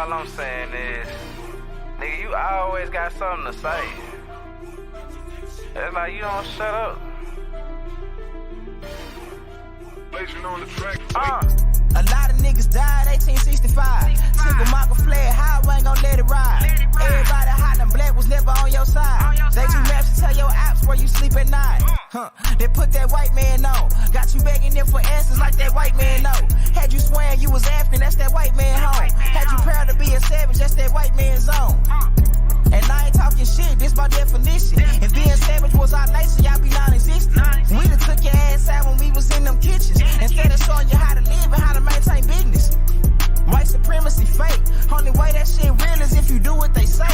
all I'm saying is, nigga, you always got something to say. It's like you don't shut up. On the track. A lot of niggas died 1865. Single Michael fled high, we ain't gon' let it ride. Everybody hot and black was never on your side. They do maps to tell your apps where you sleep at night. They put that white man on. Got you begging them for answers like that white man know. Had you swearing you was African, that's that white man home. Had you proud to be a savage, that's that white man's zone. And I ain't talking shit, this by definition. If being savage was our nature, y'all be non-existent. We done took your ass out when we was in them kitchens. Instead of showing you how to live and how to maintain business. White supremacy fake. Only way that shit real is if you do what they say.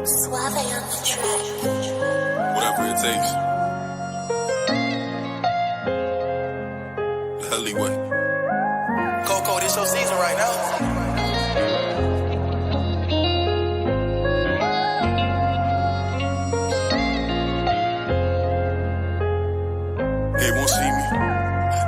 Suave on the track. Whatever it takes. The alleyway. Coco, this your season right now. They won't see me.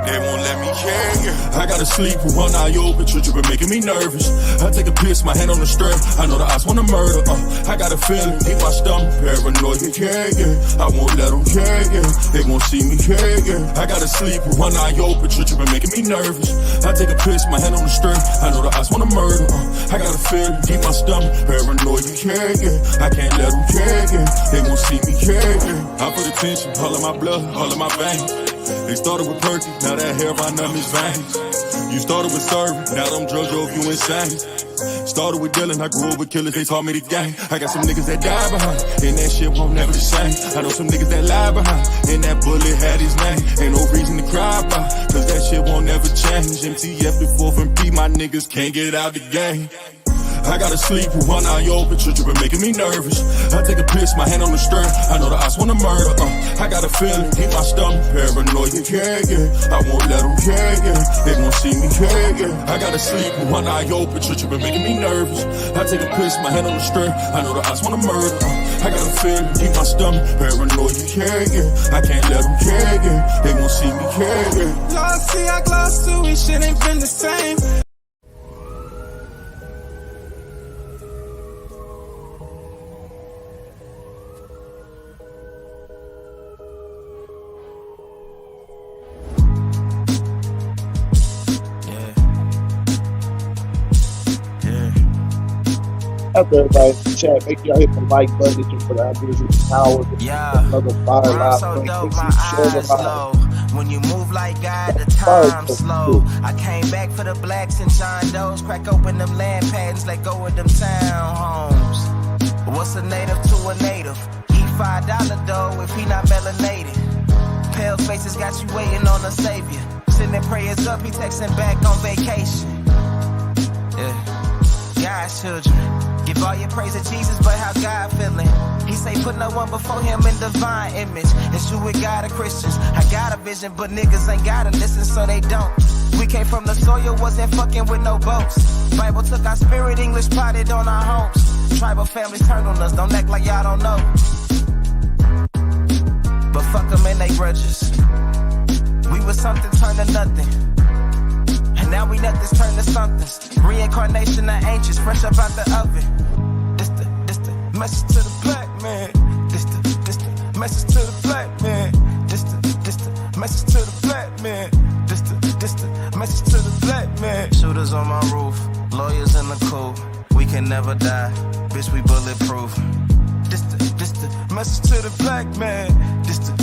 They won't let me care. I gotta sleep with one eye open. You been making me nervous. I take a piss, my hand on the strap. I know the odds wanna murder. I got a feeling deep my stomach. Paranoid, yeah. I won't let them care. They won't see me care. I gotta sleep with one eye open. You been making me nervous. I take a piss, my hand on the strap. I know the odds wanna murder. I got a feeling deep my stomach. Paranoid, yeah. I can't let them care. They won't see me care. I put attention, all of my blood, all of my veins. They started with Perky, now that hair right up his veins. You started with serving, now them drugs drove you insane. Started with dealing, I grew up with killers, they taught me the game. I got some niggas that die behind, and that shit won't never the same. I know some niggas that lie behind, and that bullet had his name. Ain't no reason to cry about, cause that shit won't never change. MTF the 4th and P, my niggas can't get out the game. I gotta sleep with one eye open, you been making me nervous. I take a piss, my hand on the stern. I know the odds wanna murder. I got a feeling, keep my stomach. Paranoid, yeah. I won't let them care. They won't see me care. I gotta sleep with one eye open, you been making me nervous. I take a piss, my hand on the stern. I know the odds wanna murder. I got a feeling, keep my stomach. Paranoid, yeah. I can't let them care. They won't see me care. Lost, see, I glossed too. We shit ain't been the same. After everybody in the chat, make sure y'all hit the like button for the Aboriginal power. Yeah, another fire I'm live. so dope, my eyes low. When you move like God, the time slow. I came back for the blacks and John Doe's. Crack open them land patents, let go of them townhomes. What's a native to a native? Eat $5 dough if he not melanated. Pale faces got you waiting on a savior. Sending prayers up, he texting back on vacation. Yeah, God's children. Give all your praise to Jesus, but how God feeling? He say put no one before him in divine image. It's you with God or Christians. I got a vision, but niggas ain't gotta listen, so they don't. We came from the soil, wasn't fucking with no boats. Bible took our spirit, English plotted on our homes. Tribal families turned on us, don't act like y'all don't know. But fuck them and they grudges. We was something turned to nothing. And now we nothing's turned to somethings. Reincarnation of ancients, fresh up out the oven. This the message to the black man. This the message to the black man. This the message to the black man. This the message to the black man. Shooters on my roof, lawyers in the coop. We can never die, bitch, we bulletproof. This the message to the black man. This the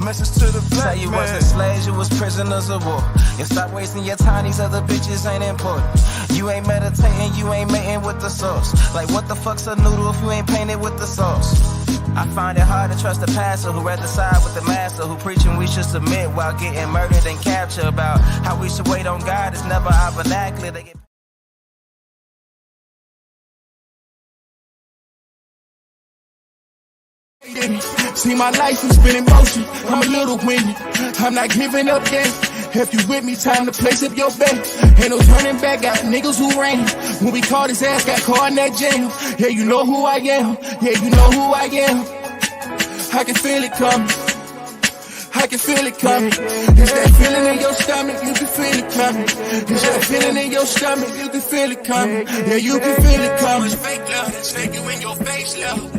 message to the black man. Say you wasn't slaves, you was prisoners of war. And stop wasting your time, these other bitches ain't important. You ain't meditating, you ain't mating with the sauce. Like what the fuck's a noodle if you ain't painted with the sauce? I find it hard to trust the pastor who rather side with the master, who preaching we should submit while getting murdered and captured. About how we should wait on God is never our vernacular. They get see my life has been in motion. I'm a little windy. I'm not giving up yet. If you with me, time to place up your bet. Ain't no turning back, got niggas who ran. When we caught his ass, got caught in that jam. Yeah, you know who I am. Yeah, you know who I am. I can feel it coming. I can feel it coming. It's that feeling in your stomach, you can feel it coming. It's that feeling in your stomach, you can feel it coming. Yeah, you can feel it coming. Fake love, snake you in your face, love.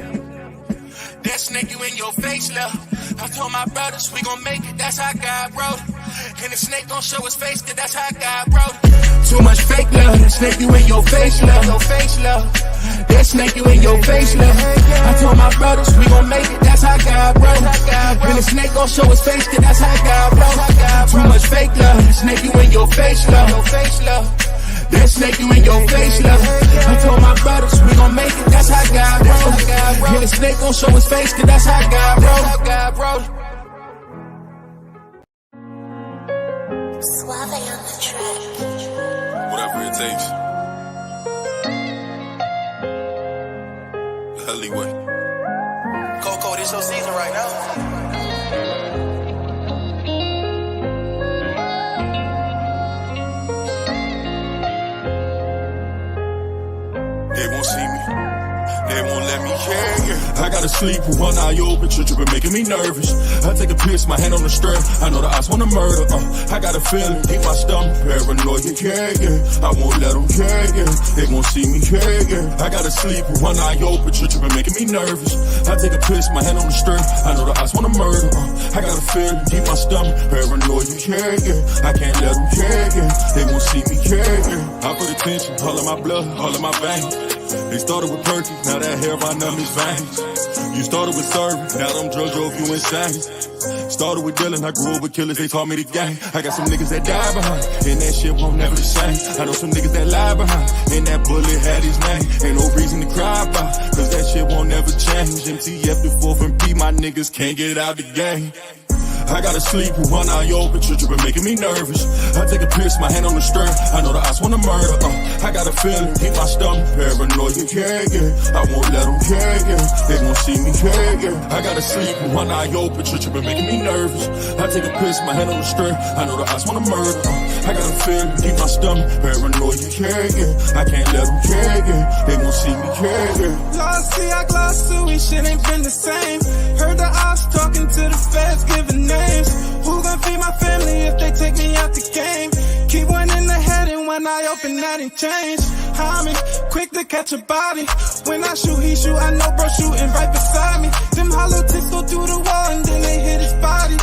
That snake you in your face, love. I told my brothers we gon' make it, that's how God wrote it. And the snake gon' show his face, cause that's how God wrote it. Too much fake love, that snake you in your face, love. Your face, love. That snake you in your face, love. I told my brothers we gon' make it, that's how God wrote it. And the snake gon' show his face, cause that's how God wrote it. Too much fake love, that snake you in your face, love. Your face, love. That snake you in your face, love. I told my brothers we gon' make it, that's how God wrote it. And the snake gon' show his face, cause that's how God wrote it. Suave on the track. Whatever it takes. Alleyway. Coco, this your season right now. They won't see me. They won't let me, yeah. I gotta sleep with one eye open, tripping, making me nervous. I take a piss, my hand on the strap. I know the odds wanna murder, I got a feeling, deep my stomach, paranoid, yeah. I won't let them, yeah. They won't see me, yeah. I gotta sleep with one eye open, tripping, making me nervous. I take a piss, my hand on the strap. I know the odds wanna murder, I got a feeling, deep my stomach, paranoid, yeah. I can't let them, yeah. They won't see me, yeah. I put attention, all of my blood, all of my veins. They started with perky, now that hair right up his veins. You started with serving, now them drugs drove you insane. Started with dealing, I grew up with killers, they taught me the game. I got some niggas that die behind, and that shit won't never the same. I know some niggas that lie behind, and that bullet had his name. Ain't no reason to cry about, cause that shit won't never change. MTF the 4th and P, my niggas can't get out the game. I gotta sleep with one eye open, tripping, making me nervous. I take a piss, my hand on the strap. I know the odds wanna murder, I got a feeling, keep my stomach, paranoid, yeah. I won't let them, yeah. They won't see me, yeah. I gotta sleep with one eye open, tripping, making me nervous. I take a piss, my hand on the strap. I know the odds wanna murder, I got a feeling, keep my stomach, paranoid, yeah. I can't let them, yeah. They won't see me, yeah. Lost, see, I glossed to it, shit ain't been the same. Heard the ops talking to the feds, giving names. Who gon' feed my family if they take me out the game? Keep one in the head and one eye open, that ain't change. I'm quick to catch a body. When I shoot, he shoot, I know bro shooting right beside me. Them hollow tips go through the wall and then they hit his body.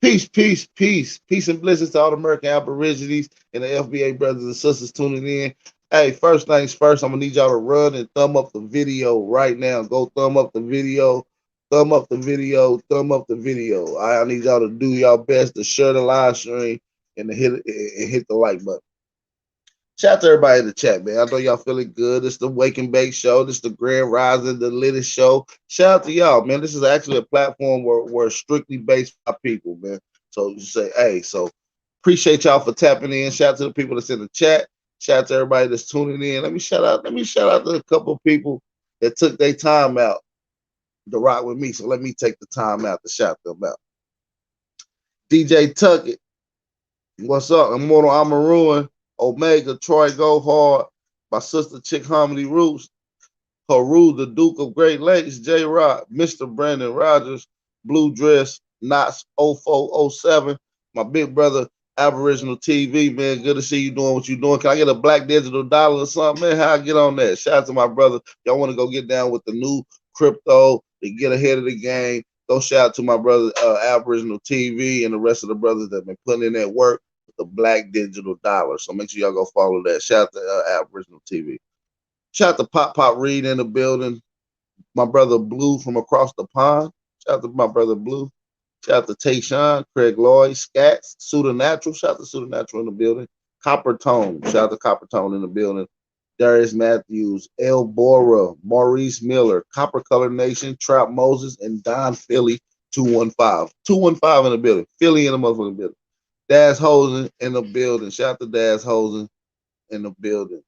Peace and blessings to all the American Aborigines and the FBA brothers and sisters tuning in. Hey, first things first, I'm gonna need y'all to run and thumb up the video right now. Go thumb up the video, thumb up the video, thumb up the video. I need y'all to do y'all best to share the live stream and to hit the like button. Shout out to everybody in the chat, man. I know y'all feeling good. It's the Wake and Bake Show. This is the Grand Rising, the Latest Show. Shout out to y'all, man. This is actually a platform where it's strictly based by people, man. So you say, hey, so appreciate y'all for tapping in. Shout out to the people that's in the chat. Shout out to everybody that's tuning in. Let me shout out to a couple of people that took their time out to rock with me. So let me take the time out to shout them out. DJ Tuckett, what's up? Immortal Amaruan, Omega, Troy Go Hard, my sister Chick Harmony Roots, Haru, the Duke of Great Lakes, J Rock, Mr. Brandon Rogers, Blue Dress, Knots 0407, my big brother Aboriginal TV, man. Good to see you doing what you're doing. Can I get a black digital dollar or something, man? How I get on that? Shout out to my brother. Y'all want to go get down with the new crypto to get ahead of the game? Go shout out to my brother Aboriginal TV and the rest of the brothers that have been putting in that work with the black digital dollar. So make sure y'all go follow that. Shout out to Aboriginal TV. Shout out to Pop Reed in the building. My brother Blue from across the pond. Shout out to my brother Blue. Shout out to Tayshawn, Craig Lloyd, Scats, Suda Natural. Shout out to Suda Natural in the building. Copper Tone. Shout out to Copper Tone in the building. Darius Matthews, El Bora, Maurice Miller, Copper Color Nation, Trap Moses, and Don Philly 215. 215 in the building. Philly in the motherfucking building. Daz Hosen in the building. Shout out to Daz Hosen in the building.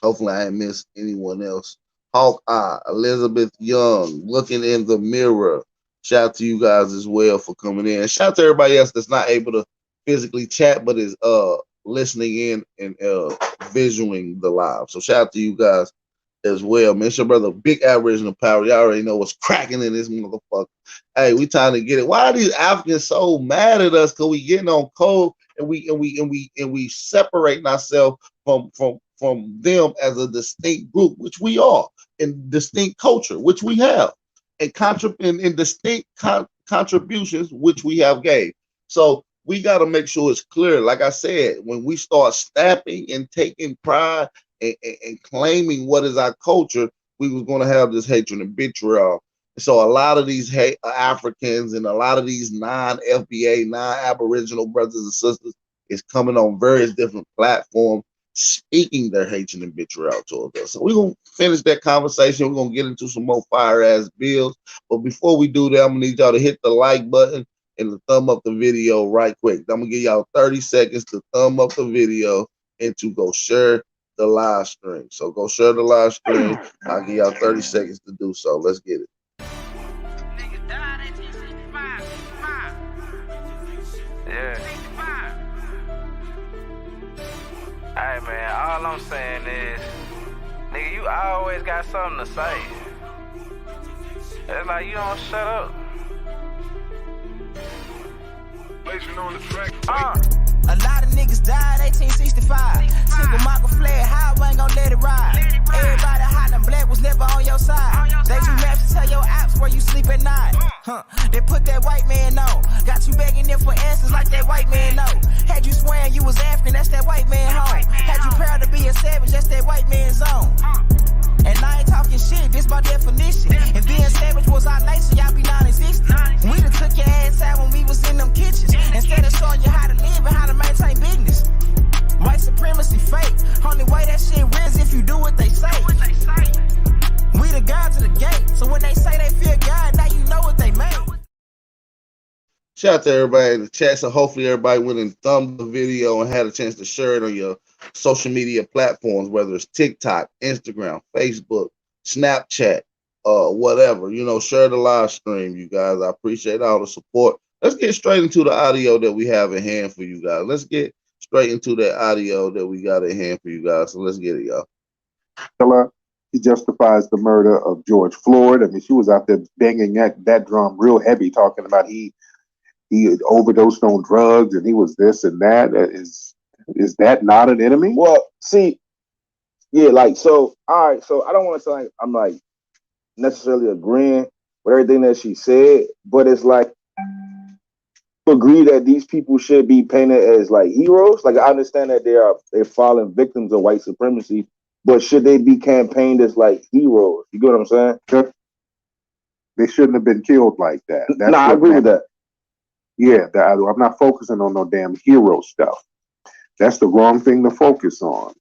Hopefully I ain't missed anyone else. Hawkeye, Elizabeth Young, Looking in the Mirror. Shout out to you guys as well for coming in. Shout out to everybody else that's not able to physically chat, but is listening in and visualing the live. So shout out to you guys as well, man. It's your brother, Big Aboriginal Power. Y'all already know what's cracking in this motherfucker. Hey, we trying to get it. Why are these Africans so mad at us? Cause we getting on cold and we separating ourselves from them as a distinct group, which we are, and distinct culture, which we have, and distinct contributions, which we have gave. So we got to make sure it's clear. Like I said, when we start snapping and taking pride and claiming what is our culture, we was going to have this hatred and vitriol. So a lot of these Africans and a lot of these non-FBA, non-Aboriginal brothers and sisters is coming on various different platforms speaking their hatred and vitriol towards us. So we're going to finish that conversation. We're going to get into some more fire-ass bills. But before we do that, I'm going to need y'all to hit the like button and to thumb up the video right quick. I'm going to give y'all 30 seconds to thumb up the video and to go share the live stream. So go share the live stream. I'll give y'all 30 seconds to do so. Let's get it. Yeah. Hey man, all I'm saying is, nigga, you always got something to say. It's like you don't shut up. On the track. A lot of niggas died 1865. Single Michael fled, how I ain't gon' let it ride. Everybody hot and black was never on your side. They do maps to tell your apps where you sleep at night. They put that white man on. Got you begging them for answers like that white man know. Had you swearing you was African, that's that white man home. Had you proud to be a savage, that's that white man's zone. And I ain't talking shit, this by definition. If being savage was our nature, y'all be non-existent. We done took your ass out when we was in them kitchens. Instead of showing you how to live and how to maintain business. White supremacy fake. Only way that shit real is if you do what they say. We the gods of the gate. So when they say they fear God, now you know what they made. Shout out to everybody in the chat. So hopefully everybody went and thumbed the video and had a chance to share it on your social media platforms, whether it's TikTok, Instagram, Facebook, Snapchat, whatever. You know, share the live stream, you guys. I appreciate all the support. Let's get straight into the audio that we have in hand for you guys. Let's get straight into that audio that we got in hand for you guys. So let's get it, y'all. He justifies the murder of George Floyd. I mean, she was out there banging that drum real heavy, talking about he had overdosed on drugs and he was this and that. Is that not an enemy? Well, see, yeah, like, so, all right, so I don't want to sound like I'm like necessarily agreeing with everything that she said, but it's like, agree that these people should be painted as like heroes. Like, I understand that they're fallen victims of white supremacy, but should they be campaigned as like heroes? You get what I'm saying? They shouldn't have been killed like that. No, I agree with that. Yeah, I'm not focusing on no damn hero stuff. That's the wrong thing to focus on.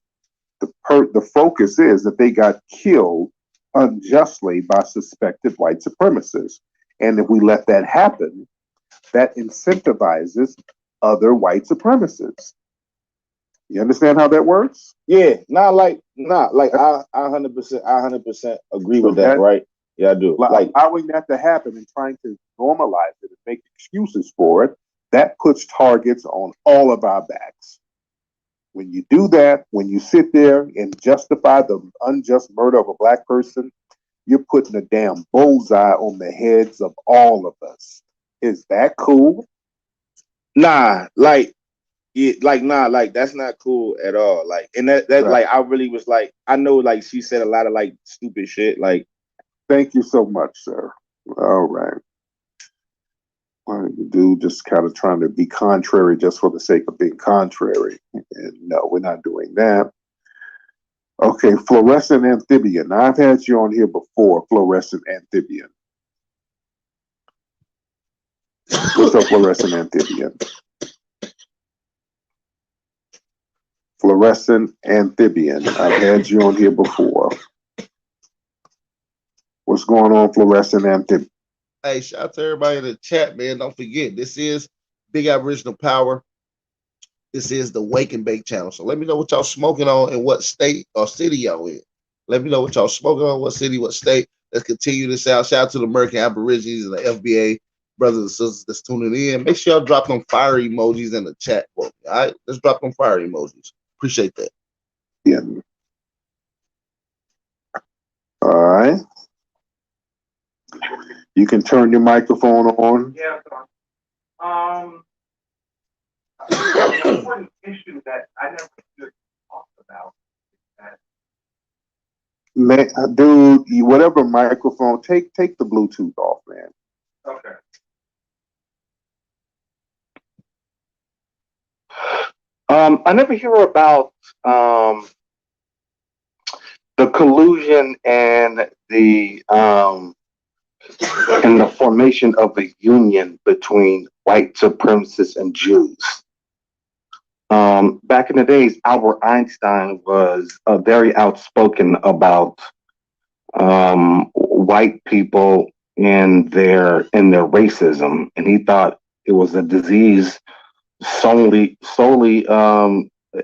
The focus is that they got killed unjustly by suspected white supremacists. And if we let that happen, that incentivizes other white supremacists. You understand how that works? Yeah, I 100% agree with that, right? Yeah, I do. Like allowing that to happen and trying to normalize it and make excuses for it, that puts targets on all of our backs. When you do that, when you sit there and justify the unjust murder of a black person, you're putting a damn bullseye on the heads of all of us. Is that cool? Nah, that's not cool at all. Like, and that right. Like, I really was like, I know, like, she said a lot of like stupid shit. Like, thank you so much, sir. All right. Well, you do just kind of trying to be contrary just for the sake of being contrary. And no, we're not doing that. Okay, fluorescent amphibian. Now, I've had you on here before, fluorescent amphibian. What's up, fluorescent amphibian? Fluorescent amphibian. I've had you on here before. What's going on, fluorescent amphibian? Hey, shout out to everybody in the chat, man. Don't forget, this is Big Aboriginal Power. This is the Wake and Bake channel. So let me know what y'all smoking on and what state or city y'all in. Let me know what y'all smoking on, what city, what state. Let's continue this out. Shout out to the American Aborigines and the FBA brothers and sisters that's tuning in, make sure y'all drop them fire emojis in the chat for me. All right, let's drop them fire emojis. Appreciate that. Yeah. All right. You can turn your microphone on. Yeah. An important issue that I never really talked about. Man, dude, whatever microphone, take the Bluetooth off, man. Okay. I never hear about the collusion and the formation of a union between white supremacists and Jews. Back in the days, Albert Einstein was very outspoken about white people and their racism, and he thought it was a disease solely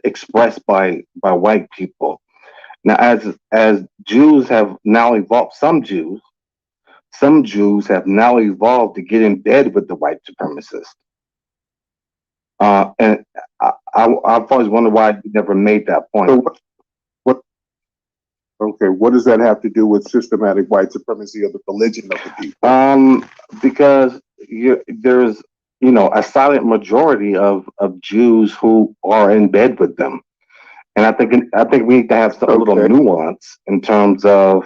expressed by white people. Now, as Jews have now evolved, some Jews have now evolved to get in bed with the white supremacists. And I've always wondered why you never made that point. So what does that have to do with systematic white supremacy of the religion of the people? Because there's a silent majority of Jews who are in bed with them, and I think we need to have a little nuance in terms of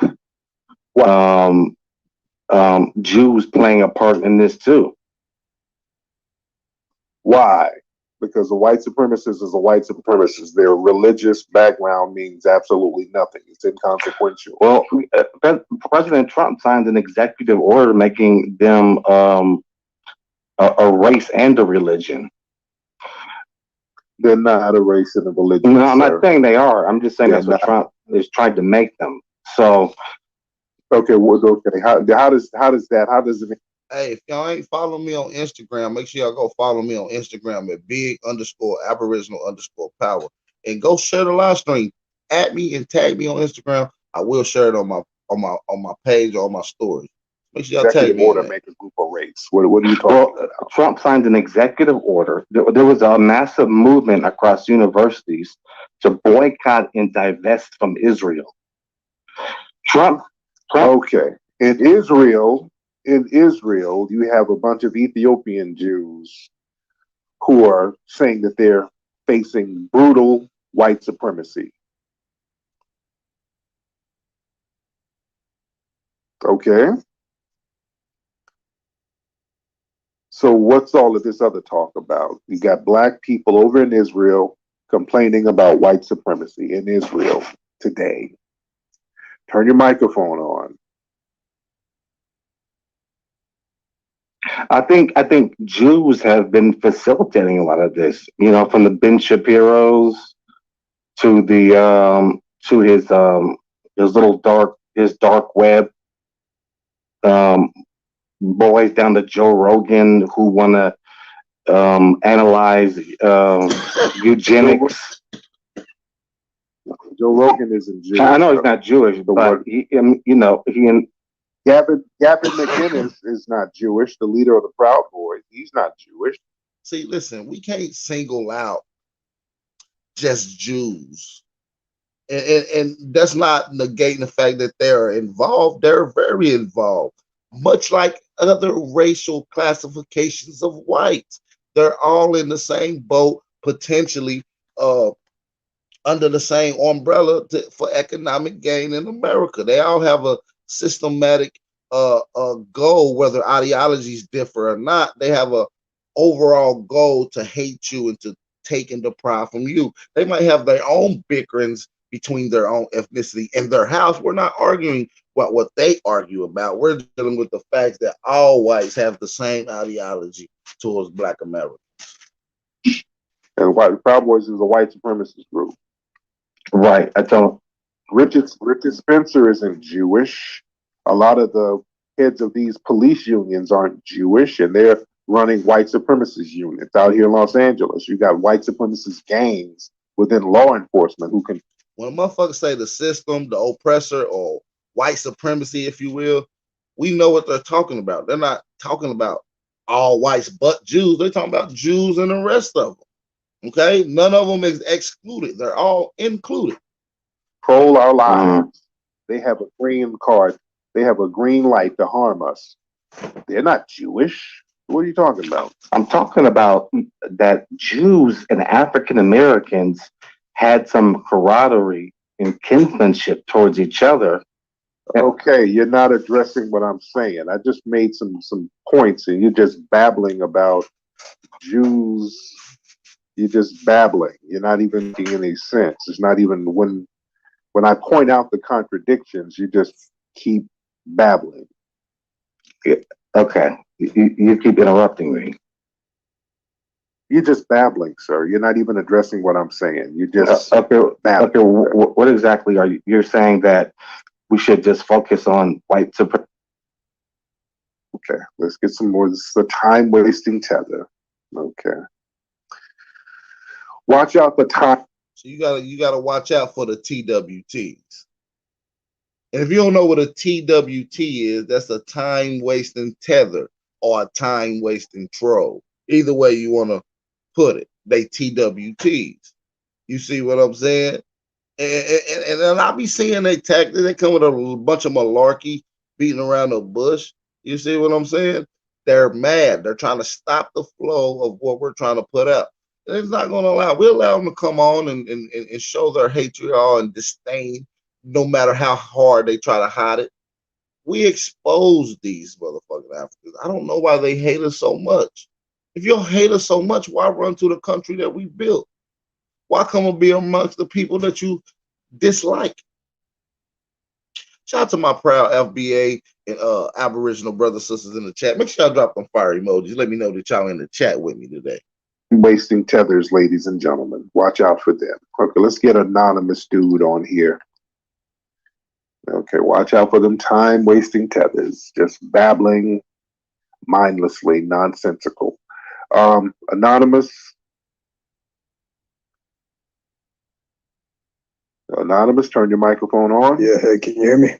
Jews playing a part in this too. Why? Because a white supremacist is a white supremacist. Their religious background means absolutely nothing. It's inconsequential. Well, President Trump signed an executive order making them a race and a religion. They're not a race and a religion. No, I'm not saying they are. I'm just saying that's what Trump is trying to make them. So, okay. How does it? Hey, if y'all ain't following me on Instagram, make sure y'all go follow me on Instagram at big_Aboriginal_power, and go share the live stream. At me and tag me on Instagram. I will share it on my page or on my stories. Make sure y'all tag me. Order make a group of race. What are you talking about? Trump signed an executive order. There was a massive movement across universities to boycott and divest from Israel. Trump. Okay, in Israel, you have a bunch of Ethiopian Jews who are saying that they're facing brutal white supremacy. Okay. So what's all of this other talk about? You got black people over in Israel complaining about white supremacy in Israel today. Turn your microphone on. I think Jews have been facilitating a lot of this. From the Ben Shapiro's to the to his dark web boys down to Joe Rogan who want to analyze eugenics. Joe Rogan isn't Jewish. I know he's not Jewish, but Gavin McInnes is not Jewish. The leader of the Proud Boys, he's not Jewish. See, listen, we can't single out just Jews, and that's not negating the fact that they're involved. They're very involved, much like other racial classifications of whites. They're all in the same boat, potentially under the same umbrella for economic gain in America. They all have a systematic goal, whether ideologies differ or not. They have a overall goal to hate you and to take and deprive from you. They might have their own bickerings between their own ethnicity in their house. We're not arguing about what they argue about. We're dealing with the facts that all whites have the same ideology towards Black Americans. And the Proud Boys is a white supremacist group. Right. I tell Richard Spencer isn't Jewish. A lot of the heads of these police unions aren't Jewish, and they're running white supremacist units out here in Los Angeles. You got white supremacist gangs within law enforcement who can. When motherfuckers say the system, the oppressor, or white supremacy, if you will, we know what they're talking about. They're not talking about all whites but Jews. They're talking about Jews and the rest of them. Okay, none of them is excluded. They're all included. Control our lives. They have a green card. They have a green light to harm us. They're not Jewish. What are you talking about? I'm talking about that Jews and African Americans had some camaraderie and kinsmanship towards each other. Okay, you're not addressing what I'm saying. I just made some points, and you're just babbling about Jews. You're just babbling. You're not even making any sense. It's not even when I point out the contradictions, you just keep babbling. Okay, you keep interrupting me. You're just babbling, sir. You're not even addressing what I'm saying. You just babbling. Okay, what exactly are you? You're saying that we should just focus on white supremacy. Okay, let's get some more. This is a time-wasting tether. Okay. Watch out for time. So you gotta watch out for the TWTs. And if you don't know what a TWT is, that's a time-wasting tether or a time-wasting troll. Either way you want to put it, they TWTs. You see what I'm saying? And I'll be seeing they tactics. They come with a bunch of malarkey beating around the bush. You see what I'm saying? They're mad. They're trying to stop the flow of what we're trying to put out. And it's not going to allow. We'll allow them to come on and show their hatred and disdain, no matter how hard they try to hide it. We expose these motherfucking Africans. I don't know why they hate us so much. If you hate us so much, why run to the country that we built? Why come and be amongst the people that you dislike? Shout out to my proud FBA and Aboriginal brothers sisters in the chat. Make sure y'all drop them fire emojis. Let me know that y'all in the chat with me today. Wasting tethers, ladies and gentlemen. Watch out for them. Okay, let's get an anonymous dude on here. Okay, watch out for them time-wasting tethers. Just babbling mindlessly, nonsensical. Anonymous. Anonymous, turn your microphone on. Yeah, hey, can you hear me?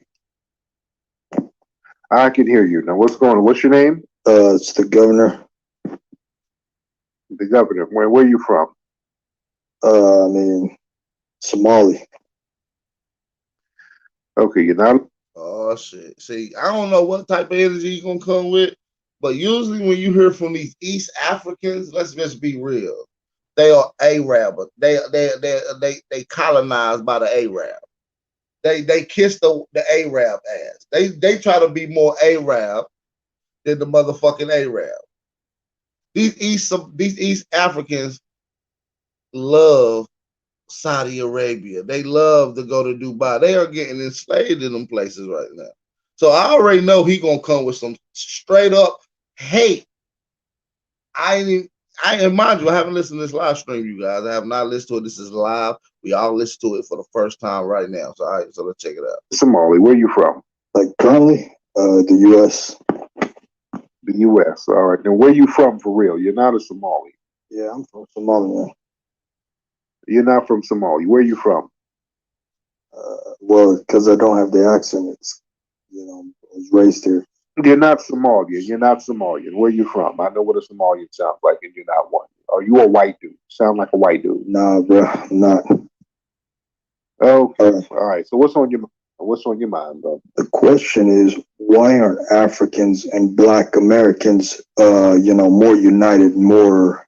I can hear you. Now, what's going on? What's your name? It's the governor. The governor. Where are you from? I mean, Somali. Okay, you're not. Oh, shit. See, I don't know what type of energy you're going to come with, but usually when you hear from these East Africans, let's just be real. They are Arab. They colonized by the Arab. They kiss the Arab ass. They try to be more Arab than the motherfucking Arab. These East Africans love Saudi Arabia. They love to go to Dubai. They are getting enslaved in them places right now. So I already know he gonna come with some straight up hate. And mind you, I haven't listened to this live stream, you guys. I have not listened to it. This is live. We all listen to it for the first time right now. So all right, so let's check it out. Somali, where are you from? Like currently, the U.S. The U.S. All right. Now, where are you from for real? You're not a Somali. Yeah, I'm from Somalia, man. You're not from Somalia. Where are you from? Well, because I don't have the accent. It's, I was raised here. You're not Somalian. You're not Somalian. Where are you from? I know what a Somalian sounds like, and you're not one. Are you a white dude? Sound like a white dude. Nah, bro, I'm not. Okay. All right. So what's on your mind, bro? The question is, why aren't Africans and Black Americans, more united, more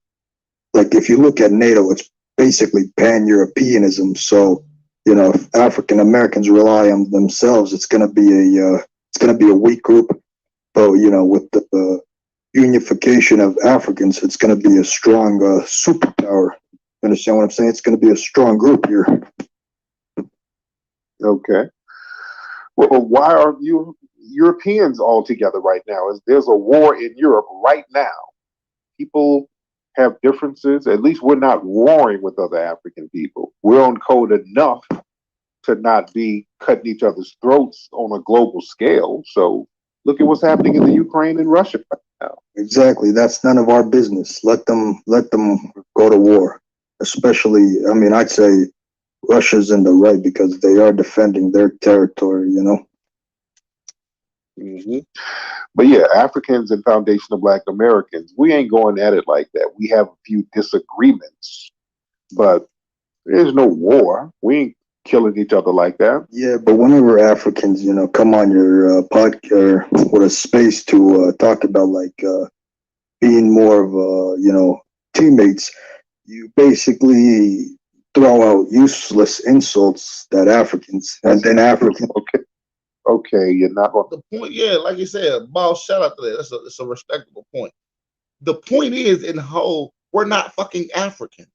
like if you look at NATO, it's basically pan-Europeanism. So, if African Americans rely on themselves, it's going to be a weak group. But with the unification of Africans, it's going to be a strong superpower. You understand what I'm saying? It's going to be a strong group here. Okay. Well, why are you Europeans all together right now? There's a war in Europe right now. People have differences. At least we're not warring with other African people. We're on code enough to not be cutting each other's throats on a global scale. So look at what's happening in the Ukraine and Russia right now. Exactly. That's none of our business. Let them go to war. Especially, I'd say Russia's in the right because they are defending their territory, Hmm. But yeah, Africans and foundational Black Americans, we ain't going at it like that. We have a few disagreements, but there's no war. We ain't killing each other like that. Yeah, but whenever Africans, come on your podcast with a space to talk about like being more of teammates, you basically throw out useless insults that Africans and then Africans. Okay, you're not going. The point, yeah, like you said, boss, shout out to that. That's a respectable point. The point is, in the whole, we're not fucking African.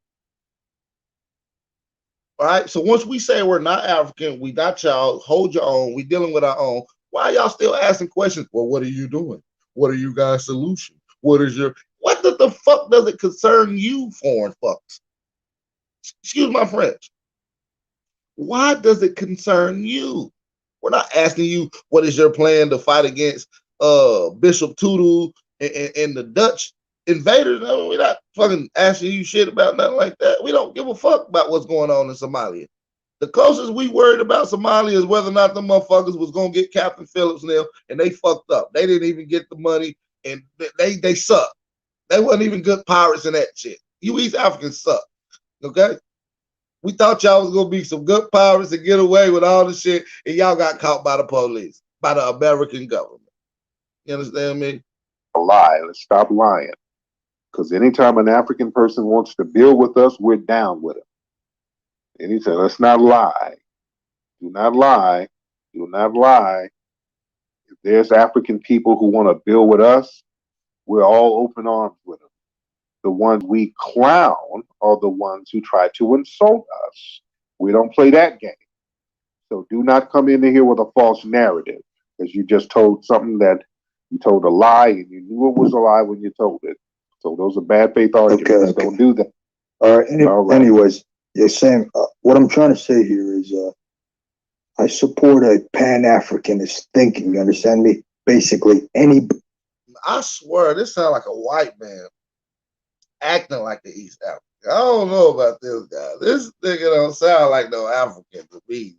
All right. So once we say we're not African, we got y'all, hold your own, we dealing with our own. Why y'all still asking questions? Well, what are you doing? What are you guys' solution? What the fuck does it concern you, foreign fucks? Excuse my French. Why does it concern you? We're not asking you what is your plan to fight against Bishop Tutu and the Dutch invaders. No, we're not fucking asking you shit about nothing like that. We don't give a fuck about what's going on in Somalia. The closest we worried about Somalia is whether or not the motherfuckers was gonna get Captain Phillips now, and they fucked up. They didn't even get the money, and they suck. They wasn't even good pirates in that shit. You East Africans suck. Okay? We thought y'all was gonna be some good pirates and get away with all the shit, and y'all got caught by the police, by the American government. You understand me? A lie. Let's stop lying. Because anytime an African person wants to build with us, we're down with them. Anytime, let's not lie. Do not lie. Do not lie. If there's African people who want to build with us, we're all open arms with them. The ones we clown are the ones who try to insult us. We don't play that game. So do not come in here with a false narrative, because you just told something that you told a lie and you knew it was a lie when you told it. So those are bad faith arguments. Okay. Don't do that. All right. Anyways, yeah, Sam, what I'm trying to say here is I support a Pan-Africanist thinking. You understand me? Basically, I swear, this sounds like a white man acting like the East African. I don't know about this guy. This nigga don't sound like no African to me.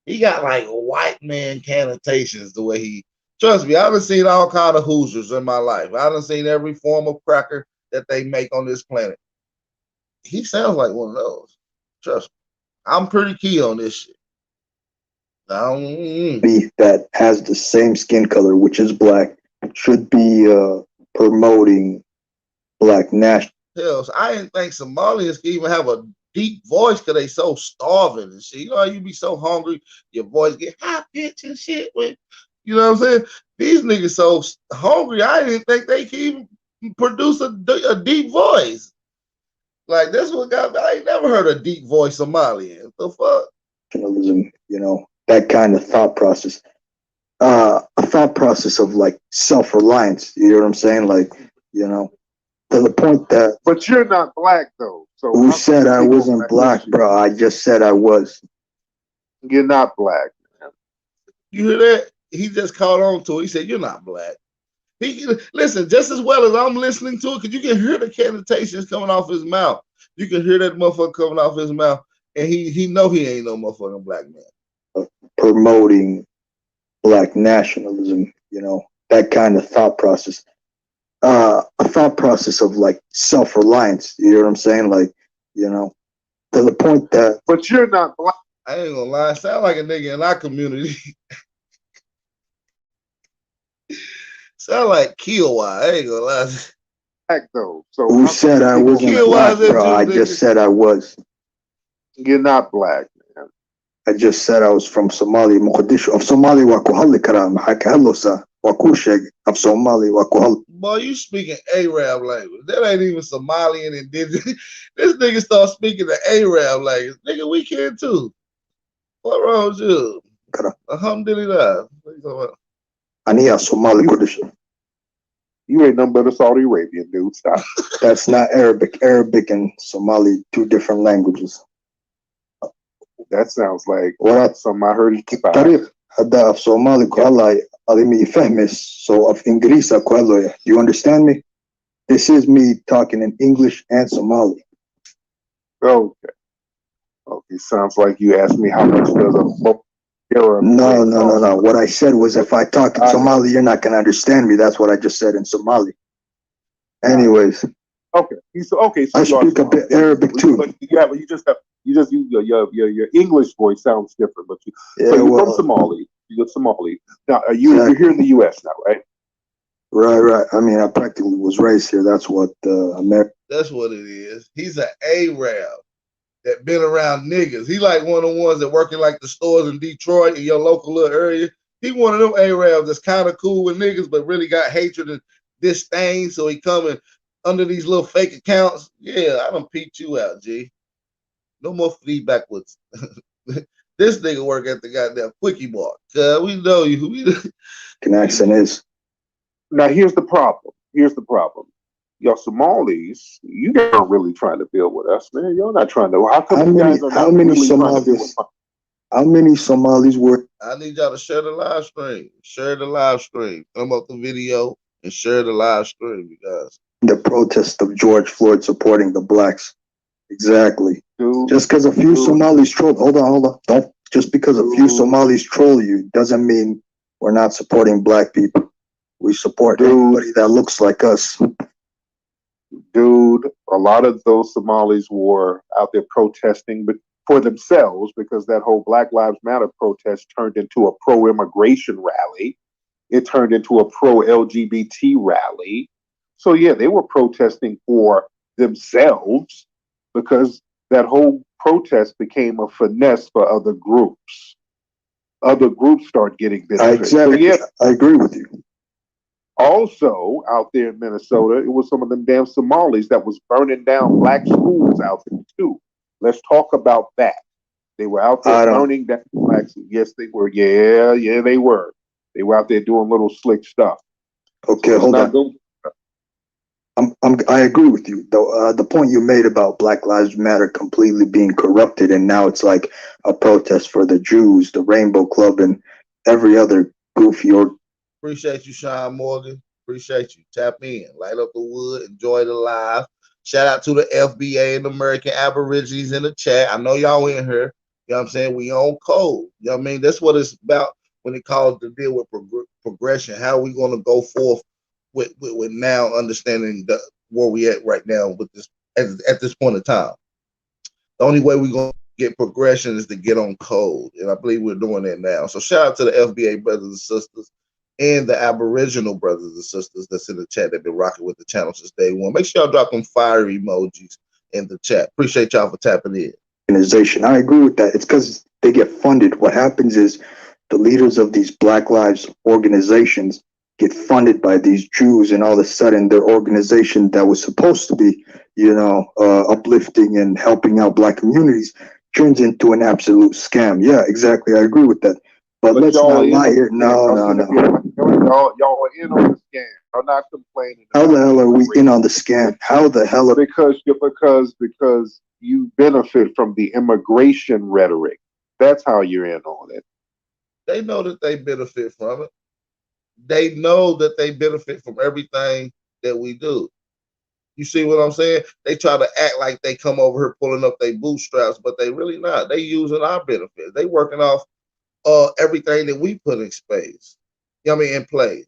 He got like white man connotations the way he. Trust me, I done seen all kind of Hoosiers in my life. I done seen every form of cracker that they make on this planet. He sounds like one of those. Trust me. I'm pretty key on this shit. That has the same skin color, which is black, should be promoting Black national. Hell, so I didn't think Somalians could even have a deep voice because they so starving and shit. You know how you be so hungry, your voice get high pitch and shit. You know what I'm saying? These niggas so hungry, I didn't think they could even produce a deep voice. Like this one got. I ain't never heard a deep voice Somalian. The fuck? That kind of thought process. A thought process of like self-reliance. You know what I'm saying? Like, to the point that. But you're not black though. So who said I wasn't black, bro? I just said I was. You're not black, man. You hear that? He just caught on to it. He said, "You're not black." Listen, just as well as I'm listening to it, because you can hear the connotations coming off his mouth. You can hear that motherfucker coming off his mouth, and he know he ain't no motherfucking black man. Promoting Black nationalism, that kind of thought process. A thought process of like self-reliance. You know what I'm saying? Like, to the point that. But you're not black. I ain't gonna lie. Sound like a nigga in our community. Sound like Kiowa. I ain't gonna lie. Black though. So who said I wasn't black, bro? I just said I was. You're not black, man. I just said I was from Somalia, Mogadishu. Of Somali wakuhali karam hakalosa wakusheg of Somali wakuhali. Boy, you speaking Arab language. That ain't even Somalian indigenous. This nigga start speaking the Arab language. Nigga, we can too. What wrong with you? Alhamdulillah. Ania Somali Kurdish. You ain't nothing but a Saudi Arabian dude. Stop. That's not Arabic. Arabic and Somali, two different languages. That sounds like something I heard. Tariq, هذا في Somali كله أدمي يفهمش. So of English كله. You understand me? This is me talking in English and Somali. Okay. Okay. Sounds like you asked me how much does a No. What I said was if I talk in Somali, you're not gonna understand me. That's what I just said in Somali. Anyways. Okay. So I speak a bit Arabic too. But you just your English voice sounds different, but Yeah, so you're from Somali. You're Somali. Now you're here in the US now, right? Right. I mean, I practically was raised here. That's what America. That's what it is. He's an Arab that been around niggas. He like one of the ones that working like the stores in Detroit in your local little area. He one of them Arabs that's kind of cool with niggas, but really got hatred and disdain. So he coming under these little fake accounts. Yeah, I done peeped you out, G. No more feedback with this nigga work at the goddamn Quickie Mart. We know you. Accent is. Now here's the problem. Y'all Somalis, you guys aren't really trying to build with us, man. Y'all not trying to. How come you guys are not really trying to build with us? How many Somalis were? I need y'all to share the live stream. Share the live stream. Come up the video and share the live stream, you guys. The protest of George Floyd supporting the blacks. Exactly. Dude, just because a few Somalis troll. Hold on. Don't. Just because a few Somalis troll you doesn't mean we're not supporting black people. We support anybody that looks like us. Dude, a lot of those Somalis were out there protesting for themselves because that whole Black Lives Matter protest turned into a pro-immigration rally. It turned into a pro-LGBT rally. So yeah, they were protesting for themselves because that whole protest became a finesse for other groups. Other groups start getting benefits. Exactly. So, yeah, I agree with you. Also, out there in Minnesota, it was some of them damn Somalis that was burning down black schools out there too. Let's talk about that. They were out there burning down black schools. Yes, they were. Yeah, they were. They were out there doing little slick stuff. Okay, hold on. I agree with you. Though the point you made about Black Lives Matter completely being corrupted, and now it's like a protest for the Jews, the Rainbow Club, and every other goofy Appreciate you, Sean Morgan. Appreciate you. Tap in, light up the wood, enjoy the live. Shout out to the FBA and American Aborigines in the chat. I know y'all in here. You know what I'm saying? We on code. You know what I mean? That's what it's about when it calls to deal with progression. How are we going to go forth with now understanding where we at right now with this at this point in time? The only way we're going to get progression is to get on code. And I believe we're doing that now. So shout out to the FBA brothers and sisters and the Aboriginal brothers and sisters that's in the chat that been rocking with the channel since day one. Make sure y'all drop them fire emojis in the chat. Appreciate y'all for tapping in. Organization. I agree with that. It's because they get funded. What happens is the leaders of these Black Lives organizations get funded by these Jews, and all of a sudden their organization that was supposed to be, uplifting and helping out black communities turns into an absolute scam. Yeah, exactly. I agree with that. But let's not lie here. No. Y'all are in on the scam. I'm not complaining. How the hell are we in on the scam? How the hell? Because you benefit from the immigration rhetoric. That's how you're in on it. They know that they benefit from it. They know that they benefit from everything that we do. You see what I'm saying? They try to act like they come over here pulling up their bootstraps, but they really not. They using our benefits. They working off everything that we put in space. In place.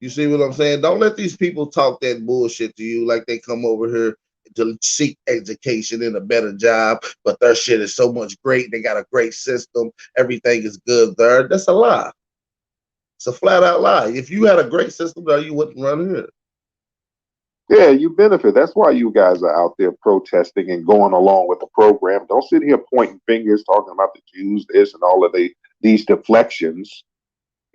You see what I'm saying? Don't let these people talk that bullshit to you like they come over here to seek education and a better job, but their shit is so much great. They got a great system. Everything is good there. That's a lie. It's a flat out lie. If you had a great system there, you wouldn't run here. Yeah, you benefit. That's why you guys are out there protesting and going along with the program. Don't sit here pointing fingers, talking about the Jews, this and all of these deflections.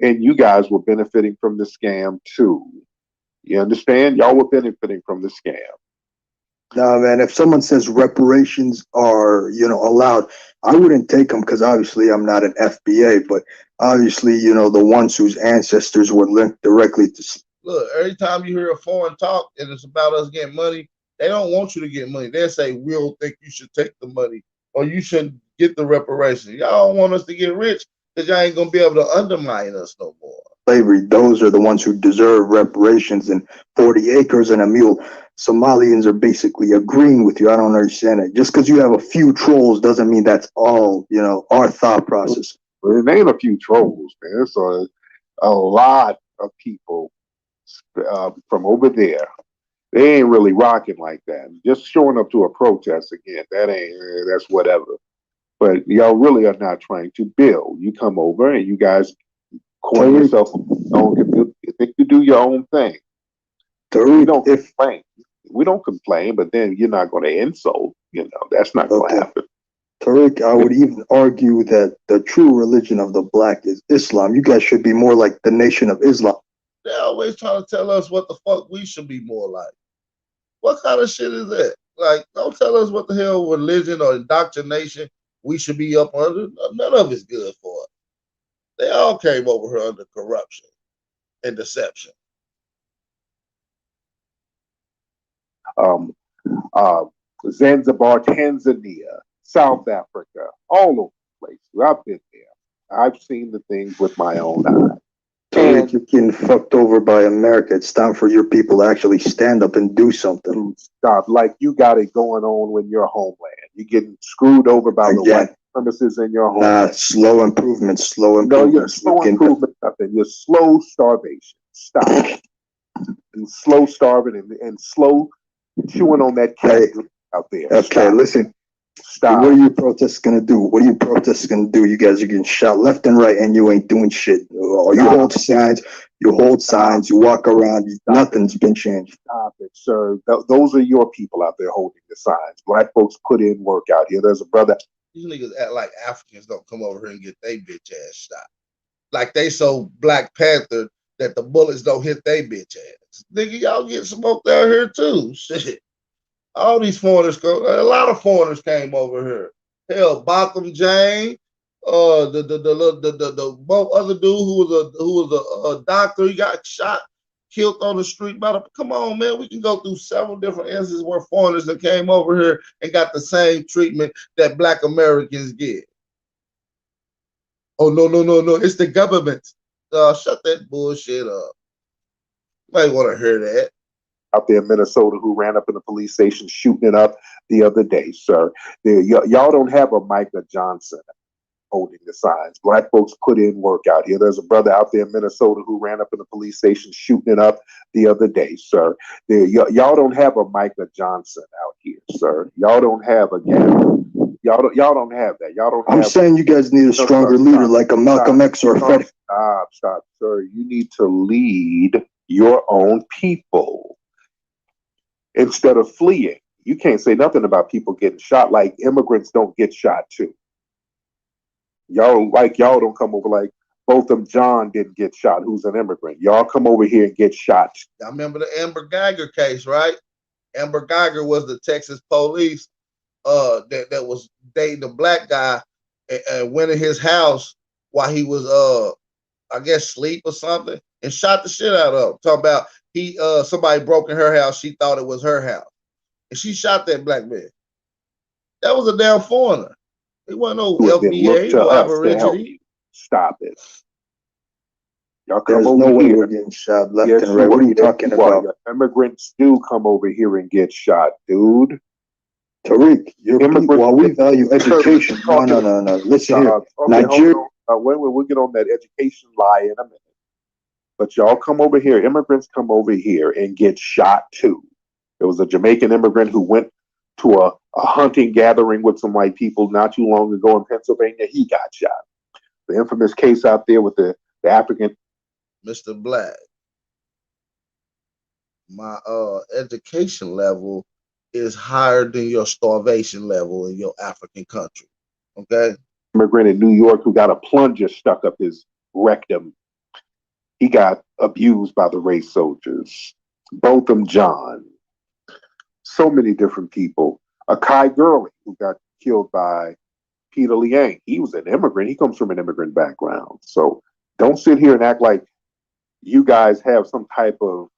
And you guys were benefiting from the scam too. You understand? Y'all were benefiting from the scam. No, man, if someone says reparations are, allowed, I wouldn't take them because obviously I'm not an FBA, but obviously, the ones whose ancestors were linked directly to. Look, every time you hear a foreign talk and it's about us getting money, they don't want you to get money. They'll say, we don't think you should take the money or you shouldn't get the reparations. Y'all don't want us to get rich because y'all ain't going to be able to undermine us no more. slavery, those are the ones who deserve reparations and 40 acres and a mule. Somalians are basically agreeing with you. I don't understand it. Just because you have a few trolls doesn't mean that's all, our thought process. It ain't a few trolls, man. It's a lot of people from over there. They ain't really rocking like that. Just showing up to a protest again, that's whatever. But y'all really are not trying to build. You come over and you guys call yourself you do your own thing. We don't complain. We don't complain, but then you're not going to insult. That's not going to happen. Tariq, I would even argue that the true religion of the black is Islam. You guys should be more like the Nation of Islam. They always trying to tell us what the fuck we should be more like. What kind of shit is that? Like, don't tell us what the hell religion or indoctrination we should be up under. None of it's good for us. They all came over here under corruption and deception. Zanzibar, Tanzania, South Africa, all over the place. I've been there. I've seen the things with my own eyes. Tariq, you're getting fucked over by America. It's time for your people to actually stand up and do something. Stop. Like you got it going on in your homeland. You're getting screwed over by the white premises in your homeland. Nah, slow improvement. No, you're slow improvement. Nothing. You're slow starvation. Stop. And slow starving and slow chewing on that cat out there. Okay, Stop. Listen. Stop. What are you protests gonna do? What are you protests gonna do? You guys are getting shot left and right, and you ain't doing shit. You hold signs. You walk around. Nothing's been changed. Stop it, sir. Those are your people out there holding the signs. Black folks put in work out here. There's a brother. These niggas act like Africans don't come over here and get they bitch ass shot. Like they so Black Panther that the bullets don't hit they bitch ass. Nigga, y'all get smoked out here too. Shit. All these foreigners a lot of foreigners came over here. Hell, Botham Jane, the both other dude who was a doctor, he got shot, killed on the street. Come on, man, we can go through several different instances where foreigners that came over here and got the same treatment that Black Americans get. Oh no, it's the government. Shut that bullshit up. Might want to hear that. Out there in Minnesota who ran up in the police station shooting it up the other day, sir. Y'all don't have a Micah Johnson holding the signs. Black folks put in work out here. There's a brother out there in Minnesota who ran up in the police station shooting it up the other day, sir. Y'all don't have a Micah Johnson out here, sir. Y'all don't have a Gavin. Y'all don't have that. Y'all don't. I'm saying you guys need a stronger leader like a Malcolm X or a Fred. Stop, sir. You need to lead your own people instead of fleeing. You can't say nothing about people getting shot like immigrants don't get shot too. Y'all don't come over like Botham John didn't get shot, who's an immigrant. Y'all come over here and get shot. I remember the Amber Geiger case, right? Amber Geiger was the Texas police that was dating a black guy and went in his house while he was I guess sleep or something and shot the shit out of him. Talking about somebody broke in her house, she thought it was her house. And she shot that black man. That was a damn foreigner. It wasn't no FBA, no Aboriginal. Stop it. Y'all There's no way we're getting shot left and right. What are you talking about? Immigrants do come over here and get shot, dude. Tariq, while we value education, no. Listen here. Nigeria. We'll get on that education lie in a minute. But y'all come over here, immigrants come over here and get shot too. There was a Jamaican immigrant who went to a hunting gathering with some white people not too long ago in Pennsylvania. He got shot. The infamous case out there with the African. Mr. Black, my education level is higher than your starvation level in your African country. Okay? Immigrant in New York who got a plunger stuck up his rectum. He got abused by the race soldiers. Botham John. So many different people. Akai Gurley, who got killed by Peter Liang. He was an immigrant. He comes from an immigrant background. So don't sit here and act like you guys have some type of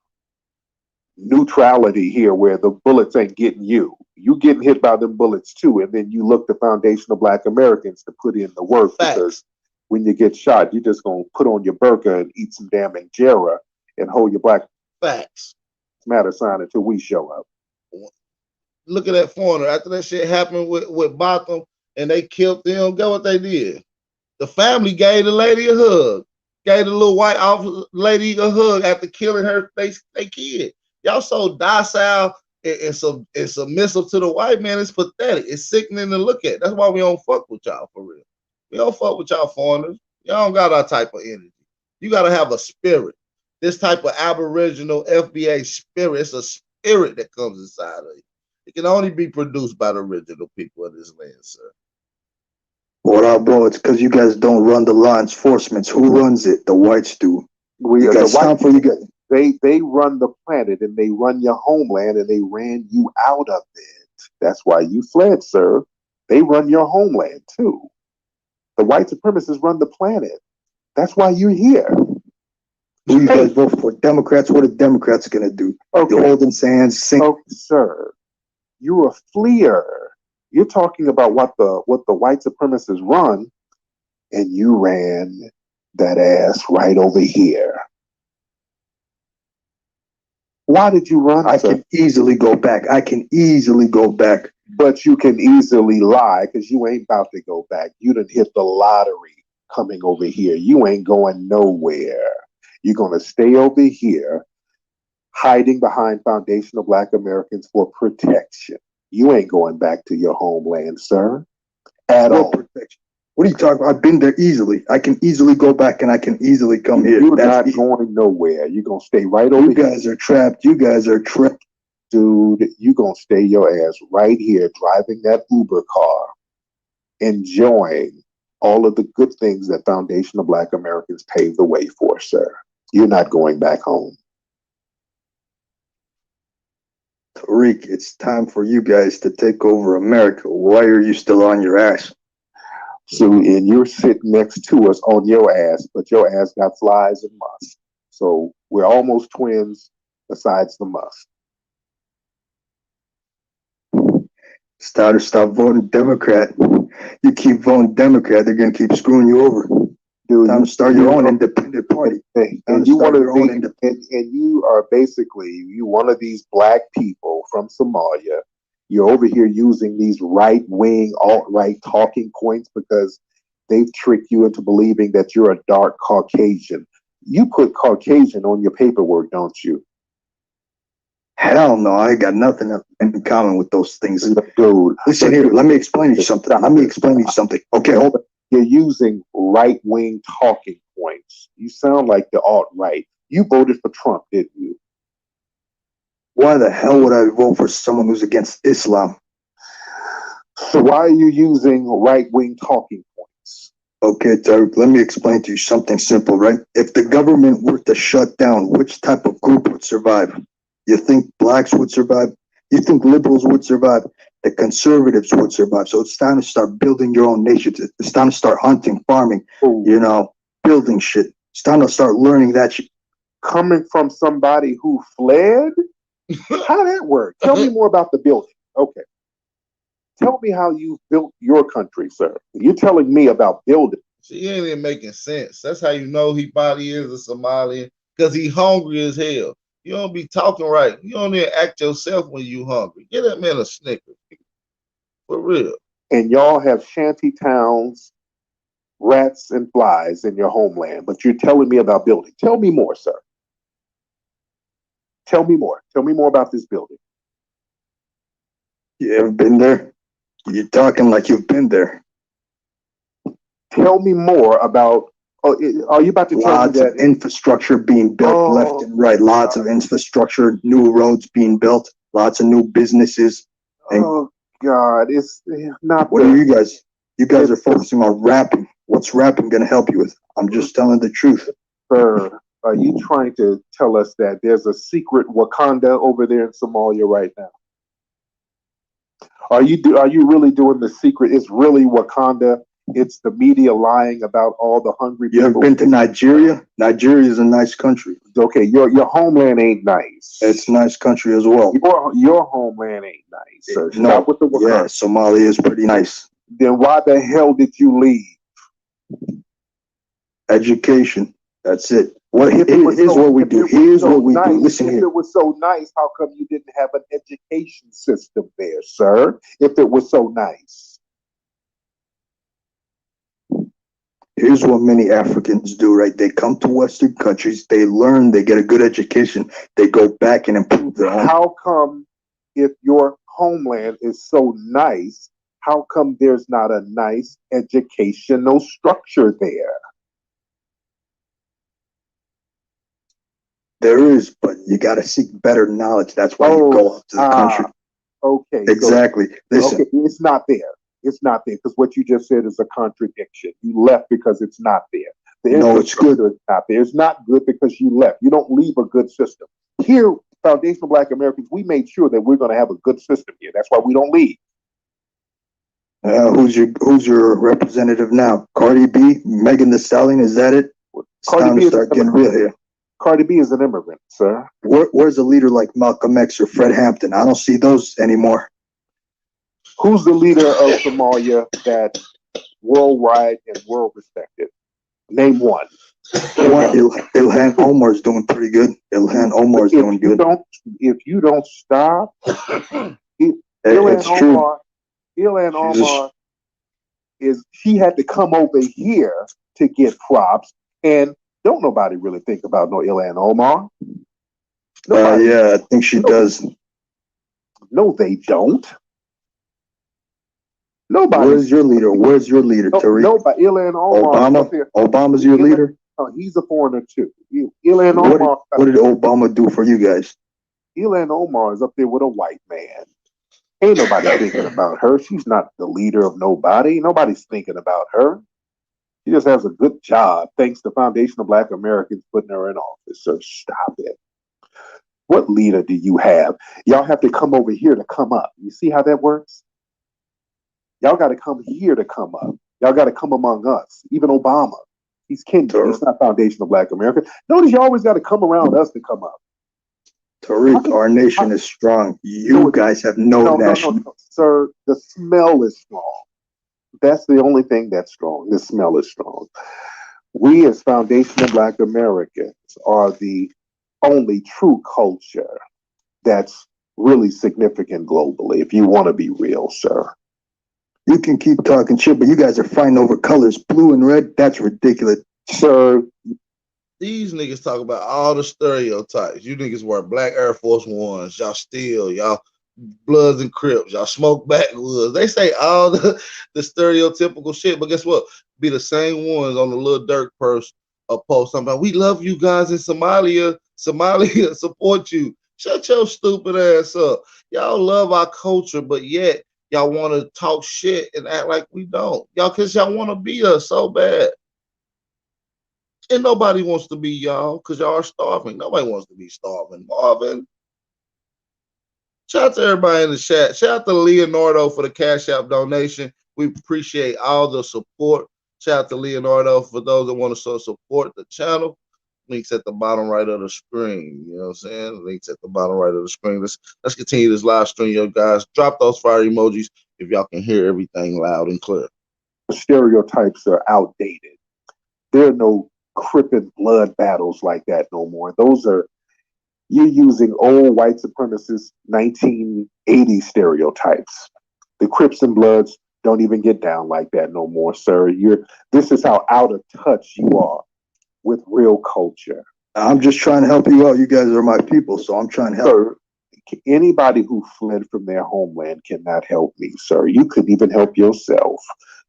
neutrality here where the bullets ain't getting you. You getting hit by them bullets too. And then you look the foundation of Black Americans to put in the work. Facts. when you get shot, you're just gonna put on your burqa and eat some damn injera and hold your Black Facts. Matter sign until we show up. Look at that foreigner. After that shit happened with Botham and they killed them, guess what they did? The family gave the lady a hug. Gave the little white officer lady a hug after killing her they kid. Y'all so docile and submissive to the white man. It's pathetic. It's sickening to look at. That's why we don't fuck with y'all for real. We don't fuck with y'all foreigners. Y'all don't got our type of energy. You got to have a spirit. This type of Aboriginal FBA spirit. It's a spirit that comes inside of you. It can only be produced by the original people of this land, sir. What up, bro? It's because you guys don't run the law enforcement. Who runs it? The whites do. We the white for you guys. They run the planet and they run your homeland and they ran you out of it. That's why you fled, sir. They run your homeland too. The white supremacists run the planet. That's why you're here. Who you guys vote for? Democrats? What are Democrats gonna do? Okay. You're holding sands, sink. Oh, sir. You're a fleer. You're talking about what the white supremacists run, and you ran that ass right over here. Why did you run? I can easily go back. I can easily go back. But you can easily lie because you ain't about to go back. You done hit the lottery coming over here. You ain't going nowhere. You're going to stay over here hiding behind foundational Black Americans for protection. You ain't going back to your homeland, sir. At all. Protection. What are you talking about? I've been there easily. I can easily go back and I can easily come here. You're not going nowhere. You're going to stay right over here. You guys are trapped. You guys are trapped. Dude, you're going to stay your ass right here driving that Uber car, enjoying all of the good things that foundational Black Americans paved the way for, sir. You're not going back home. Tariq, it's time for you guys to take over America. Why are you still on your ass? So, and you're sitting next to us on your ass, but your ass got flies and must. So we're almost twins besides the must. It's time to stop voting Democrat. You keep voting Democrat, they're going to keep screwing you over. Dude, time to start your own independent party. And you are basically one of these Black people from Somalia. You're over here using these right-wing, alt-right talking points because they've tricked you into believing that you're a dark Caucasian. You put Caucasian on your paperwork, don't you? Hell no, I got nothing in common with those things. Dude, listen here, let me explain to you something. Okay, hold on. You're using right-wing talking points. You sound like the alt-right. You voted for Trump, didn't you? Why the hell would I vote for someone who's against Islam? So why are you using right-wing talking points? Okay, Tariq, let me explain to you something simple, right? If the government were to shut down, which type of group would survive? You think blacks would survive? You think liberals would survive? The conservatives would survive. So it's time to start building your own nation. It's time to start hunting, farming, building shit. It's time to start learning that shit. Coming from somebody who fled? How did that work? Tell me more about the building. Okay. Tell me how you built your country, sir. You're telling me about building. She ain't even making sense. That's how you know he body is a Somalian, because he hungry as hell. You don't be talking right. You don't even act yourself when you hungry. Get that man a Snickers. For real. And y'all have shanty towns, rats and flies in your homeland, but you're telling me about building. Tell me more, sir. Tell me more. Tell me more about this building. You ever been there? You're talking like you've been there. Tell me more about. Are you about to tell me that lots of infrastructure being built left and right? Lots of infrastructure, new roads being built, lots of new businesses. Oh God, it's not. What are you guys? You guys are focusing on rapping. What's rapping going to help you with? I'm just telling the truth. Sir, are you trying to tell us that there's a secret Wakanda over there in Somalia right now? Are you really doing the secret? It's really Wakanda. It's the media lying about all the hungry people. You ever been to Nigeria? Nigeria is a nice country. Okay, your homeland ain't nice. It's a nice country as well. Your homeland ain't nice, sir. No, stop with the Wakanda. Yeah, Somalia is pretty nice. Then why the hell did you leave? Education. That's it. Well, Here's what we do. Here's what we do. Listen if here. it was so nice, how come you didn't have an education system there, sir? If it was so nice. Here's what many Africans do, right? They come to Western countries, they learn, they get a good education, they go back and improve their home. How come, if your homeland is so nice, how come there's not a nice educational structure there? There is, but you got to seek better knowledge. That's why you go out to the country. Okay. Exactly. Listen. Okay, it's not there. It's not there because what you just said is a contradiction. You left because it's not there. No, it's good. It's not there. It's not good because you left. You don't leave a good system. Here, Foundational Black Americans, we made sure that we're going to have a good system here. That's why we don't leave. Who's your representative now? Cardi B, Megan Thee Stallion, is that it? It's time to start getting real here. Cardi B is an immigrant, sir. Where's a leader like Malcolm X or Fred Hampton? I don't see those anymore. Who's the leader of Somalia that's worldwide and world respected? Name one. Ilhan Omar is doing pretty good. Ilhan Omar is doing good. If you don't stop, it's true. Ilhan Omar she had to come over here to get props, and don't nobody really think about no Ilhan Omar. Yeah, I think she does. No, they don't. Nobody. Where's your leader, Tariq? Nobody. Ilhan Omar. Obama's your leader? He's a foreigner too. Ilhan Omar. What did Obama do for you guys? Ilhan Omar is up there with a white man. Ain't nobody thinking about her. She's not the leader of nobody. Nobody's thinking about her. She just has a good job, thanks to Foundation of Black Americans putting her in office. So stop it. What leader do you have? Y'all have to come over here to come up. You see how that works? Y'all got to come here to come up. Y'all got to come among us. Even Obama. He's kindred. It's not Foundation of Black America. Notice you always got to come around us to come up. Tariq, our nation is strong. You guys have no nation. No, sir, the smell is strong. That's the only thing that's strong. The smell is strong. We as Foundation of Black Americans are the only true culture that's really significant globally, if you want to be real, sir. You can keep talking shit, but you guys are fighting over colors, blue and red. That's ridiculous. Sir, these niggas talk about all the stereotypes. You niggas wear black Air Force Ones. Y'all steal. Y'all Bloods and Crips. Y'all smoke backwoods. They say all the stereotypical shit, but guess what? Be the same ones on the little dirt purse or post something about, we love you guys in Somalia. Somalia support you. Shut your stupid ass up. Y'all love our culture, but yet y'all want to talk shit and act like we don't. Because y'all want to be us so bad. And nobody wants to be y'all because y'all are starving. Nobody wants to be starving. Marvin. Shout out to everybody in the chat. Shout out to Leonardo for the Cash App donation. We appreciate all the support. Shout out to Leonardo for those that want to support the channel. Links at the bottom right of the screen. You know what I'm saying? Links at the bottom right of the screen. Let's continue this live stream, yo guys. Drop those fire emojis if y'all can hear everything loud and clear. Stereotypes are outdated. There are no Crip and blood battles like that no more. You're using old white supremacist 1980 stereotypes. The Crips and Bloods don't even get down like that no more, sir. This is how out of touch you are with real culture. I'm just trying to help you out. You guys are my people, so I'm trying to help. Sir, anybody who fled from their homeland cannot help me, sir. You couldn't even help yourself.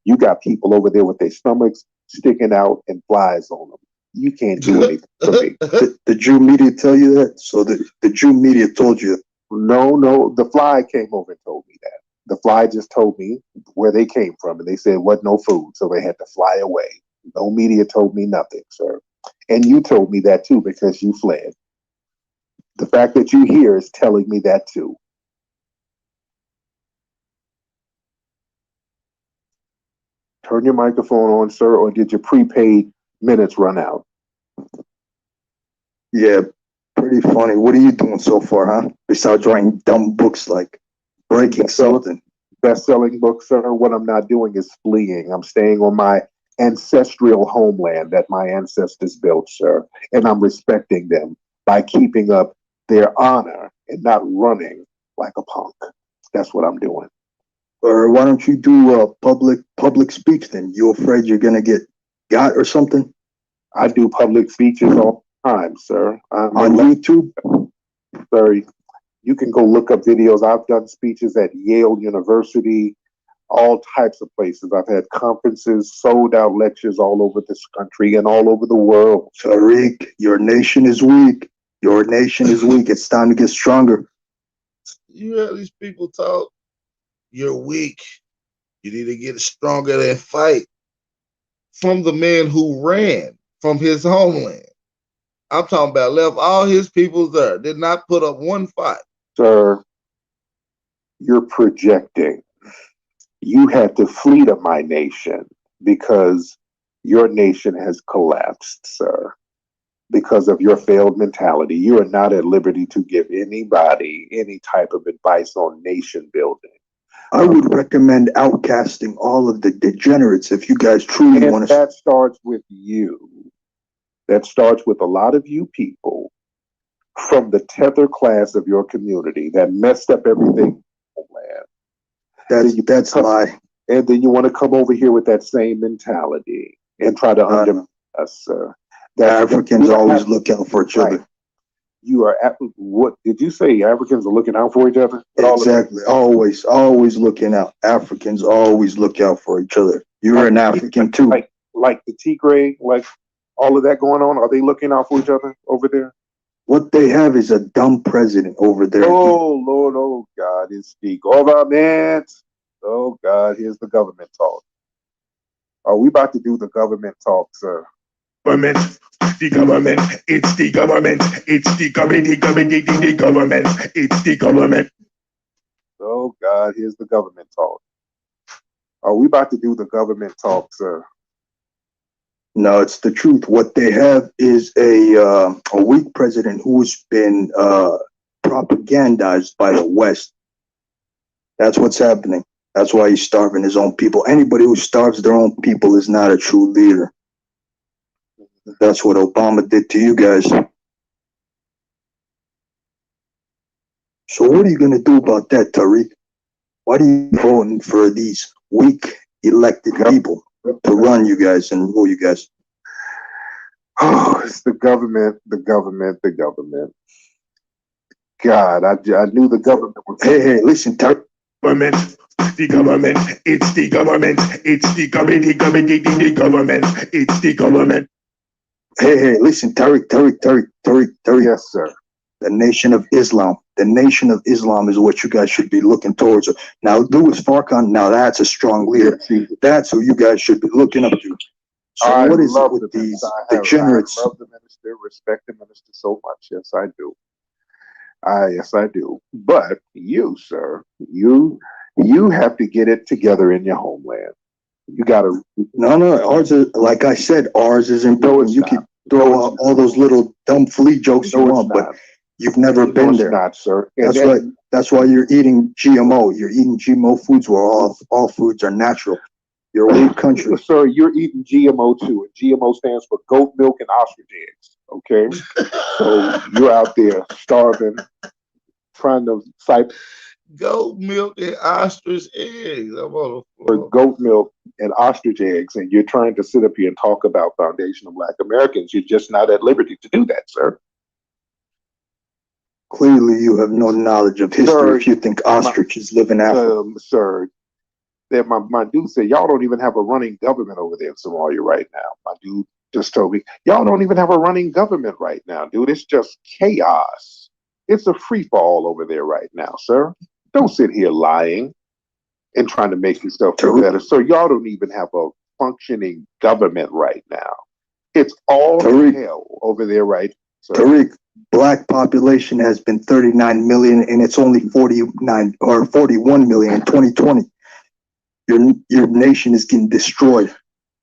You got people over there with their stomachs sticking out and flies on them. You can't do anything for me. The Jew media tell you that? So the Jew media told you? No. The fly came over and told me that. The fly just told me where they came from, and they said wasn't no food, so they had to fly away. No media told me nothing, sir. And you told me that too because you fled. The fact that you're here is telling me that too. Turn your microphone on, sir, or did your prepaid minutes run out? Yeah, pretty funny. What are you doing so far, huh? Besides writing dumb books like Breaking something. Best-selling books, sir. What I'm not doing is fleeing. I'm staying on my ancestral homeland that my ancestors built, sir. And I'm respecting them by keeping up their honor and not running like a punk. That's what I'm doing. Or why don't you do a public speech then? You afraid you're gonna get got or something? I do public speeches all the time, sir. On YouTube? Sir, you can go look up videos. I've done speeches at Yale University, all types of places. I've had conferences, sold out lectures all over this country and all over the world. Tariq, your nation is weak. Your nation is weak. It's time to get stronger. You hear these people talk? You're weak. You need to get stronger and fight. From the man who ran from his homeland. I'm talking about left all his people there. Did not put up one fight. Sir, you're projecting. You had to flee to my nation because your nation has collapsed, sir. Because of your failed mentality. You are not at liberty to give anybody any type of advice on nation building. I would recommend outcasting all of the degenerates if you guys truly want to. That starts with you. That starts with a lot of you people from the tether class of your community that messed up everything. That's a lie. And then you want to come over here with that same mentality and try to undermine us, sir. Africans always look out for each other. You are what did you say? Africans are looking out for each other? Exactly. Always looking out. Africans always look out for each other. You're an African too. Like the Tigray, like all of that going on. Are they looking out for each other over there? What they have is a dumb president over there. Oh Lord, oh God, it's the government. Oh God, here's the government talk. Are we about to do the government talk, sir? Government, the government, it's the government, it's the government, the government, it's the government. Oh God, here's the government talk. Are we about to do the government talk, sir? No, it's the truth. What they have is a weak president who's been propagandized by the West. That's what's happening. That's why he's starving his own people. Anybody who starves their own people is not a true leader. That's what Obama did to you guys. So what are you going to do about that, Tariq? Why are you voting for these weak elected people to run you guys and rule you guys? Oh, it's the government. God, I knew the government was... Hey, listen, Tariq. Government, the government, it's the government, it's the government, the government, it's the government. Hey, listen, Tariq. Yes, sir. The Nation of Islam. The Nation of Islam is what you guys should be looking towards. Now, Louis Farrakhan, now that's a strong leader. That's who you guys should be looking up to. So what is it with these degenerates? I love the minister, respect the minister so much. Yes, I do. Yes, I do. But you, sir, you have to get it together in your homeland. You got to. No. Ours is, like I said, ours is important. You can throw out all those little dumb flea jokes you want, but you've never been there. Not, sir. That's right. That's why you're eating GMO. You're eating GMO foods where all foods are natural. You're a weak country. Sir, you're eating GMO too. And GMO stands for goat milk and ostrich eggs. Okay? So you're out there starving, trying to fight. Goat milk and ostrich eggs. I'm on the floor. Goat milk and ostrich eggs, and you're trying to sit up here and talk about foundational Black Americans. You're just not at liberty to do that, sir. Clearly, you have no knowledge of history, sir, if you think ostriches live in Africa. Sir, that my dude said, y'all don't even have a running government over there in Somalia right now. My dude just told me, y'all don't even have a running government right now, dude. It's just chaos. It's a free fall over there right now, sir. Don't sit here lying and trying to make yourself feel better. So y'all don't even have a functioning government right now. It's all hell over there, right? So, Tariq, Black population has been 39 million, and it's only 49 or 41 million in 2020. Your nation is getting destroyed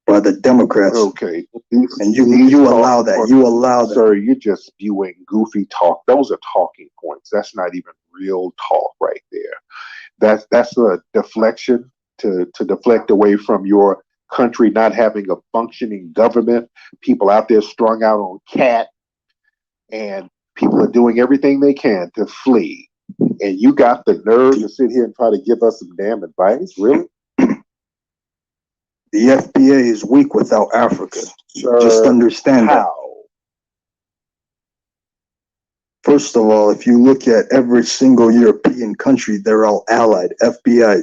by the Democrats. Okay, and you allow that. You allow that. Sir, you're just spewing goofy talk. Those are talking points. That's not even real talk right there. That's a deflection to deflect away from your country not having a functioning government, people out there strung out on cat, and people are doing everything they can to flee. And you got the nerve to sit here and try to give us some damn advice? Really? The FBA is weak without Africa. Sir, just understand how? that. First of all, if you look at every single European country, they're all allied. FBA.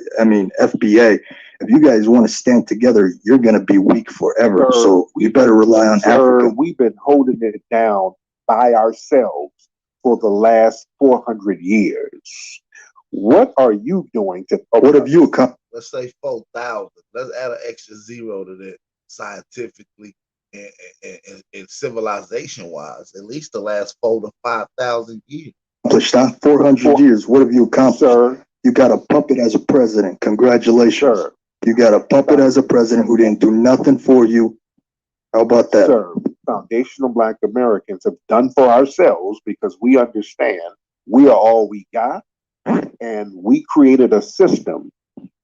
If you guys want to stand together, you're going to be weak forever. Sir, so you better rely on Africa. We've been holding it down by ourselves for the last 400 years. What are you doing to? What have you accomplished? Let's say 4,000. Let's add an extra zero to that scientifically and civilization wise. At least the last 4,000 to 5,000 years. 400 years. What have you accomplished? Sir, you got a puppet as a president. Congratulations. Sir. You got a puppet as a president who didn't do nothing for you. How about that? Sir, foundational Black Americans have done for ourselves because we understand we are all we got, and we created a system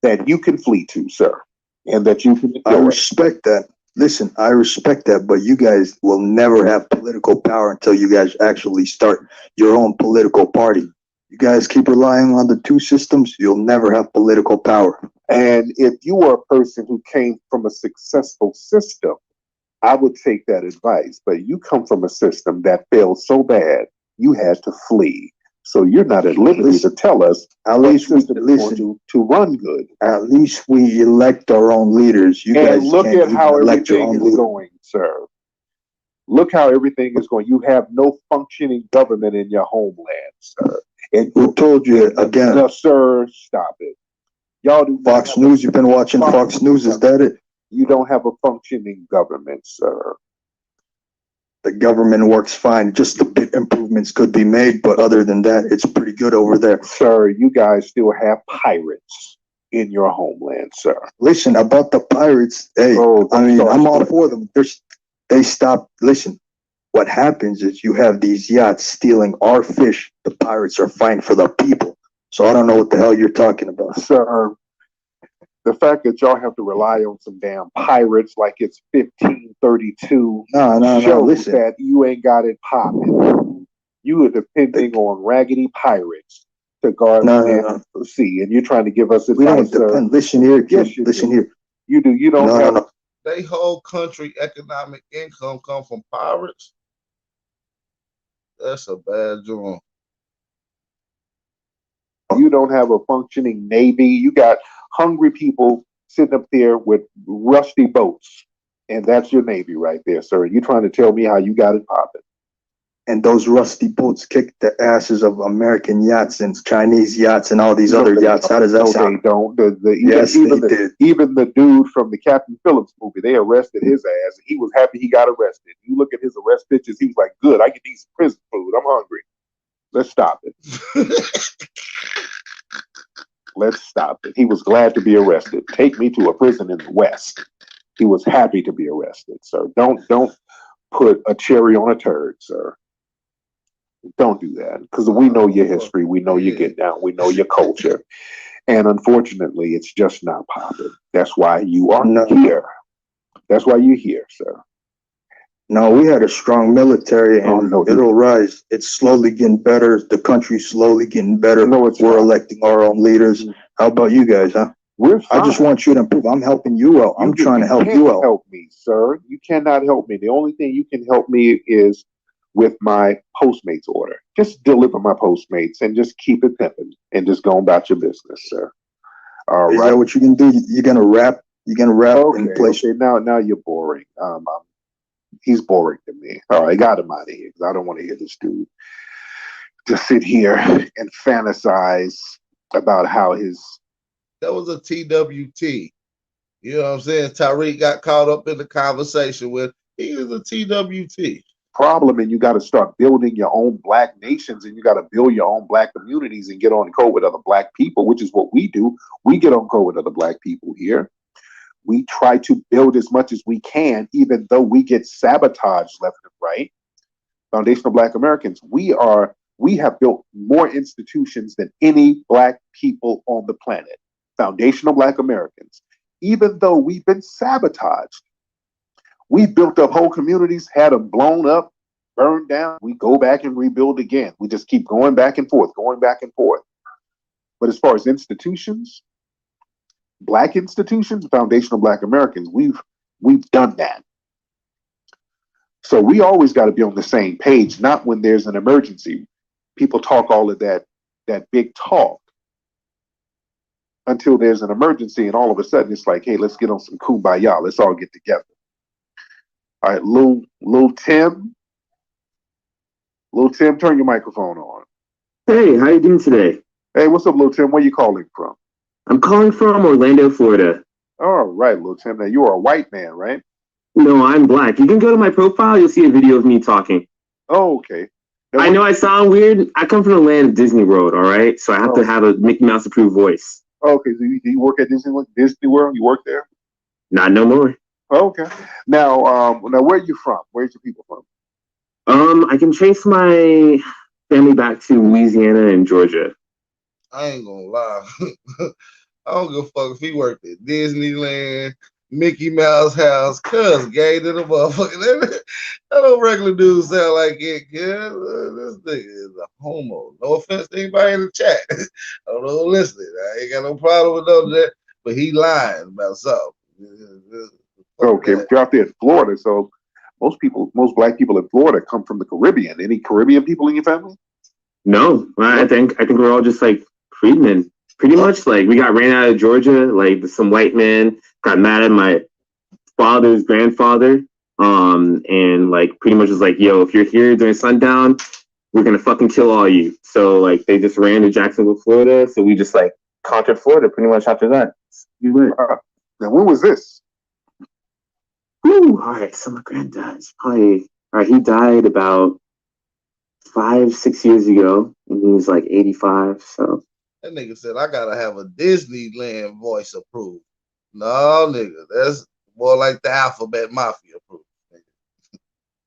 that you can flee to, sir, and that you can enjoy. I respect that. Listen, I respect that, but you guys will never have political power until you guys actually start your own political party. You guys keep relying on the two systems, you'll never have political power. And if you were a person who came from a successful system, I would take that advice. But you come from a system that failed so bad, you had to flee. So you're not at liberty to tell us at least to run good. At least we elect our own leaders. You and guys look can't at how everything is leader. going, sir. Look how everything is going. You have no functioning government in your homeland, sir. And who told you again? No, sir, stop it. Y'all do Fox News. You've been watching Fox News. Is that it? You don't have a functioning government, sir. The government works fine. Just the bit improvements could be made, but other than that, it's pretty good over there. Sir, you guys still have pirates in your homeland, sir. Listen, about the pirates, hey, I'm all for them. They stopped. Listen, what happens is you have these yachts stealing our fish. The pirates are fighting for the people. So I don't know what the hell you're talking about. Sir, the fact that y'all have to rely on some damn pirates like it's 1532 shows listen. that you ain't got it popping. You are depending on raggedy pirates to guard the sea, and you're trying to give us advice. We don't depend. Listen here, kid. Yes, listen here. You do. You don't have. They whole country economic income come from pirates. That's a bad joint. You don't have a functioning navy. You got hungry people sitting up there with rusty boats, and that's your navy right there, sir. You're trying to tell me how you got it popping. And those rusty boats kick the asses of American yachts and Chinese yachts and all these other yachts. How does that sound? They don't. Did. Even the dude from the Captain Phillips movie, they arrested his ass, and he was happy he got arrested. You look at his arrest pictures, he was like, good, I can eat some prison food. I'm hungry. Let's stop it. Let's stop it. He was glad to be arrested. Take me to a prison in the West. He was happy to be arrested, sir. Don't put a cherry on a turd, sir. Don't do that, because we know your history. We know you get down. We know your culture. And unfortunately, it's just not popping. That's why you are here. That's why you're here, sir. No, we had a strong military, and it'll rise. It's slowly getting better. The country's slowly getting better. We're electing our own leaders. How about you guys, huh? I just want you to improve. I'm helping you out. I'm trying to help you out. Help me, sir. You cannot help me. The only thing you can help me is with my Postmates order. Just deliver my Postmates and just keep it pimping and just go about your business, sir. All right. Is that what you can do? You're gonna rap? You're gonna rap and play? Okay. Now you're boring. He's boring to me. All right, got him out of here because I don't want to hear this dude just sit here and fantasize about how his. That was a TWT. You know what I'm saying? Tariq got caught up in the conversation with. He is a TWT. Problem, and you got to start building your own Black nations, and you got to build your own Black communities and get on code with other Black people, which is what we do. We get on code with other Black people here. We try to build as much as we can, even though we get sabotaged left and right. Foundational Black Americans, we have built more institutions than any Black people on the planet. Foundational Black Americans. even though we've been sabotaged. We built up whole communities, had them blown up, burned down. We go back and rebuild again. We just keep going back and forth, going back and forth. But as far as institutions, Black institutions, foundational Black Americans, we've done that. So we always got to be on the same page, not when there's an emergency. People talk all of that big talk until there's an emergency, and all of a sudden it's like, hey, let's get on some kumbaya. Let's all get together. All right, Lil Tim. Lil Tim, turn your microphone on. Hey, how you doing today? Hey, what's up, Lil Tim? Where you calling from? I'm calling from Orlando, Florida. All right, Lil Tim. Now, you are a white man, right? No, I'm Black. You can go to my profile. You'll see a video of me talking. Oh, okay. Now, I know I sound weird. I come from the land of Disney World, all right? So I have to have a Mickey Mouse approved voice. Okay, so you work at Disney World? You work there? Not no more. Okay. Now where are you from? Where's your people from? I can trace my family back to Louisiana and Georgia. I ain't gonna lie. I don't give a fuck if he worked at Disneyland, Mickey Mouse house, cuz gay to the motherfucker. That don't regular dudes sound like it, kid. This nigga is a homo. No offense to anybody in the chat. I don't know who listening. I ain't got no problem with none of that, but he lying about something. Okay, but you're out there in Florida, so most Black people in Florida come from the Caribbean. Any Caribbean people in your family? No, I think we're all just like freedmen. Pretty much, like, we got ran out of Georgia. Like, some white man got mad at my father's grandfather, and like pretty much was like, yo, if you're here during sundown, we're gonna fucking kill all you. So like they just ran to Jacksonville, Florida. So we just like conquered Florida pretty much after that. Now when was this? Woo, all right, so my granddad's probably he died about 5-6 years ago, and he was like 85. So that nigga said I gotta have a Disneyland voice approved. No, nigga, that's more like the Alphabet Mafia approved.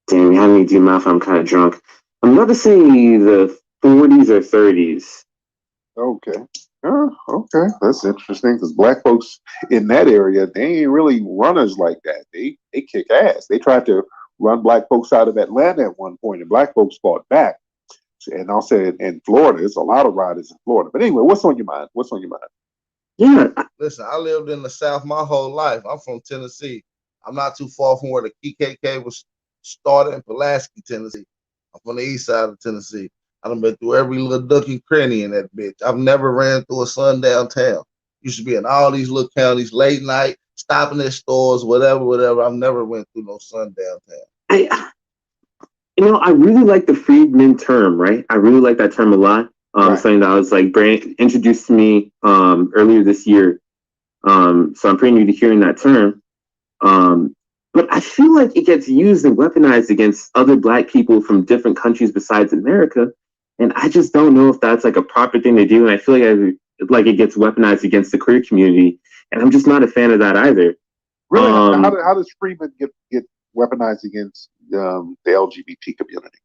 Damn, you had me do math. I'm kind of drunk. I'm about to say the 40s or 30s. Okay. Okay, that's interesting because Black folks in that area, they ain't really runners like that. They kick ass. They tried to run Black folks out of Atlanta at one point, and Black folks fought back. And I'll say in Florida, there's a lot of riders in Florida. But anyway, what's on your mind? What's on your mind? Yeah. Listen, I lived in the South my whole life. I'm from Tennessee. I'm not too far from where the KKK was started in Pulaski, Tennessee. I'm from the east side of Tennessee. I done been through every little duck and cranny in that bitch. I've never ran through a sundown town. Used to be in all these little counties, late night, stopping at stores, whatever. I've never went through no sundown town. I really like the freedman term, right? I really like that term a lot. Something that was like introduced to me earlier this year. So I'm pretty new to hearing that term. But I feel like it gets used and weaponized against other Black people from different countries besides America. And I just don't know if that's like a proper thing to do. And I feel like it gets weaponized against the queer community. And I'm just not a fan of that either. Really? How does freedman get weaponized against the LGBT community?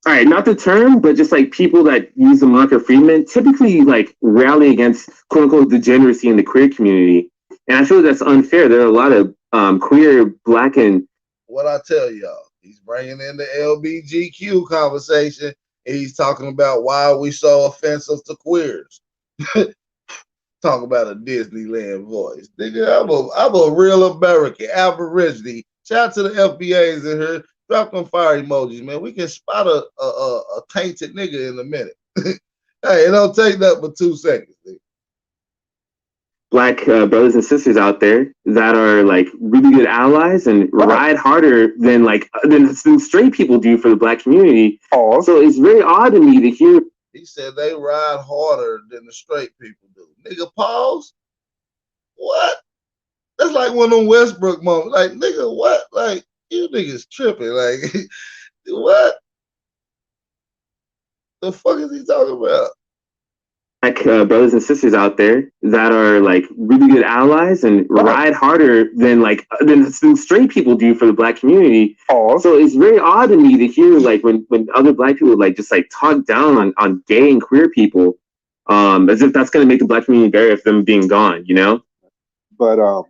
All right, not the term, but just like people that use the moniker freedman typically like rally against quote unquote degeneracy in the queer community. And I feel like that's unfair. There are a lot of queer, Black, and what I tell y'all, he's bringing in the LBGQ conversation. And he's talking about why we so offensive to queers. Talk about a Disneyland voice, nigga. I'm a real American, Aborigine. Shout out to the FBAs in here. Drop them fire emojis, man. We can spot a tainted nigga in a minute. Hey, it don't take nothing but 2 seconds, nigga. Black brothers and sisters out there that are like really good allies and ride harder than straight people do for the Black community. So it's very odd to me to hear. He said they ride harder than the straight people do. Nigga, pause. What? That's like one of them Westbrook moments. Like, nigga, what? Like, you niggas tripping. Like, what? The fuck is he talking about? Black brothers and sisters out there that are like really good allies and ride harder than straight people do for the Black community. So it's very odd to me to hear like when other Black people like just like talk down on gay and queer people, as if that's gonna make the Black community better if them being gone, you know? But I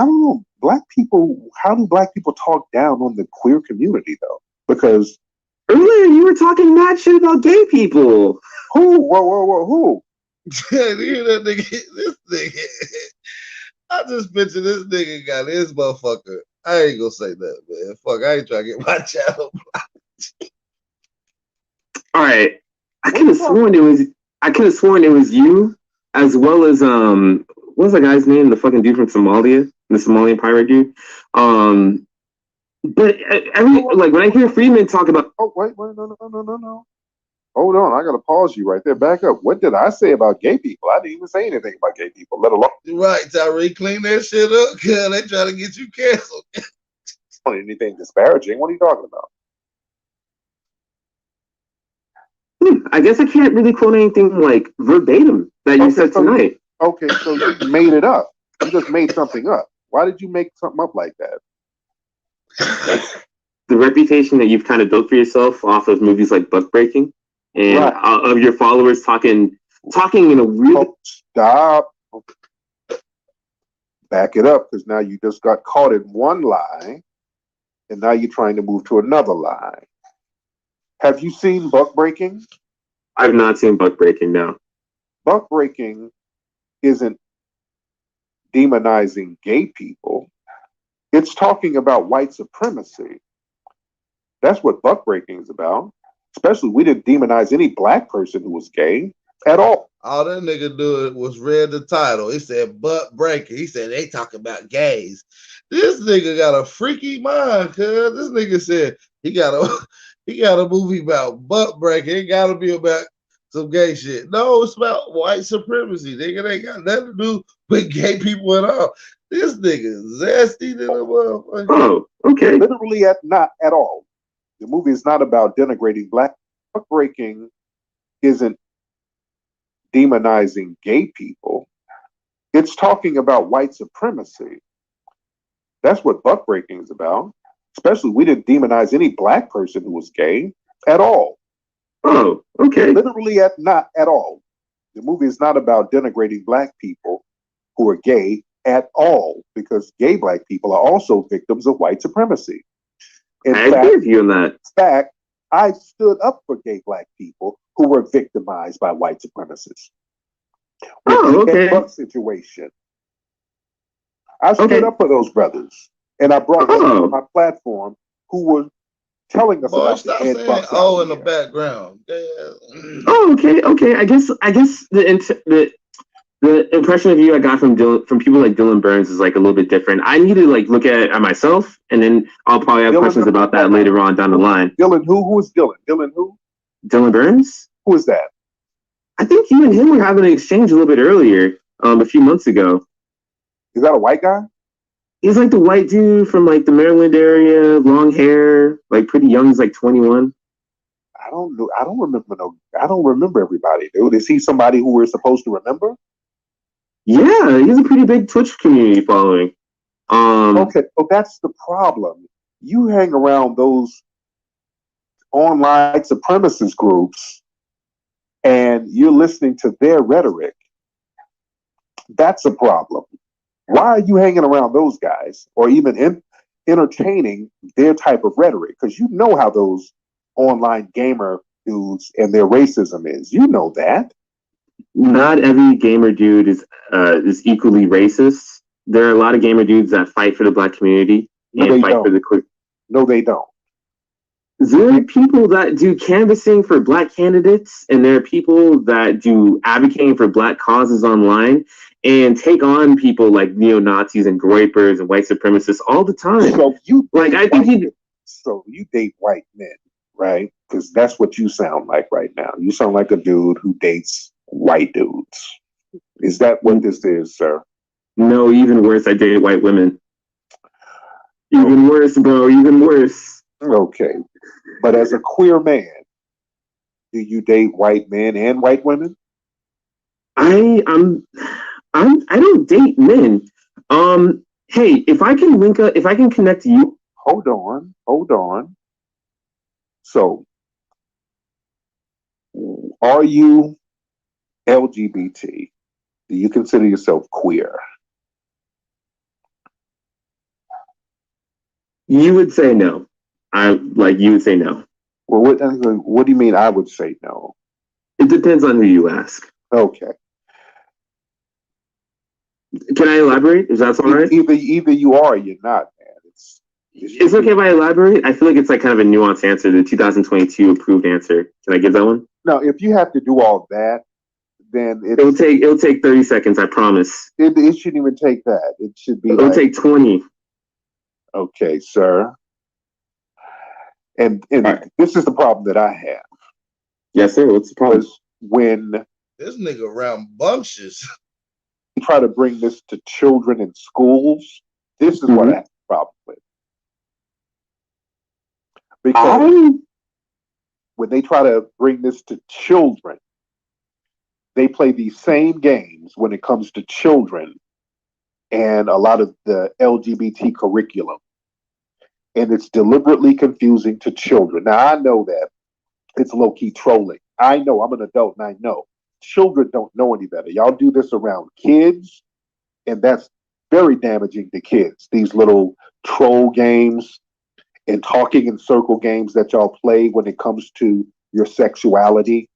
don't know. Black people, how do black people talk down on the queer community though? Because earlier you were talking mad shit about gay people. Who? Whoa, who? You hear that nigga? This nigga. I just picture this nigga got his motherfucker. I ain't gonna say that, man. Fuck, I ain't trying to get my channel. All right, I could have sworn it was. I could have sworn it was you, as well as what was that guy's name? The fucking dude from Somalia, the Somalian pirate dude. But like when I hear Freeman talk about. Oh wait, no. Hold on, I gotta pause you right there. Back up. What did I say about gay people? I didn't even say anything about gay people, let alone. Right, Tariq, clean that shit up, cuz they trying to get you canceled. Anything disparaging? What are you talking about? I guess I can't really quote anything like verbatim that you said tonight. Okay, so you made it up. You just made something up. Why did you make something up like that? The reputation that you've kind of built for yourself off of movies like Buck Breaking and of your followers talking in a really stop. Back it up, because now you just got caught in one lie, and now you're trying to move to another lie. Have you seen Buck Breaking? I've not seen Buck Breaking, no. Buck Breaking isn't demonizing gay people. It's talking about white supremacy. That's what Buck Breaking is about. Especially, we didn't demonize any black person who was gay at all. All that nigga do was read the title. He said butt breaker. He said they talk about gays. This nigga got a freaky mind, cuz this nigga said he got a movie about butt breaking. It gotta be about some gay shit. No, it's about white supremacy. Nigga, they ain't got nothing to do with gay people at all. This nigga zesty than a motherfucker. Oh, okay. Literally not at all. The movie is not about denigrating black. Buck Breaking isn't demonizing gay people. It's talking about white supremacy. That's what Buck Breaking is about. Especially, we didn't demonize any black person who was gay at all. Oh, okay. Literally not at all. The movie is not about denigrating black people who are gay at all, because gay black people are also victims of white supremacy. I agree with you on that. In fact, I stood up for gay black people who were victimized by white supremacists. Oh, okay. Buck situation. I stood up for those brothers, and I brought them to my platform who were telling us about the Ed Bucks. Oh, in the background. Oh, okay. I guess the impression of you I got from people like Dylan Burns is like a little bit different. I need to like look at myself, and then I'll probably have questions about that later on down the line. Dylan who? Who is Dylan? Dylan who? Dylan Burns? Who is that? I think you and him were having an exchange a little bit earlier, a few months ago. Is that a white guy? He's like the white dude from like the Maryland area, long hair, like pretty young. He's like 21. I don't know. I don't remember everybody, dude. Is he somebody who we're supposed to remember? Yeah, he has a pretty big Twitch community following. Okay, so that's the problem. You hang around those online supremacist groups and you're listening to their rhetoric. That's a problem. Why are you hanging around those guys or even entertaining their type of rhetoric? Because you know how those online gamer dudes and their racism is. You know that. Not every gamer dude is equally racist. There are a lot of gamer dudes that fight for the black community and fight for the quick. No, they don't. There are people that do canvassing for black candidates, and there are people that do advocating for black causes online and take on people like neo-Nazis and groypers and white supremacists all the time. So So you date white men, right? Because that's what you sound like right now. You sound like a dude who dates white dudes. Is that what this is, sir? No, even worse, I dated white women. Even worse, bro, even worse. Okay. But as a queer man, do you date white men and white women? I don't date men. Hey, if I can connect you. Hold on. So, are you LGBT? Do you consider yourself queer? You would say no. You would say no. Well, what do you mean I would say no? It depends on who you ask. Okay. Can I elaborate? Is that all right? Either you are or you're not, man. It's okay if I elaborate. I feel like it's like kind of a nuanced answer. The 2022 approved answer. Can I give that one? No, if you have to do all that, then it'll take 30 seconds. I promise. It shouldn't even take that. It should be. It'll take 20. Okay, sir. And right. This is the problem that I have. Yes, sir. What's the problem? When this nigga rambunctious try to bring this to children in schools, this is what I have a problem with. Because when they try to bring this to children, they play these same games when it comes to children and a lot of the LGBT curriculum. And it's deliberately confusing to children. Now, I know that it's low-key trolling. I know, I'm an adult and I know. Children don't know any better. Y'all do this around kids, and that's very damaging to kids. These little troll games and talking in circle games that y'all play when it comes to your sexuality.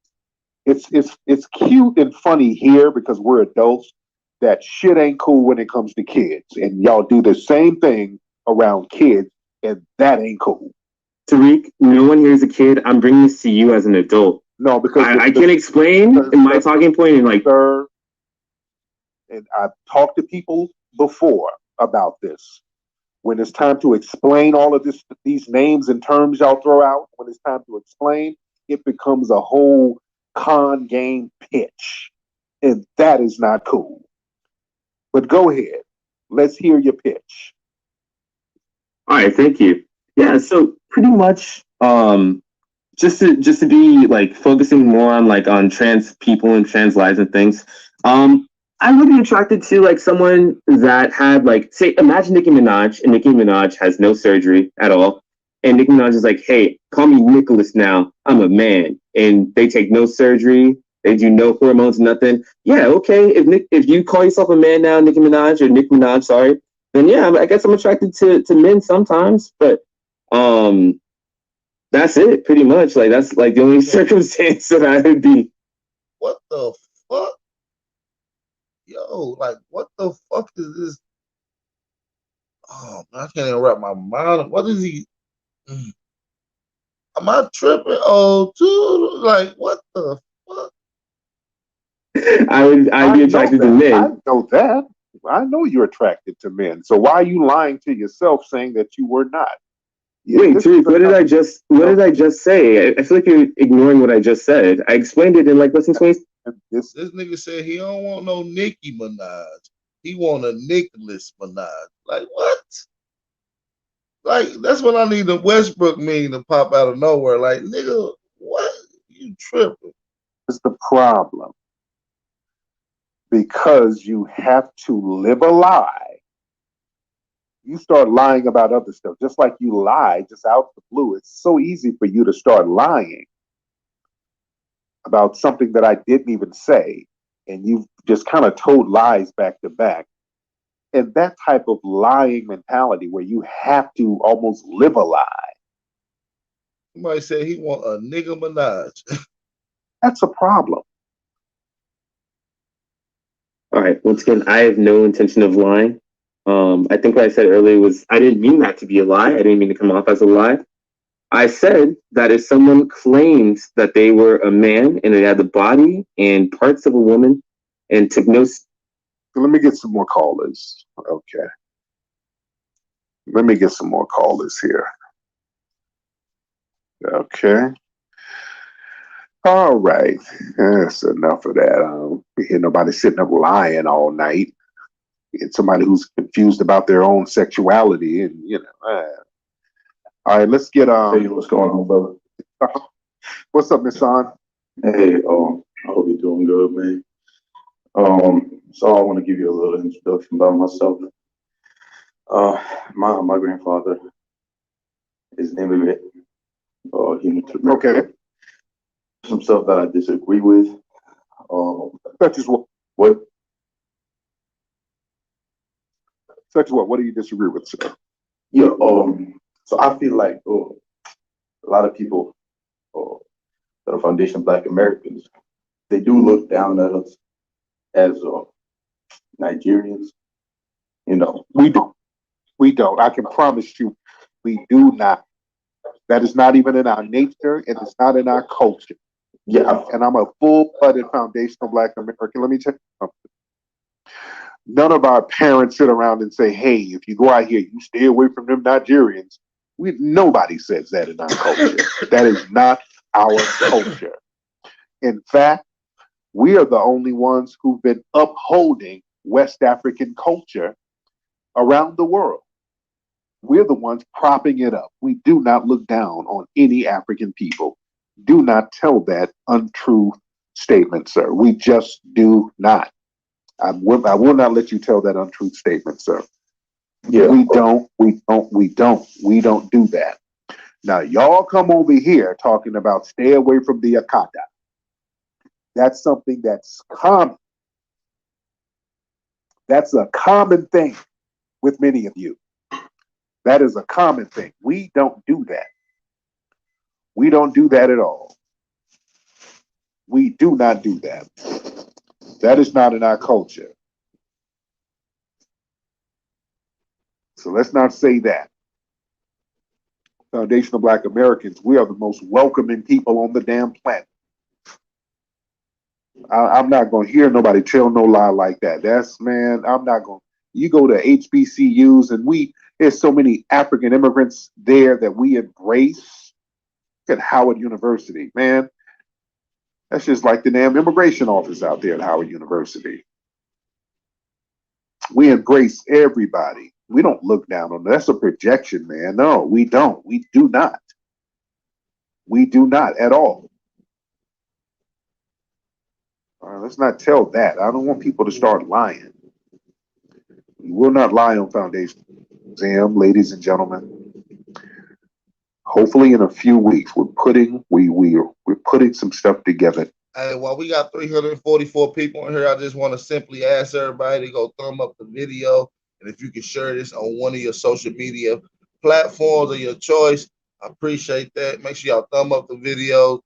It's cute and funny here because we're adults. That shit ain't cool when it comes to kids. And y'all do the same thing around kids, and that ain't cool. Tariq, no one here is a kid. I'm bringing this to you as an adult. No, because I can explain in my talking point and like. Sir, and I've talked to people before about this. When it's time to explain all of these names and terms y'all throw out, when it's time to explain, it becomes a whole con game pitch. And that is not cool. But go ahead. Let's hear your pitch. All right, thank you. Yeah, so pretty much just to be like focusing more on like on trans people and trans lives and things. I would be attracted to like someone that had like, say, imagine Nicki Minaj, and Nicki Minaj has no surgery at all. And Nicki Minaj is like, hey, call me Nicholas now. I'm a man. And they take no surgery. They do no hormones, nothing. Yeah, okay. If you call yourself a man now, Nicki Minaj, or Nicki Minaj, sorry, then yeah, I guess I'm attracted to men sometimes. But that's it, pretty much. Like that's like the only circumstance that I would be. What the fuck? Yo, like, what the fuck is this? Oh, I can't even wrap my mind. What is he? Am I tripping? Oh, dude, like, what the fuck? I'd be attracted to men. I know that. I know you're attracted to men. So why are you lying to yourself saying that you were not? Wait, Tariq, what did I just say? I feel like you're ignoring what I just said. I explained it in like less than 20. This nigga said he don't want no Nicki Minaj. He want a Nicholas Minaj. Like what? Like that's what I need the Westbrook meme to pop out of nowhere. Like nigga, what? You tripping? It's the problem. Because you have to live a lie. You start lying about other stuff, just like you lie just out the blue. It's so easy for you to start lying about something that I didn't even say, and you've just kind of told lies back to back. And that type of lying mentality where you have to almost live a lie. Somebody said he want a nigga Minaj. That's a problem. All right, once again, I have no intention of lying. I think what I said earlier was I didn't mean that to be a lie. I didn't mean to come off as a lie. I said that if someone claims that they were a man and they had the body and parts of a woman and took no... Let me get some more callers. Okay. Let me get some more callers here. Okay. All right. That's enough of that. I don't hear nobody sitting up lying all night. It's somebody who's confused about their own sexuality and, you know. All right, let's get Hey, what's going on, brother? What's up, Miss Son? Hey, I hope you're doing good, man. So I want to give you a little introduction about myself. My grandfather is immigrant. Okay. Some stuff that I disagree with. Such as what? Such as what? What do you disagree with, sir? Yeah. So I feel like a lot of people that are foundation Black Americans, they do look down at us as Nigerians. You know, We don't. We don't. I can promise you, we do not. That is not even in our nature, and it's not in our culture. yeah, And I'm a full-blooded foundational Black American. Let me tell you something. None of our parents sit around and say, "Hey, if you go out here, you stay away from them Nigerians." Nobody says that in our culture. That is not our culture. In fact, we are the only ones who've been upholding West African culture around the world. We're the ones propping it up. We do not look down on any African people. Do not tell that untrue statement, sir. We just do not. I will not let you tell that untrue statement, sir. yeah. We don't do that. Now, y'all come over here talking about stay away from the Akata. That's something that's common. That's a common thing with many of you. That is a common thing. We don't do that. We don't do that at all. We do not do that. That is not in our culture. So let's not say that. Foundational Black Americans, we are the most welcoming people on the damn planet. I'm not going to hear nobody tell no lie like that. I'm not going to. You go to HBCUs and there's so many African immigrants there that we embrace. Look at Howard University, man. That's just like the damn immigration office out there at Howard University. We embrace everybody. We don't look down on them. That's a projection, man. No, we don't. We do not. We do not at all. Let's not tell that. I don't want people to start lying. We will not lie on Foundation Exam, ladies and gentlemen. Hopefully, in a few weeks, we're putting some stuff together. Hey, while we got 344 people in here, I just want to simply ask everybody to go thumb up the video, and if you can share this on one of your social media platforms of your choice, I appreciate that. Make sure y'all thumb up the video,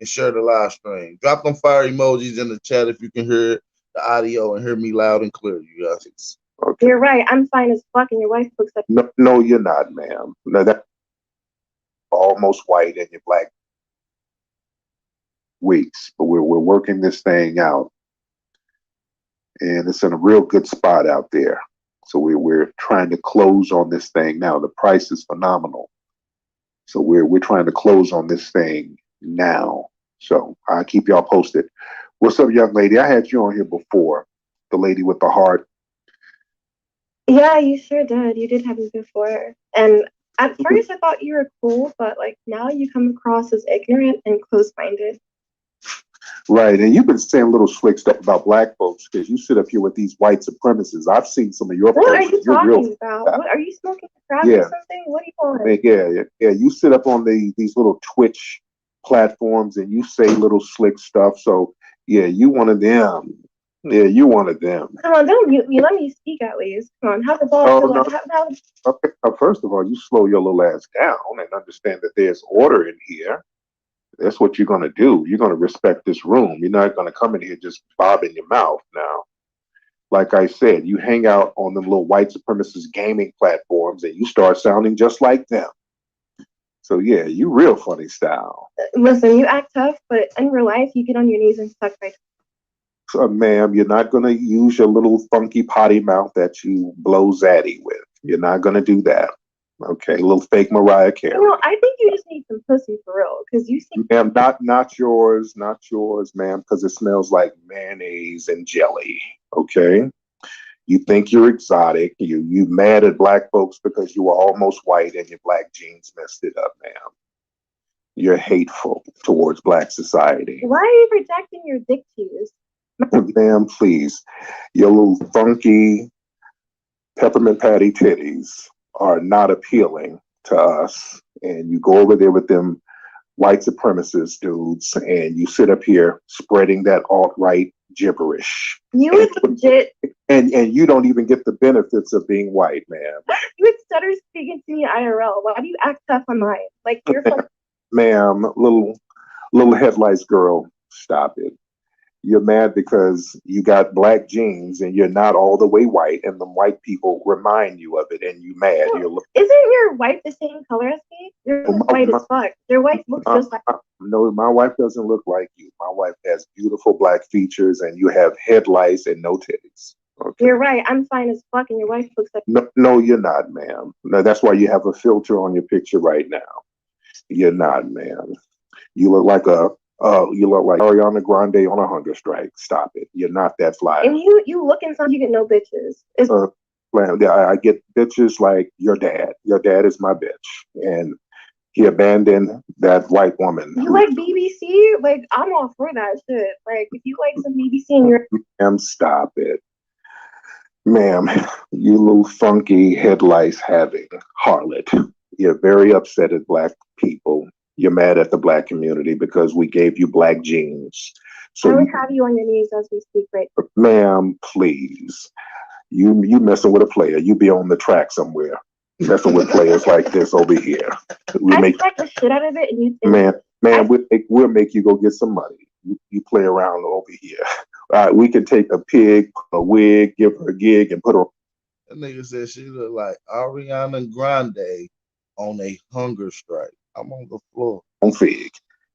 and share the live stream. Drop them fire emojis in the chat if you can hear the audio and hear me loud and clear, you guys. Okay. You're right. I'm fine as fuck, and your wife looks like. No, you're not, ma'am. No, that's almost white and you're Black weeks, but we're working this thing out, and it's in a real good spot out there. So we're trying to close on this thing now. The price is phenomenal, so we're trying to close on this thing now. So I'll keep y'all posted. What's up, young lady? I had you on here before, the lady with the heart. Yeah, you sure did. You did have me before, and at first I thought you were cool, but like now you come across as ignorant and close-minded. Right, and you've been saying little slick stuff about Black folks because you sit up here with these white supremacists. I've seen some of your posts. What are you talking about? What are you smoking crack or something? What are you doing? Yeah. You sit up on these little Twitch platforms and you say little slick stuff. So yeah, you one of them. Yeah, you one of them. Come on, don't you let me speak at least. Come on, how the ball? Oh, no. Okay. First of all, you slow your little ass down and understand that there's order in here. That's what you're going to do. You're going to respect this room. You're not going to come in here just bobbing your mouth now. Like I said, you hang out on them little white supremacist gaming platforms and you start sounding just like them. So yeah, you real funny style. Listen, you act tough, but in real life, you get on your knees and suck my. So, ma'am, you're not going to use your little funky potty mouth that you blow Zaddy with. You're not going to do that. Okay, little fake Mariah Carey. Well, I think you just need some pussy for real, because you seem. Ma'am, not yours, ma'am, because it smells like mayonnaise and jelly. Okay, you think you're exotic. You mad at Black folks because you were almost white and your Black genes messed it up, ma'am. You're hateful towards Black society. Why are you projecting your dick cheese? Ma'am, please. Your little funky peppermint patty titties are not appealing to us. And you go over there with them white supremacist dudes and you sit up here spreading that alt-right gibberish. You would legit. And you don't even get the benefits of being white, ma'am. You would better speaking to me IRL. Why do you act tough online? Like you're fucking. Ma'am, little headlights girl, stop it. You're mad because you got black jeans and you're not all the way white, and the white people remind you of it, and you mad. Isn't your wife the same color as me? You're white as fuck. Your wife looks just like. No, my wife doesn't look like you. My wife has beautiful black features, and you have headlights and no titties. Okay. You're right. I'm fine as fuck, and your wife looks like. No, you're not, ma'am. No, that's why you have a filter on your picture right now. You're not, ma'am. You look like Ariana Grande on a hunger strike. Stop it. You're not that fly. And you look and sound you get no bitches. I get bitches like your dad. Your dad is my bitch, and he abandoned that white woman. You like BBC? Like I'm all for that shit. Like if you like some BBC and you're. Ma'am, stop it. Ma'am, you little funky headlights having harlot. You're very upset at black people. You're mad at the black community because we gave you black jeans. So I would have you on your knees as we speak right now. Ma'am, please. You messing with a player. You be on the track somewhere. Messing with players like this over here. I expect the shit out of it and you think. Man, we'll make you go get some money. You play around over here. We can take a pig, a wig, give her a gig, and put her. That nigga said she look like Ariana Grande on a hunger strike. I'm on the floor. On fig,